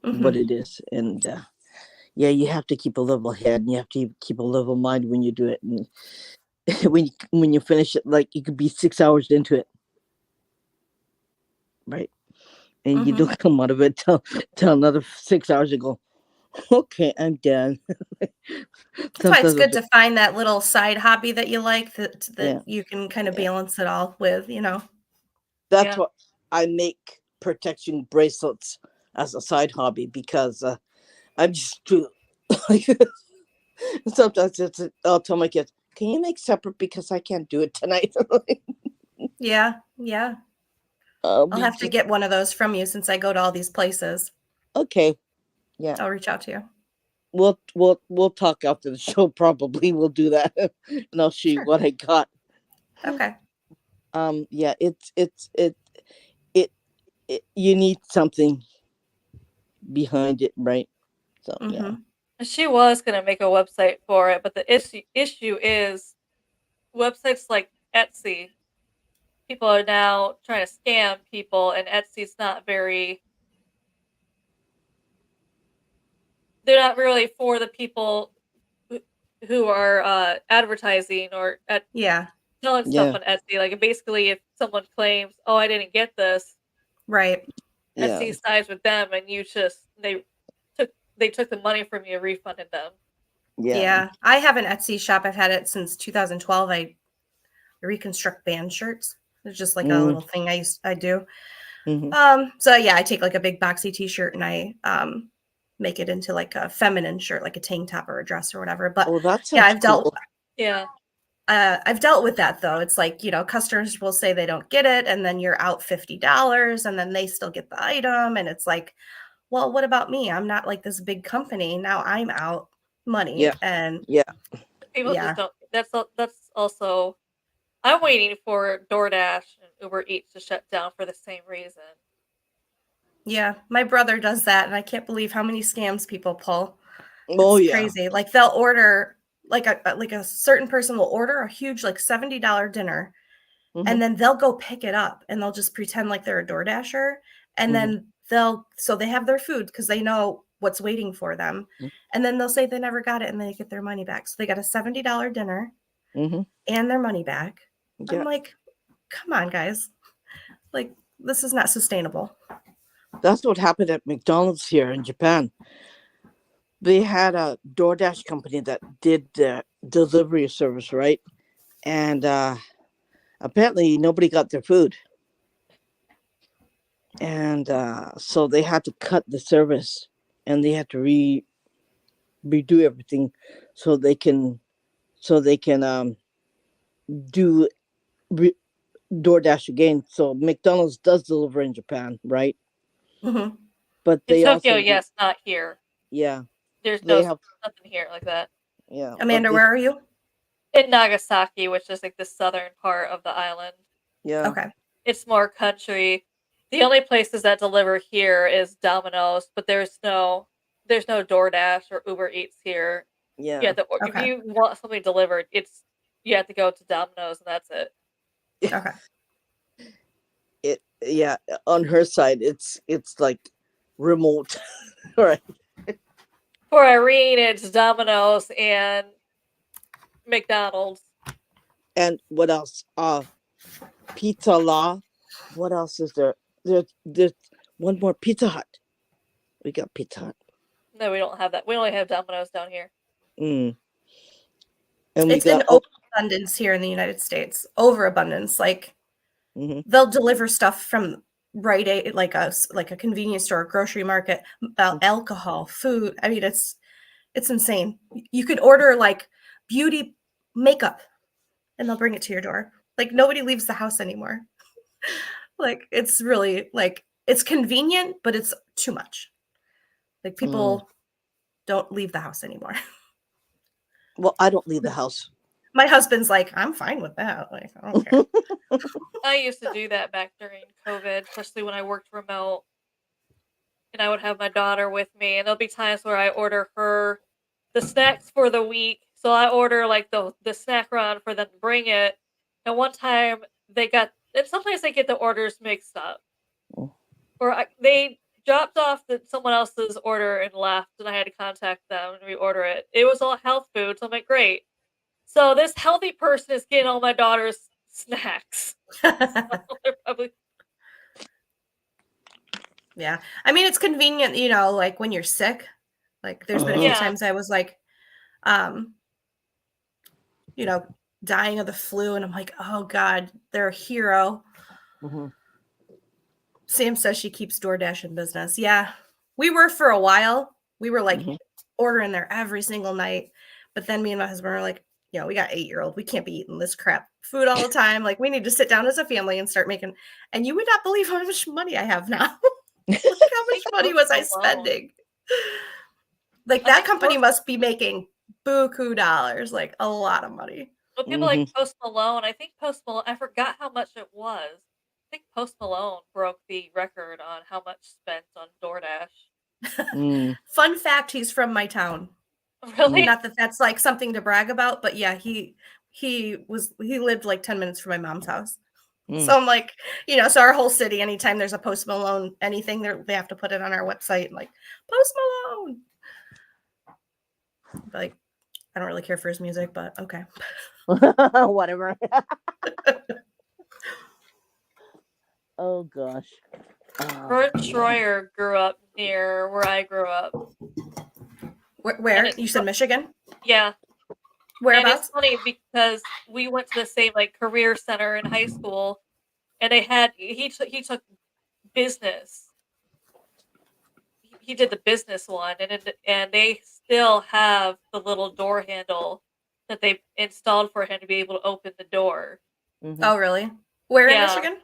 what Hmm. it is. And yeah, you have to keep a level head, and you have to keep a level mind when you do it. And when you finish it, like, you could be 6 hours into it, right? And you Hmm. don't come out of it till another 6 hours and go, okay, I'm done. That's why it's Sometimes good to find that little side hobby that you like that yeah, you can kind of yeah. balance it all with. That's Yeah. what I make protection bracelets as a side hobby, because I'm just too like, sometimes I'll tell my kids, can you make separate, because I can't do it tonight. Yeah, yeah. I'll I'll be have to just get one of those from you since I go to all these places. okay. Yeah, I'll reach out to you. we'll talk after the show. Probably we'll do that, and I'll show you Sure. what I got. Okay. Yeah, it, you need something behind it, right? So yeah. Hmm. She was gonna make a website for it, but the issue is websites like Etsy. People are now trying to scam people, and Etsy's not very. They're not really for the people who, who are advertising or Yeah. selling stuff Yeah. on Etsy. Like basically, if someone claims, "Oh, I didn't get this," Right. Yeah. Etsy sides with them, and you just took they took the money from you, refunded them. Yeah. Yeah. I have an Etsy shop. I've had it since 2012. I reconstruct band shirts. It's just like a Mm, little thing I do. hmm. So yeah, I take like a big boxy t-shirt and I make it into like a feminine shirt, like a tank top or a dress or whatever. But Oh, that yeah, sounds cool. Yeah, I've dealt with that though. It's like, customers will say they don't get it and then you're out $50 and then they still get the item. And it's like, well, what about me? I'm not like this big company. Now I'm out Yeah. money. And Yeah. people just yeah, don't. That's also. I'm waiting for DoorDash and Uber Eats to shut down for the same reason. yeah, my brother does that. And I can't believe how many scams people pull. Oh It's yeah. crazy. Like they'll order like a certain person will order a huge like $70 dinner Hmm. and then they'll go pick it up and they'll just pretend like they're a Door Dasher and Hmm. then they have their food because they know what's waiting for them. And then they'll say they never got it and they get their money back. So they got a $70 dinner Hmm. and their money back. I'm Yeah. like, come on, guys. Like, this is not sustainable. That's what happened at McDonald's here in Japan. They had a DoorDash company that did the delivery service, right? And apparently nobody got their food, and so they had to cut the service, and they had to redo everything, so they can do re- DoorDash again. So McDonald's does deliver in Japan, right? Hmm. But In they Tokyo, also do, yes, not here. yeah, There's they have, nothing here like that. yeah, but Amanda, they, where are you? In Nagasaki, which is like the southern part of the island, yeah, Okay. it's more country. The only places that deliver here is Domino's, but there's no DoorDash or Uber Eats here. yeah. If Okay. you want something delivered, you have to go to Domino's and that's it. Okay. Yeah, on her side, it's like remote, right? For Irene, it's Domino's and McDonald's. And what else? Pizza La. What else is there? There's one more, Pizza Hut. We got Pizza Hut. No, we don't have that. We only have Domino's down here. Mm. And we It's in got, oh, overabundance here in the United States. Overabundance. Like mhm. they'll deliver stuff from Rite Aid, like a convenience store, grocery market, alcohol, food. I mean, it's insane. You could order like beauty makeup, and they'll bring it to your door. Like nobody leaves the house anymore. Like it's really like it's convenient, but it's too much. Like Mm. people don't leave the house anymore. Well, I don't leave the house. My husband's like, I'm fine with that. Like, I don't care. I used to do that back during COVID, especially when I worked remote. And I would have my daughter with me, and there'll be times where I order her the snacks for the week. So I order like the snack run for them to bring it. And one time and sometimes they get the orders mixed up, Mm. or they dropped off someone else's order and left, and I had to contact them and reorder it. It was all health food, so I'm like, great. So this healthy person is getting all my daughter's snacks. So they're probably Yeah. I mean, it's convenient, like when you're sick. Like there's been a few Uh-huh. Yeah. times I was like, um, you know, dying of the flu, and I'm like, oh God, they're a hero. Mhm. Sam says she keeps DoorDash in business. Yeah. We were for a while. We were like Mhm. ordering there every single night. But then me and my husband were like, we got 8-year-old. We can't be eating this crap food all the time. Like we need to sit down as a family and start making. And you would not believe how much money I have now. Like how much money was I spending? Like I that think company must be making buku dollars, like a lot of money. Well, people like Mhm. Post Malone. I think Post Malone. I forgot how much it was. I think Post Malone broke the record on how much spent on DoorDash. Mm. Fun fact, he's from my town. Really? Not that that's like something to brag about, but yeah, he lived like 10 minutes from my mom's house. Mm. So I'm like, so our whole city, anytime there's a Post Malone anything, they have to put it on our website, like Post Malone. Like, I don't really care for his music, but okay. Whatever. Oh gosh. Bert Schroyer grew up near where I grew up. Where? it's You said Michigan? Yeah, and it's Whereabouts? funny because we went to the same like career center in high school, and he took business. He did the business one, and they still have the little door handle that they installed for him to be able to open the door. Mhm. Oh, really? Where in Yeah. Michigan?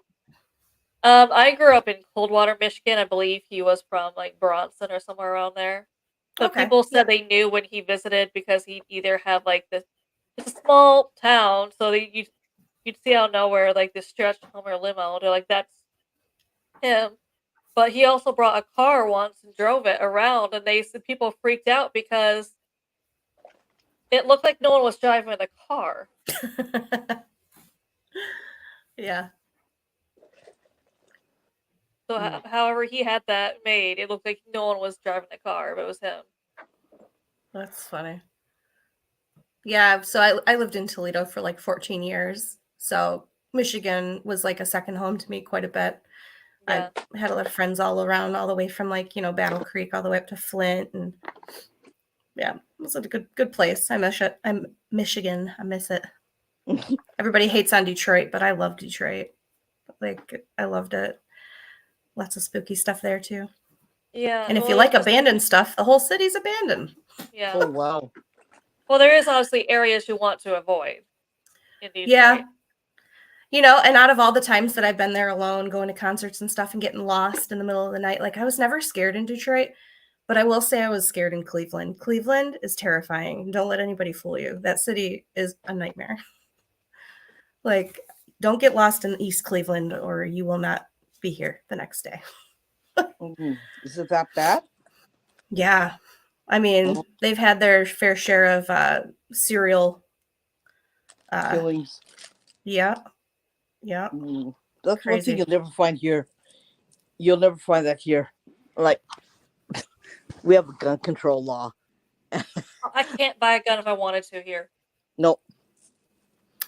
I grew up in Coldwater, Michigan. I believe he was from like Bronson or somewhere around there. But Okay. people said they knew when he visited because he'd either have like this. It's a small town, so you'd see out of nowhere like this stretch Hummer limo. They're like, that's him. But he also brought a car once and drove it around, and they said people freaked out because it looked like no one was driving the car. Yeah. So, Mm. however he had that made, it looked like no one was driving the car, but it was him. That's funny. Yeah, so I lived in Toledo for like 14 years. So Michigan was like a second home to me quite a bit. I Yeah. had a lot of friends all around, all the way from like, Battle Creek all the way up to Flint. And yeah, it was a good place. I miss it. I'm Michigan. I miss it. Everybody hates on Detroit, but I love Detroit. Like I loved it. Lots of spooky stuff there too. Yeah. And if Well, you there's like just abandoned stuff, the whole city's abandoned. yeah. Oh wow. Well, there is obviously areas you want to avoid in Yeah. Detroit. And out of all the times that I've been there alone, going to concerts and stuff and getting lost in the middle of the night, like I was never scared in Detroit, but I will say I was scared in Cleveland. Cleveland is terrifying. Don't let anybody fool you. That city is a nightmare. Like, don't get lost in East Cleveland or you will not be here the next day. Is it that bad? Yeah. I mean, they've had their fair share of serial Killings. Yeah. Yeah. That's one thing Crazy. you'll never find here. You'll never find that here. Like, we have a gun control law. I can't buy a gun if I wanted to here. Nope.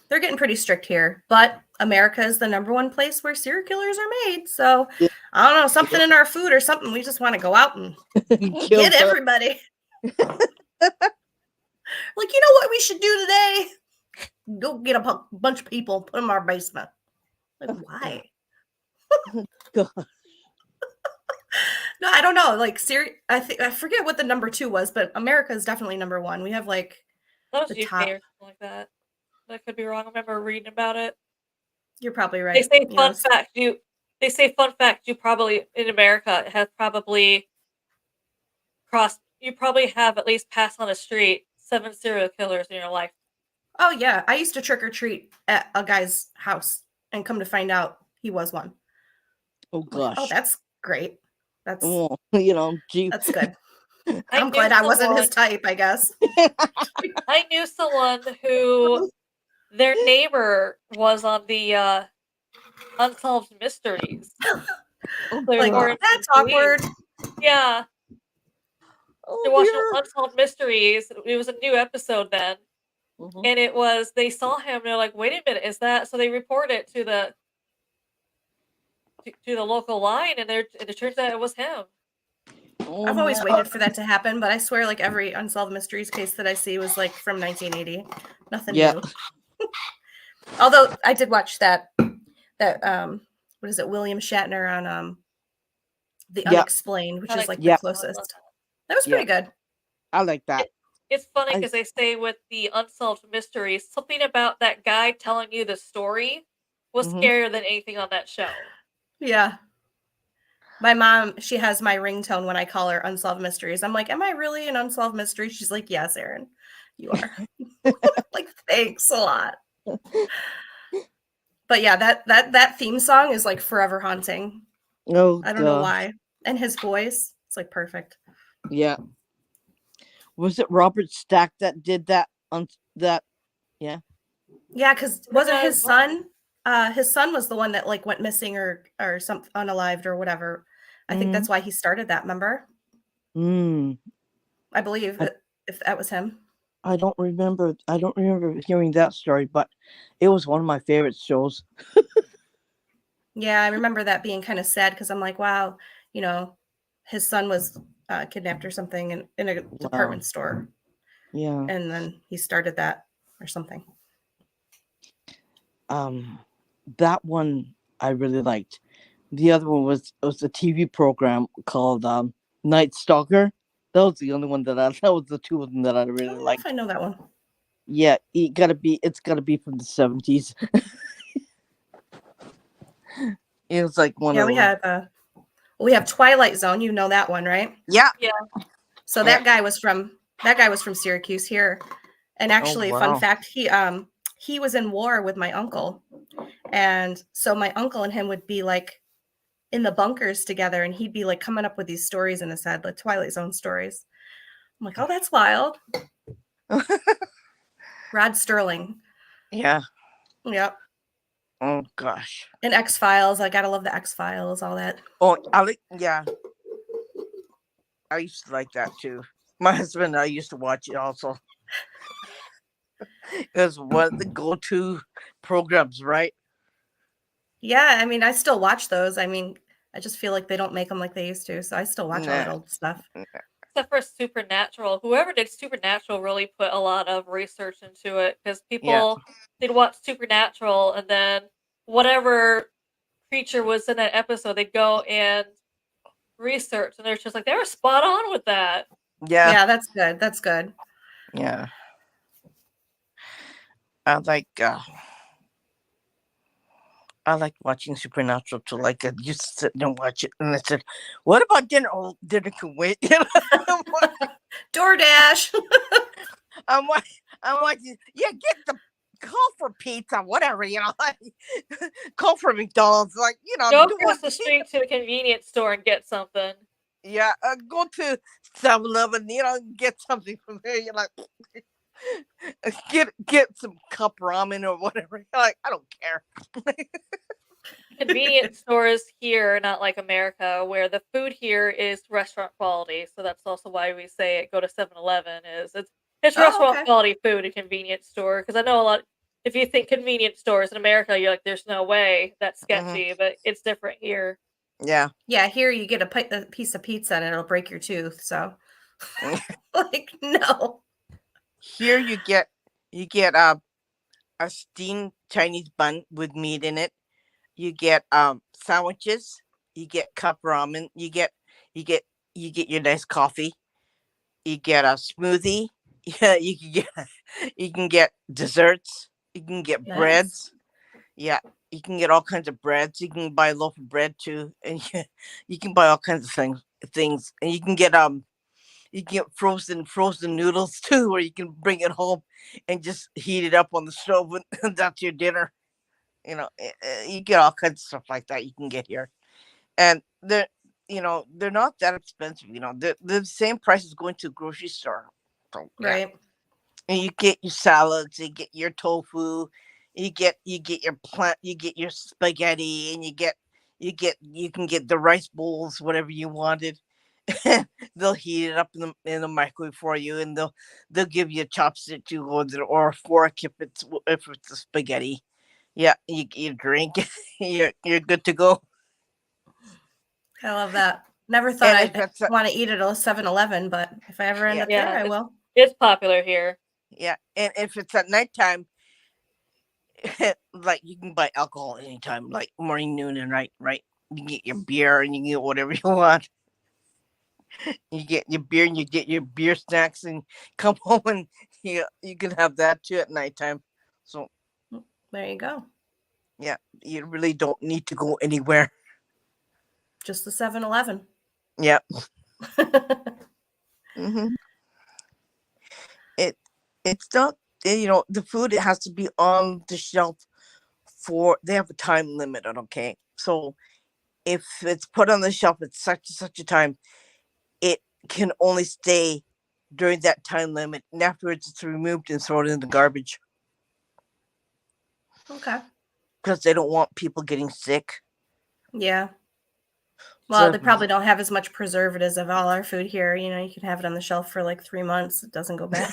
They're getting pretty strict here, but America is the #1 place where serial killers are made. So Yeah. I don't know, something in our food or something. We just want to go out and Kill get everybody. Like, you know what we should do today? Go get a bunch of people, put them in our basement. Like, why? God. No, I don't know. Like, I forget what the #2 was, but America is definitely #1. We have like That was the UK top. or something like that. I could be wrong. I remember reading about it. You're probably They right. say fun fact. They say fun fact. You probably in America have probably crossed. You probably have at least passed on the street 7 serial killers in your life. Oh yeah, I used to trick or treat at a guy's house, and come to find out he was one. Oh Like, gosh. oh, that's great. That's gee. that's good. I I'm knew glad I wasn't someone- his type, I guess. I knew someone who their neighbor was on the Unsolved Mysteries. Like, that's awkward. Yeah. Oh, They're watching dear. Unsolved Mysteries. It was a new episode then. Mhm. And it was, they saw him, they're like, wait a minute, is that? So they report it to the local line, and it turns out it was him. Oh, I've always no. waited for that to happen, but I swear, like, every Unsolved Mysteries case that I see was like from 1980. Nothing new. Although I did watch that what is it, William Shatner on The Unexplained, which is like the closest. That was pretty good. I like that. It's funny because they say with the Unsolved Mysteries, something about that guy telling you the story was scarier than anything on that show. Yeah. My mom, she has my ringtone when I call her Unsolved Mysteries. I'm like, am I really an Unsolved Mystery? She's like, yes, Eryn, you are. Like, thanks a lot. But yeah, that theme song is like forever haunting. Oh, I don't know why. And his voice, it's like perfect. Yeah. Was it Robert Stack that did that on that? Yeah. Yeah, because wasn't his son? His son was the one that like went missing or something, unalived or whatever. I think that's why he started that. Remember? I believe if that was him. I don't remember hearing that story, but it was one of my favorite shows. Yeah, I remember that being kind of sad because I'm like, wow, his son was kidnapped or something in a department store. Yeah. And then he started that or something. That one I really liked. The other one was a TV program called Night Stalker. That was the only one that was the two of them that I really liked. I know that one. Yeah, it's gotta be from the 70s. It was like one of them. We have Twilight Zone. You know that one, right? Yeah. Yeah. So that guy was from Syracuse here. And actually, fun fact, he was in war with my uncle. And so my uncle and him would be like in the bunkers together, and he'd be like coming up with these stories in his head, like Twilight Zone stories. I'm like, oh, that's wild. Rod Sterling. Yeah. Yep. Oh gosh. And X-Files. I gotta love the X-Files, all that. Oh, yeah. I used to like that too. My husband and I used to watch it also. It was one of the go-to programs, right? Yeah, I mean, I still watch those. I mean, I just feel like they don't make them like they used to, so I still watch all that old stuff. Except for Supernatural. Whoever did Supernatural really put a lot of research into it because people they'd watch Supernatural and then whatever creature was in that episode, they'd go and research, and they're just like, they were spot on with that. Yeah. Yeah, that's good. That's good. Yeah. I like I like watching Supernatural too. Like I used to sit and watch it, and I said, "What about dinner? Oh, dinner can wait." DoorDash. I'm watching. I'm watching. Yeah, get the call for pizza, whatever. Call for McDonald's. Like Go do across what. the street to the convenience store and get something. Yeah, go to 7-Eleven. Get something from there. You're like, get some cup ramen or whatever. You're like, I don't care. Convenience stores here are not like America, where the food here is restaurant quality. So that's also why we say go to 7-Eleven. It's Oh, restaurant okay. quality food at convenience store. Because I know a lot. If you think convenience stores in America, you're like, there's no way, that's sketchy. But it's different here. Yeah. Yeah, here you get a piece of pizza and it'll break your tooth. So, like, no. Here you get a steamed Chinese bun with meat in it. You get sandwiches. You get cup ramen. You get you get your nice coffee. You get a smoothie. Yeah, you can get desserts. You can get Nice. breads. Yeah, you can get all kinds of breads. You can buy a loaf of bread too, and you can buy all kinds of things, and you can get frozen noodles too, where you can bring it home and just heat it up on the stove, and that's your dinner. You get all kinds of stuff like that you can get here, and they're not that expensive. They're the same price as going to a grocery store. So yeah, Right. and you get your salads, you get your tofu, you get your you get your spaghetti, and you can get the rice bowls, whatever you wanted. They'll heat it up in the microwave for you, and they'll give you a chopstick to or a fork if it's a spaghetti. Yeah, you drink, you're good to go. I love that. Never thought And if I'd it's a, want to eat at a 7-Eleven, but if I ever end yeah, up there, Yeah, I will. it's popular here. yeah, and if it's at nighttime, like you can buy alcohol anytime, like morning, noon, and night, right? You can get your beer and you can get whatever you want. You get your beer and you get your beer snacks and come home and you can have that too at nighttime. So There you go. yeah, you really don't need to go anywhere. Just the 7-Eleven. Yeah. hmm It it's not the food has to be on the shelf for they have a time limit on, okay? So if it's put on the shelf at such and such a time, it can only stay during that time limit, and afterwards it's removed and thrown in the garbage Okay. because they don't want people getting sick. Yeah. Well, So they probably don't have as much preservatives of all our food here. You can have it on the shelf for like 3 months. It doesn't go bad.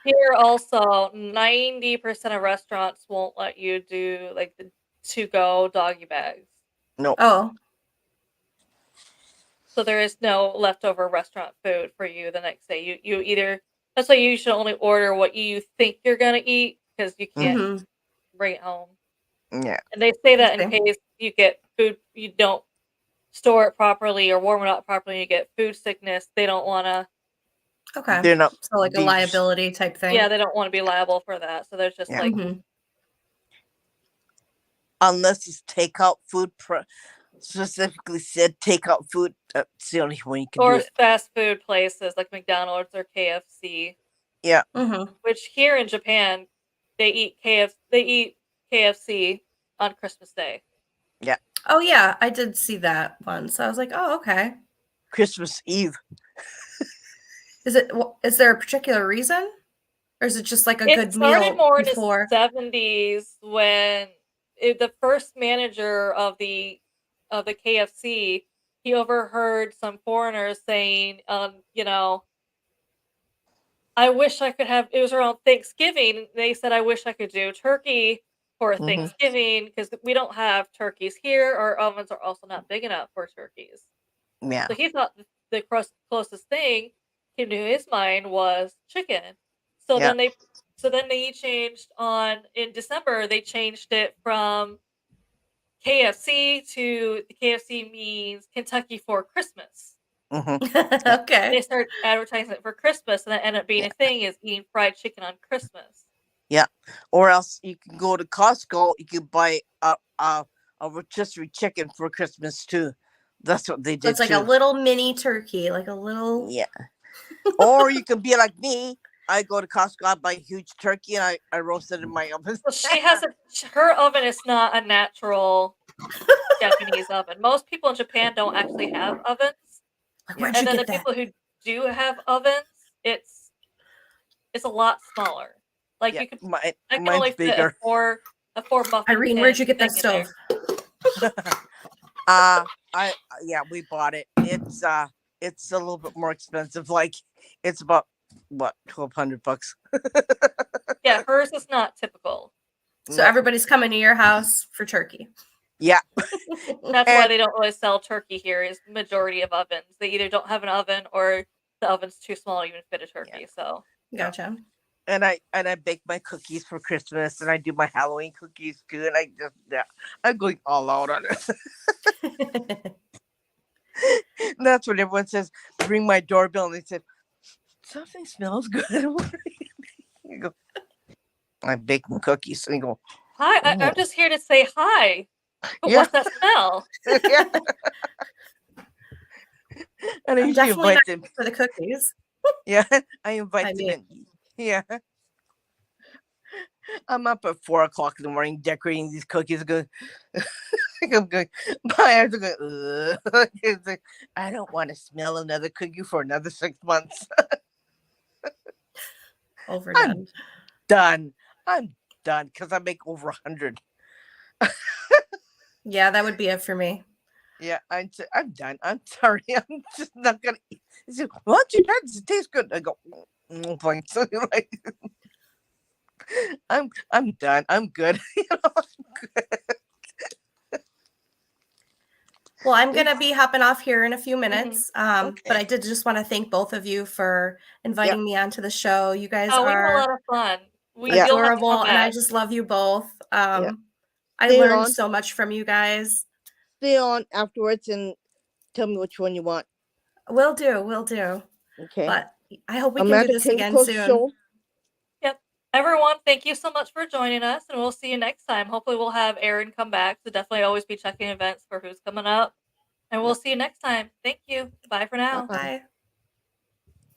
Here also, 90% of restaurants won't let you do like the to-go doggy bags. no, Oh, So there is no leftover restaurant food for you the next day. You either that's why you should only order what you think you're gonna eat because you can't mm-hmm. bring it home. yeah, And they say that in Okay. case you get food, you don't store it properly or warm it up properly, you get food sickness. They don't want to. Okay. they're not So like a being liability type thing. Yeah, they don't want to be liable for that. So there's just yeah, like Mm-hmm. unless it's takeout food. Specifically said takeout food. That's the only way you can do or it. fast food places like McDonald's or KFC. Yeah, Mm-hmm. Which here in Japan, they eat KFC on Christmas Day. yeah. Oh yeah, I did see that once. I was like, oh, okay. Christmas Eve. Is there a particular reason? Or is it just like a It good started meal more in the before? 70s when the first manager of the KFC, he overheard some foreigners saying, I wish I could have. It was around Thanksgiving. They said, I wish I could do turkey for hmm Thanksgiving because we don't have turkeys here. Our ovens are also not big enough for turkeys. Yeah. So he thought the closest thing came to his mind was chicken. So Yeah. then they changed in December. They changed it from KFC to the KFC means Kentucky for Christmas. hmm Okay. They started advertising it for Christmas, and that ended up being Yeah. a thing is eating fried chicken on Christmas. Yeah. Or else you can go to Costco. You can buy a rotisserie chicken for Christmas too. That's what they So did it's like a too. little mini turkey, like a little. Yeah. Or you can be like me. I go to Costco, I buy a huge turkey, and I roast it in my oven. Well, she has her oven is not a natural Japanese oven. Most people in Japan don't actually have ovens. Like, Yeah. where'd And you then the get that? people who do have ovens, it's a lot smaller. Like Yeah, you could, my I can mine's only fit bigger. a four muffin Irene, tin where'd you get that thing in there. stove? I yeah, we bought it. It's a little bit more expensive. Like it's about what $1,200. Yeah, hers is not typical. So No, everybody's coming to your house for turkey. yeah, That's why and they don't really sell turkey here. Is majority of ovens. They either don't have an oven or the oven's too small to even fit a turkey. So Gotcha. and I bake my cookies for Christmas, and I do my Halloween cookies too. And I just I'm going all out on it. That's what everyone says. Ring my doorbell, and they said something smells good. You go, I'm baking cookies, and you go, hi, oh. I'm just here to say hi. Yeah. What's that smell? Yeah. And I I'm usually definitely invite not them. for the cookies. Yeah, I invite I them mean, in. Yeah, I'm up at 4 o'clock in the morning decorating these cookies. Going, I'm going. My eyes are going. Ugh. It's like, I don't want to smell another cookie for another 6 months. overdone. Done. I'm done because I make over 100. Yeah, that would be it for me. Yeah, I'm done. I'm sorry. I'm just not gonna eat. He said, "Well, your does it taste good?" I go, thanks. Like, I'm done. I'm good. You know, I'm good. Well, I'm going to be hopping off here in a few Mhm. minutes. But I did just want to thank both of you for inviting me onto the show. You guys Oh, we had a are lot of fun. Yeah. You'll have to come adorable, and I back. just love you both. Yeah. I Stay learned on. so much from you guys. Stay on afterwards and tell me which one you want. Will do, will do. Okay. But I hope we can do Amanda, this can you again close the soon. show? Yep. Everyone, thank you so much for joining us, and we'll see you next time. Hopefully, we'll have Eryn come back. So definitely always be checking events for who's coming up. And we'll Yep. see you next time. Thank you. Bye for now. Bye. Bye.